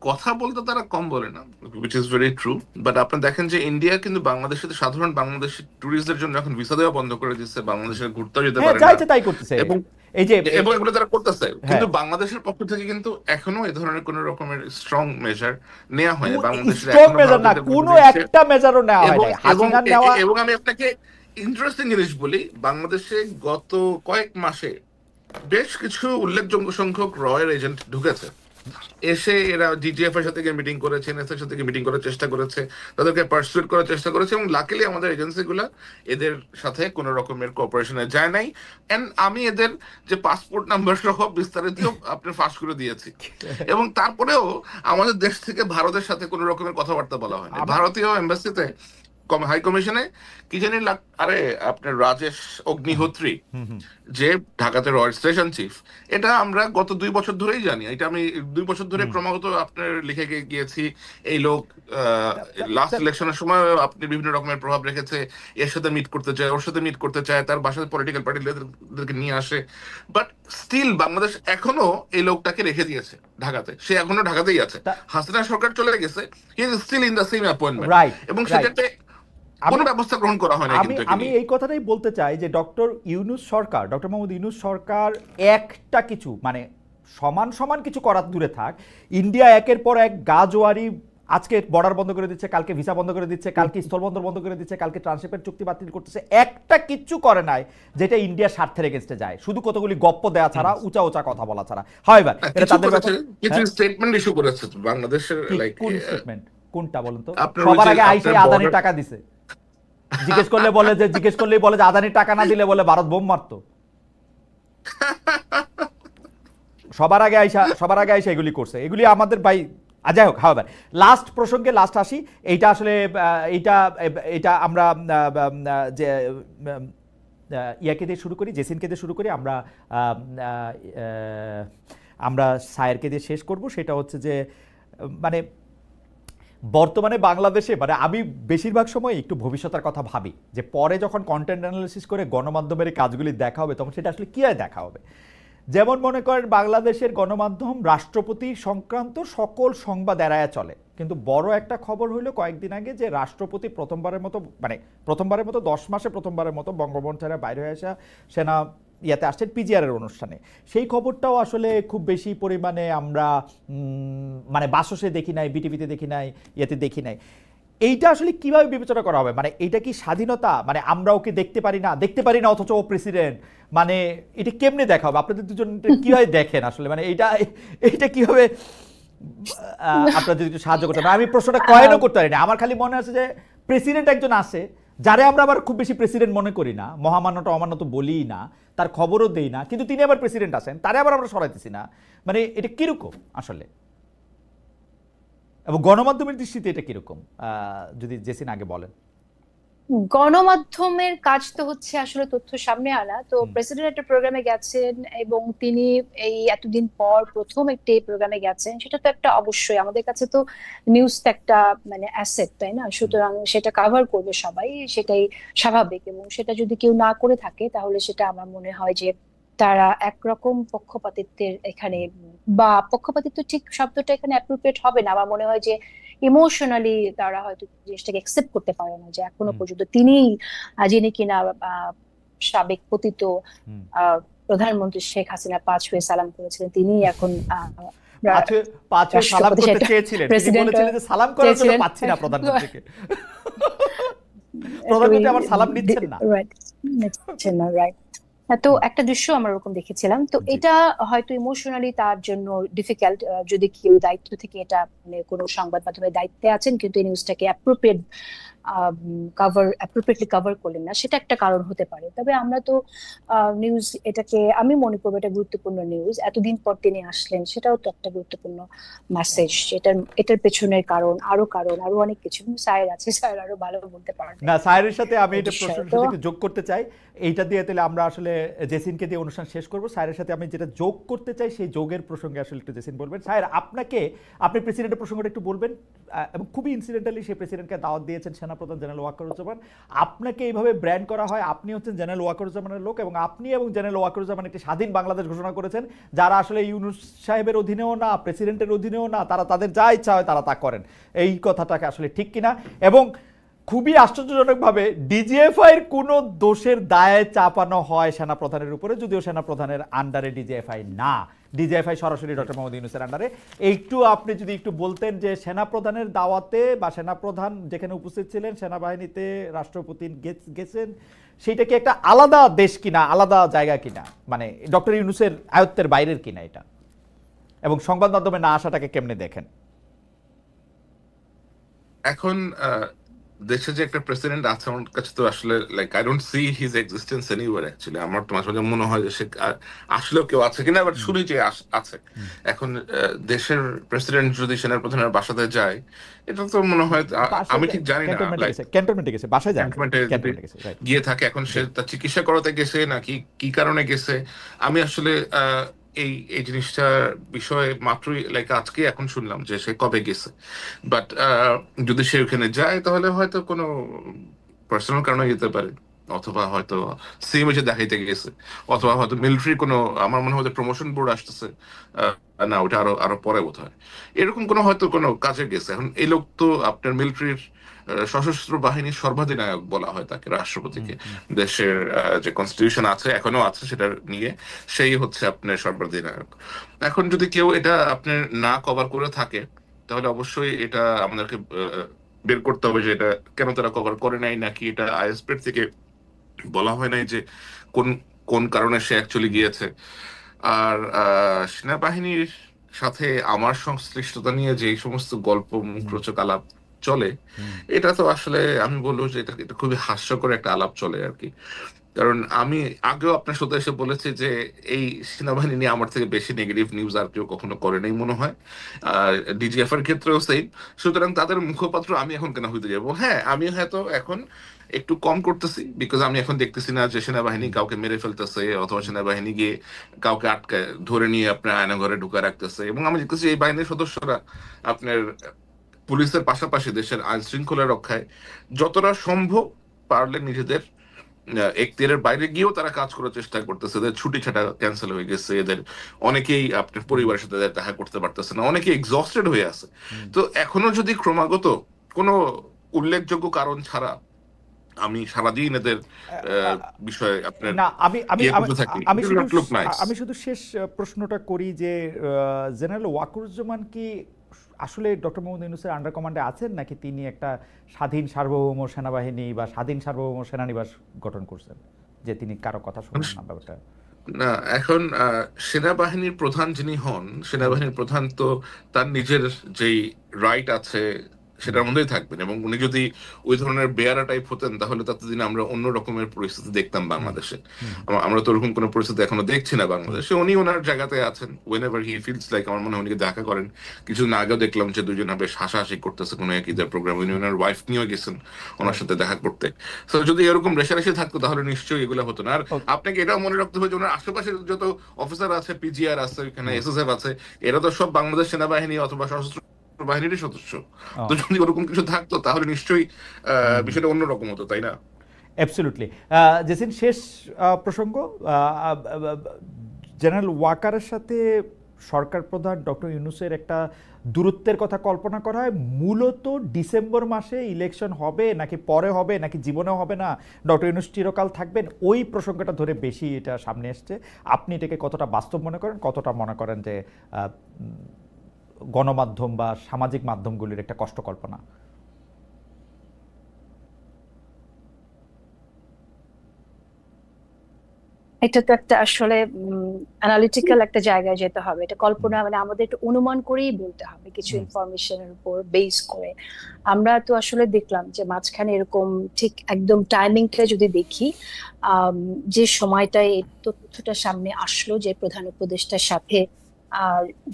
কথা বলতে তারা কম বলে না, which is very true. But আপনি দেখেন যে ইন্ডিয়া কিন্তু বাংলাদেশে সাধারণ বাংলাদেশি ট্যুরিস্টদের জন্য এখন ভিসা দেওয়া বন্ধ করে দিচ্ছে, বাংলাদেশে ঘুরতেও যেতে হ্যাঁ, পারে না। চাইছে তাই করতেছে। এবং এই যে এবং এগুলো তারা করতেছে, হ্যাঁ, কিন্তু বাংলাদেশের পক্ষ থেকে কিন্তু এখনো এই ধরনের কোন রকমের স্ট্রং মেজার নেওয়া হয় না। বাংলাদেশের স্ট্রং এখনো মেজার না, ভারতীয়দের বিরুদ্ধে কোনো দিচ্ছে। একটা মেজারও নেওয়া হয় এবং নাই। এবং হাসিনার নেওয়া। এবং আমি আপনাকে ইন্টারেস্টিং জিনিস বলি, বাংলাদেশে গত কয়েক মাসে বেশ কিছু উল্লেখযোগ্য সংখ্যক রয়ের এজেন্ট ঢুকেছে, এসে এরা ডিজিএফ এর সাথে মিটিং করেছে, এনএস এর সাথে মিটিং করার চেষ্টা করেছে, তাদেরকে পার্সুয়েট করার চেষ্টা করেছে, এবং লাকিলি আমাদের এজেন্সিগুলো এদের সাথে কোন রকমের কোঅপারেশনে যায় নাই। এন্ড আমি এদের যে পাসপোর্ট নাম্বার সহ বিস্তারিত আপনার ফাঁস করে দিয়েছি, এবং তারপরেও আমাদের দেশ থেকে ভারতের সাথে কোন রকমের কথাবার্তা বলা হয়নি। ভারতীয় এম্বাসিতে হাই কমিশনে কি জানি আরে আপনার রাজেশ অগ্নিহোত্রী, যে ঢাকাতে রয়্যাল স্টেশন চিফ, এটা আমরা গত 2 বছর ধরেই জানি। এটা আমি 2 বছর ধরে ক্রমাগত আপনার লিখে গিয়েছি। এই লোক লাস্ট ইলেকশনের সময় আপনি বিভিন্ন রকমের প্রভাব রেখেছে, এর সাথে মিট করতে চায়, ওর সাথে মিট করতে চায়, তার বাসায় পলিটিক্যাল পার্টি লিডারদেরকে নিয়ে আসে। বাট স্টিল বাংলাদেশ এখনো এই লোকটাকে রেখে দিয়েছে ঢাকাতে, সে এখনো ঢাকাতেই আছে। হাসিনা সরকার চলে গেছে, he is still in the same appointment, right, এবং রাইট। সেটাতে কোনো ব্যবস্থা গ্রহণ করা হয় না। আমি এই কথাটাই বলতে চাই যে ডক্টর মোহাম্মদ ইউনূস সরকার একটা কিছু মানে সমান সমান কিছু করার দূরে থাক, ইন্ডিয়া একের পর এক গাজোয়ারি, আজকে বর্ডার বন্ধ করে দিচ্ছে, কালকে ভিসা বন্ধ করে দিচ্ছে, কালকে স্থলবন্দর বন্ধ করে দিচ্ছে, কালকে ট্রান্সশিপের চুক্তি বাতিল করতেছে, একটা কিচ্ছু করে নাই যেটা ইন্ডিয়ার স্বার্থের এগেইনস্টে যায়, শুধু কতগুলি গপ্প দেওয়া ছাড়া, উঁচা উঁচা কথা বলা ছাড়া। হয় ভাই, এটা তাদের ব্যাপার। কিছু স্টেটমেন্ট ইস্যু করেছে বাংলাদেশের, লাইক কোন স্টেটমেন্ট, কোনটা বলেন তো? আপনার সবার আগে আপনার আইসে আদানির টাকা দিছে, জিজ্ঞেস করলেই বলে যে আদানির টাকা না দিলে বলে ভারত বোম মারতো। সবার আগে আইসা এগুলি করছে, এগুলি আমাদের ভাই। যাই হোক, হাওয়ার লাস্ট প্রসঙ্গে লাস্ট আসি। এইটা আসলে এইটা আমরা যে ইয়াকে দিয়ে শুরু করি, জেসিনকে দিয়ে শুরু করি, আমরা সায়েরকে দিয়ে শেষ করব। সেটা হচ্ছে যে মানে বর্তমানে বাংলাদেশে মানে আমি বেশিরভাগ সময় একটু ভবিষ্যতের কথা ভাবি, যে পরে যখন কন্টেন্ট অ্যানালিসিস করে গণমাধ্যমের কাজগুলি দেখা হবে তখন সেটা আসলে কী হয় দেখা হবে। যেমন মনে করেন বাংলাদেশের গণমাধ্যম রাষ্ট্রপতি সংক্রান্ত সকল সংবাদ এড়ায়া চলে, কিন্তু বড় একটা খবর হইলো কয়েকদিন আগে যে রাষ্ট্রপতি প্রথমবারের মতো 10 মাসে প্রথমবারের মতো বঙ্গভবন ছেড়ে বাইরে হয়ে আসা সেনা ইয়াতে আসছেন পিজিআর এর অনুষ্ঠানে। সেই খবরটাও আসলে খুব বেশি পরিমাণে আমরা মানে বাসসে দেখি নাই, বিটিভিতে দেখি নাই, ইয়াতে দেখি নাই। এইটা আসলে কিভাবে বিবেচনা করা হবে? মানে এইটা কি স্বাধীনতা? মানে আমরা ওকে দেখতে পারি না অথচ ও প্রেসিডেন্ট, মানে এটা কেমনে দেখা হবে? আপনাদের দুজন কিভাবে দেখেন আসলে, মানে এইটা কিভাবে আপনারা যদি একটু সাহায্য করতেন। আমি প্রশ্নটা কয়েনও করতে পারি না, আমার খালি মনে আছে যে প্রেসিডেন্ট একজন আছে যারে আমরা আবার খুব বেশি প্রেসিডেন্ট মনে করি না, মহামান্যটা অমান্য তো বলিই না, তার খবরও দেই না, কিন্তু তিনি আবার প্রেসিডেন্ট আছেন, তারে আবার আমরা সরাইতেছি না। মানে এটা কিরকম আসলে, এবং গণমাধ্যমের দৃষ্টিতে এটা কিরকম, যদি জেসিন আগে বলেন। গণমাধ্যমের কাজ তো হচ্ছে আসলে তথ্য সামনে আনা। তো প্রেসিডেন্ট একটা প্রোগ্রামে গেছেন এবং তিনি এই এতদিন পর প্রথম একটি প্রোগ্রামে গেছেন, সেটা তো একটা অবশ্যই আমাদের কাছে তো নিউজ তো একটা মানে অ্যাসেট, তাই না? সুতরাং সেটা কাভার করবে সবাই, সেটাই স্বাভাবিক। এবং সেটা যদি কেউ না করে থাকে তাহলে সেটা আমার মনে হয় যে তারা একরকম পক্ষপাতিত্বের এখানে, বা পক্ষপাতিত্ব ঠিক শব্দটা এখানে অ্যাপ্রোপ্রিয়েট হবে না, আমার মনে হয় যে ইমোশনালি তারা হয়তো জিনিসটাকে অ্যাকসেপ্ট করতে পারে না যে এখনো পর্যন্ত তিনি, যিনি কিনা সাবেক পতিত প্রধানমন্ত্রী শেখ হাসিনা পাঁচ হয়ে সালাম করেছিলেন, তিনি এখন সালাম করতে চেয়েছিলেন, তিনি বলেছিলেন যে সালাম করার জন্য পাচ্ছি না প্রধানমন্ত্রীকে, প্রধানমন্ত্রী আমার সালাম নিচ্ছেন না, রাইট। তো একটা দৃশ্য আমরা ওরকম দেখেছিলাম। তো এটা হয়তো ইমোশনালি তার জন্য ডিফিকাল্ট, যদি কেউ দায়িত্ব থেকে এটা মানে কোনো সংবাদ মাধ্যমের দায়িত্বে আছেন কিন্তু এই নিউজটাকে অ্যাপ্রোপ্রিয়েটলি কভার করলেন না, সেটা একটা কারণ হতে পারে। তবে আমরা তো নিউজ, এটাকে আমি মনে করবো এটা গুরুত্বপূর্ণ নিউজ, এতদিন পর তিনি আসলেন, সেটাও তো একটা গুরুত্বপূর্ণ মেসেজ। এটার পেছনের আরো অনেক কিছু। স্যার আছে, স্যার আরো ভালো বলতে পারবেন। না, স্যারের সাথে আমি এটা প্রশ্নের সাথে একটু যোগ করতে চাই, এইটা দিয়ে তাহলে আমরা আসলে জেসিনকে দিয়ে অনুষ্ঠান শেষ করব। স্যারের সাথে আমি যেটা যোগ করতে চাই সেই যোগের প্রসঙ্গে আসলে একটু জেসিন বলবেন। স্যার, আপনি প্রেসিডেন্টের প্রসঙ্গটা একটু বলবেন, এবং খুবই ইনসিডেন্টালি সেই প্রেসিডেন্টকে দাওয়াত দিয়েছেন সেনাপ্রধান জেনারেল ওয়াকারুজ্জামান। আপনাকে এইভাবে ব্র্যান্ড করা হয়, আপনি হচ্ছেন জেনারেল ওয়াকারুজ্জামানের লোক, এবং আপনি এবং জেনারেল ওয়াকারুজ্জামান একটি স্বাধীন বাংলাদেশ ঘোষণা করেছেন, যারা আসলে ইউনূস সাহেবের অধীনেও না, প্রেসিডেন্টের অধীনেও না, তারা তাদের যা ইচ্ছা হয় তারা তা করেন। এই কথাটাকে আসলে ঠিক কিনা? এবং খুবই আশ্চর্যজনকভাবে ডিজিএফআই এর কোনো দোষের দায়ে চাপানো হয় সেনাপ্রধানের উপরে, যদিও সেনাপ্রধানের আন্ডারে ডিজিএফআই না, ডিজিএফআই সরাসরি ডক্টর মোহাম্মদ ইউনূসের আন্ডারে। একটু আপনি যদি একটু বলতেন যে সেনাপ্রধানের দাওয়াতে বা সেনাপ্রধান যেখানে উপস্থিত ছিলেন, সেনাবাহিনীতে রাষ্ট্রপতি গেছেন, সেইটা কি একটা আলাদা দেশ কিনা, আলাদা জায়গা কিনা, মানে ডক্টর ইউনূসের আয়ত্তের বাইরের কিনা এটা, এবং সংবাদ মাধ্যমে না আসাটাকে কেমনে দেখেন? এখন দেশে যে একটা প্রেসিডেন্ট আছে, আমার কাছে তো আসলে like I don't see his existence anywhere actually. আমার তো মাঝে মাঝে মনে হয় যে সে আসলেও কেউ আছে কিনা, বাট শুনি যে আছে। এখন দেশের প্রেসিডেন্ট যদি সেনার প্রধানের বাসাতে যায়, এটা তো মনে হয়, আমি ঠিক জানি না, ক্যান্টনমেন্টে গেছে, বাসায় যায়, ক্যান্টনমেন্টে গিয়ে থাকে। এখন সে তার চিকিৎসা করাতে গেছে নাকি কি কারণে গেছে, আমি আসলে এই জিনিসটার বিষয়ে মাত্রই লাইক আজকে এখন শুনলাম যে সে কবে গেছে। বাট যদি সে ওখানে যায় তাহলে হয়তো কোনো পার্সোনাল কারণে যেতে পারে, অথবা হয়তো সিএম এসে দেখাইতে গেছে, অথবা হয়তো মিলিটারি কোনো, আমার মনে হয় প্রমোশন বোর্ড আসতেছে, না ওটা আরো পরে বোধ হয়, এরকম কোনো হয়তো কোনো কাজে গেছে। এখন এই লোক তো আপনার মিলিটারির সশস্ত্র বাহিনীর সর্বাধিনায়ক বলা হয় তাকে, রাষ্ট্রপতিকে। দেশের যে কনস্টিটিউশন আছে, এখনো আছে, সেটা নিয়ে সেই হচ্ছে আপনার সর্বাধিনায়ক। এখন যদি কেউ এটা আপনার না কভার করে থাকে, তাহলে অবশ্যই এটা আমাদেরকে বের করতে হবে যে এটা কেন তারা কভার করে নাই, নাকি এটা আইএসপি থেকে বলা হয় নাই যে কোন কোন কারণে সে অ্যাকচুয়ালি গিয়েছে। আর সেনাবাহিনীর সাথে আমার সংশ্লিষ্টতা নিয়ে যে সমস্ত গল্প মুখরোচক আলাপ চলে, এটা তো আসলে আমি বলবো যে এটা খুবই হাস্যকর একটা আলাপ চলে আর কি। কারণ আমি আগেও আপনার সাথে এসে বলেছি যে এই সেনাবাহিনী নিয়ে আমার থেকে বেশি নেগেটিভ নিউজ আর কেউ কখনো করে নাই মনে হয়, আর ডিজিএফ এর ক্ষেত্রেও সেম। সুতরাং তাদের মুখপাত্র আমি এখন কেন হইতে যাবো? হ্যাঁ, আমি হয়তো এখন একটু কম করতেছি, বিকজ আমি এখন দেখতেছি না যে সেনাবাহিনী কাউকে মেরে ফেলতেছে, অথবা সেনাবাহিনী গিয়ে কাউকে আটকে ধরে নিয়ে আপনার আয়নাঘরে ঢুকা রাখতেছে। এবং আমি দেখতেছি এই বাহিনীর সদস্যরা আপনার পুলিশের পাশাপাশি দেশের আইন শৃঙ্খলা রক্ষায় যতটা সম্ভব পারলে নিজেদের এখতিয়ারের বাইরে গিয়েও তারা কাজ করার চেষ্টা করতেছে। এদের ছুটি ছাটা ক্যান্সেল হয়ে গেছে, এদের অনেকেই আপনার পরিবারের সাথে দেখা করতে পারতেছে না, অনেকে এক্সস্টেড হয়ে আছে। তো এখনো যদি ক্রমাগত কোনো উল্লেখযোগ্য কারণ ছাড়া আমি সারাদিন এদের বিষয়ে আপনার না আমি আমি ইয়ে আমি করতে থাকি, আমি শুধু লুক নাইস। আমি শুধু শেষ প্রশ্নটা করি যে জেনারেল ওয়াকারুজ্জামান কি আসলে ডক্টর মোহাম্মদ ইউনূসের আন্ডার কমান্ডে আছেন, নাকি তিনি একটা স্বাধীন সার্বভৌম সেনাবাহিনী বা স্বাধীন সার্বভৌম সেনানিবাস গঠন করছেন, যে তিনি কারো কথা শুনেন না ব্যাপারটা? না, এখন সেনাবাহিনীর প্রধান যিনি হন, সেনাবাহিনীর প্রধান তো তার নিজের যেই রাইট আছে সেটার মধ্যেই থাকবেন, এবং উনি যদি ওই ধরনের বেয়ারা টাইপ হতেন তাহলে ততদিন আমরা অন্য রকমের পরিস্থিতি দেখতাম বাংলাদেশে। আমরা তো ওরকম কোনো পরিস্থিতি এখনো দেখছি না বাংলাদেশে। উনি ওনার জায়গাতে আছেন, whenever he feels like. আমার মনে হয় উনিকে দেখা করেন, কিছুদিন আগেও দেখলাম যে দুজন বেশ হাসাহাসি করতেছে কোনো এক ঈদের প্রোগ্রাম, উনি ওনার ওয়াইফ নিয়েও গেছেন ওনার সাথে দেখা করতে। তো যদি এরকম রেশারেশি থাকতো তাহলে নিশ্চয়ই এগুলো হতো না। আর আপনাকে এটাও মনে রাখতে হবে যে ওনার আশেপাশে যত অফিসার আছে, পিজিআর আছে, এখানে এসএসএফ আছে, এরা তো সব বাংলাদেশ সেনাবাহিনী অথবা সশস্ত্র বাহিনীরই সদস্য। তো যদি ওরকম কিছু থাকতো তাহলে নিশ্চয়ই বিষয়টা অন্যরকম হতো, তাই না? অ্যাবসলিউটলি। জেসিন, শেষ প্রসঙ্গ, জেনারেল ওয়াকারের সাথে সরকার প্রধান ডক্টর ইউনূসের একটা দূরত্বের কথা কল্পনা করা হয় মূলত ডিসেম্বর মাসে ইলেকশন হবে নাকি পরে হবে নাকি জীবনেও হবে না, ডক্টর ইউনূস চিরকাল থাকবেন, ওই প্রসঙ্গটা ধরে বেশি এটা সামনে এসছে। আপনি এটাকে কতটা বাস্তব মনে করেন, কতটা মনে করেন যে গণমাধ্যম বা সামাজিক মাধ্যমগুলির একটা কষ্ট কল্পনা? এটা তো একটা আসলে অ্যানালিটিক্যাল একটা জায়গায় যেতে হবে। এটা কল্পনা মানে আমাদের একটু অনুমান করেই বলতে হবে, কিছু ইনফরমেশনের উপর বেস করে। আমরা তো আসলে দেখলাম যে মাঝখানে এরকম ঠিক একদম টাইমিংটা যদি দেখি, যে সময়টায় এই তথ্যটা সামনে আসলো যে প্রধান উপদেষ্টার সাথে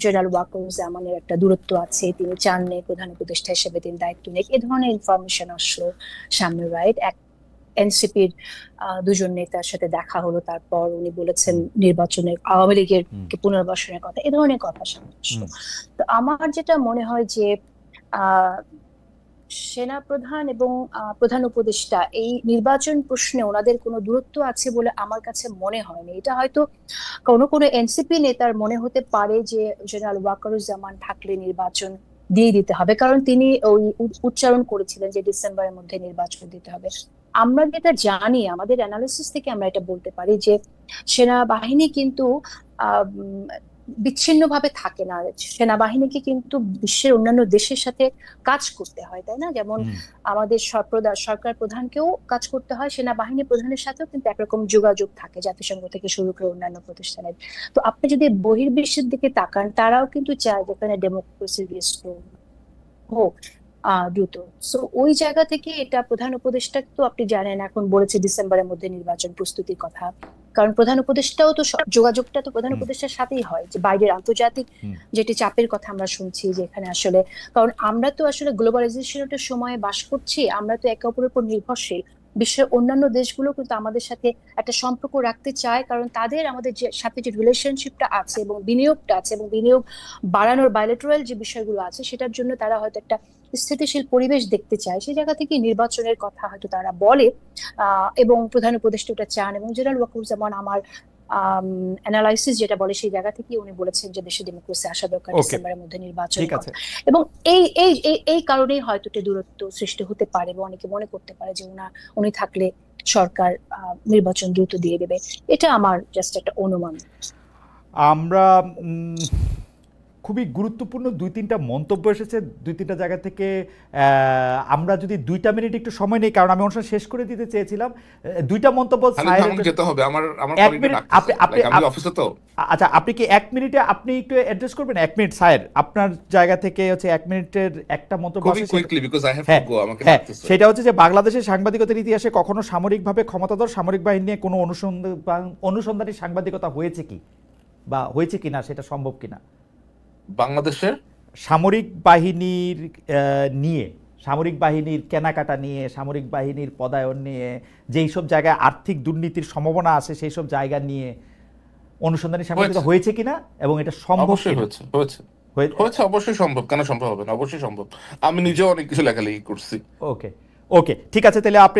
জেনারেল ওয়াকারুজ্জামানের একটা দূরত্ব আছে, তিনি চান না প্রধান উপদেষ্টা হিসেবে তিনি দায়িত্ব নেই, এ ধরনের ইনফরমেশন আসলো সামনে, রাইট? এনসিপির দুজন নেতার সাথে দেখা হলো, তারপর উনি বলেছেন নির্বাচনের আওয়ামী লীগের পুনর্বাসনের কথা, এ ধরনের কথা সামনে আসলো। তো আমার যেটা মনে হয় যে সেনা প্রধান এবং প্রধান উপদেষ্টা এই নির্বাচন প্রশ্নে ওনাদের কোনো দূরত্ব আছে বলে আমার কাছে মনে হয়নি। এটা হয়তো কোনো কোনো এনসিপি নেতার মনে হতে পারে যে জেনারেল ওয়াকারুজ্জামান থাকলে নির্বাচন দিয়ে দিতে হবে, কারণ তিনি ওই উচ্চারণ করেছিলেন যে ডিসেম্বরের মধ্যে নির্বাচন দিতে হবে। আমরা যেটা জানি, আমাদের অ্যানালিসিস থেকে আমরা এটা বলতে পারি যে সেনাবাহিনী কিন্তু বিচ্ছিন্নভাবে থাকে না। সেনাবাহিনীকে কিন্তু বিশ্বের অন্যান্য দেশের সাথে কাজ করতে হয়, তাই না? যেমন আমাদের সরকার প্রধানকেও কাজ করতে হয়, সেনাবাহিনী প্রধানের সাথেও কিন্তু একরকম যোগাযোগ থাকে জাতিসংঘ থেকে শুরু করে অন্যান্য প্রতিষ্ঠানের। তো আপনি যদি বহির্বিশ্বের দিকে তাকান, তারাও কিন্তু চায় যেখানে ডেমোক্রেসি রিস্টোর হোক দ্রুত। সো ওই জায়গা থেকে এটা প্রধান উপদেষ্টা তো আপনি জানেন এখন বলেছে ডিসেম্বরের মধ্যে নির্বাচন প্রস্তুতির কথা, কারণ প্রধান উপদেষ্টাও তো যোগাযোগটা তো প্রধান উপদেষ্টার সাথেই হয়, যে বাইরের আন্তর্জাতিক যেটি চাপের কথা আমরা শুনছি যে এখানে আসলে, কারণ আমরা তো আসলে গ্লোবালাইজেশনের সময়ে বাস করছি, আমরা তো একে অপরের উপর নির্ভরশীল। বিশ্বের অন্যান্য দেশগুলো কিন্তু আমাদের সাথে একটা সম্পর্ক রাখতে চায়, কারণ তাদের আমাদের সাথে যে রিলেশনশিপটা আছে এবং বিনিয়োগটা আছে এবং বিনিয়োগ বাড়ানোর বাইলেটারাল যে বিষয়গুলো আছে সেটার জন্য তারা হয়তো একটা স্থিতিশীল পরিবেশ দেখতে চায়। সেই জায়গা থেকে নির্বাচনের কথা হয়তো তারা বলে, এবং প্রধান উপদেষ্টা ওটা চান, এবং জেনারেল ওয়াকারুজ্জামান আমার অ্যানালাইসিস যেটা বলে সেই জায়গা থেকে উনি বলেছেন যে দেশে ডেমোক্রেসি আসা দরকার, ডিসেম্বরের মধ্যে নির্বাচন। এবং এই কারণেই হয়তো একটা দূরত্ব সৃষ্টি হতে পারে, এবং অনেকে মনে করতে পারে যে উনি থাকলে সরকার নির্বাচন দ্রুত দিয়ে দেবে। এটা আমার জাস্ট একটা অনুমান। আমরা খুবই গুরুত্বপূর্ণ 2-3টা মন্তব্য এসেছে 2-3টা জায়গা থেকে। আমরা যদি 2টা মিনিট একটু সময় নেই, কারণ আমি অনুষ্ঠান শেষ করে দিতে চেয়েছিলাম। 2টা মন্তব্য যেতে হবে আমার অফিসে তো। আচ্ছা, আপনি কি 1 মিনিটে আপনি একটু অ্যাড্রেস করবেন? 1 মিনিট স্যার, আপনার জায়গা থেকে হচ্ছে 1 মিনিটের একটা মন্তব্য আছে। সেটা হচ্ছে যে বাংলাদেশের সাংবাদিকতার ইতিহাসে কখনো সামরিকভাবে ক্ষমতাধর সামরিক বাহিনী নিয়ে কোনো অনুসন্ধানী সাংবাদিকতা হয়েছে কি বা হয়েছে কিনা, সেটা সম্ভব কিনা? বাংলাদেশের সামরিক বাহিনীর নিয়ে, সামরিক বাহিনীর কেনাকাটা নিয়ে, সামরিক বাহিনীর পদায়ন নিয়ে, যেই সব জায়গায় আর্থিক দুর্নীতির সম্ভাবনা আছে সেই সব জায়গা নিয়ে অনুসন্ধানী সাংবাদিকতা হয়েছে কিনা, এবং এটা সম্ভব? হয়েছে, অবশ্যই সম্ভব। কেন সম্ভব হবে না? অবশ্যই সম্ভব। আমি নিজেও অনেক কিছু লেখালেখি করছি। ওকে, ঠিক আছে, তাহলে আপনি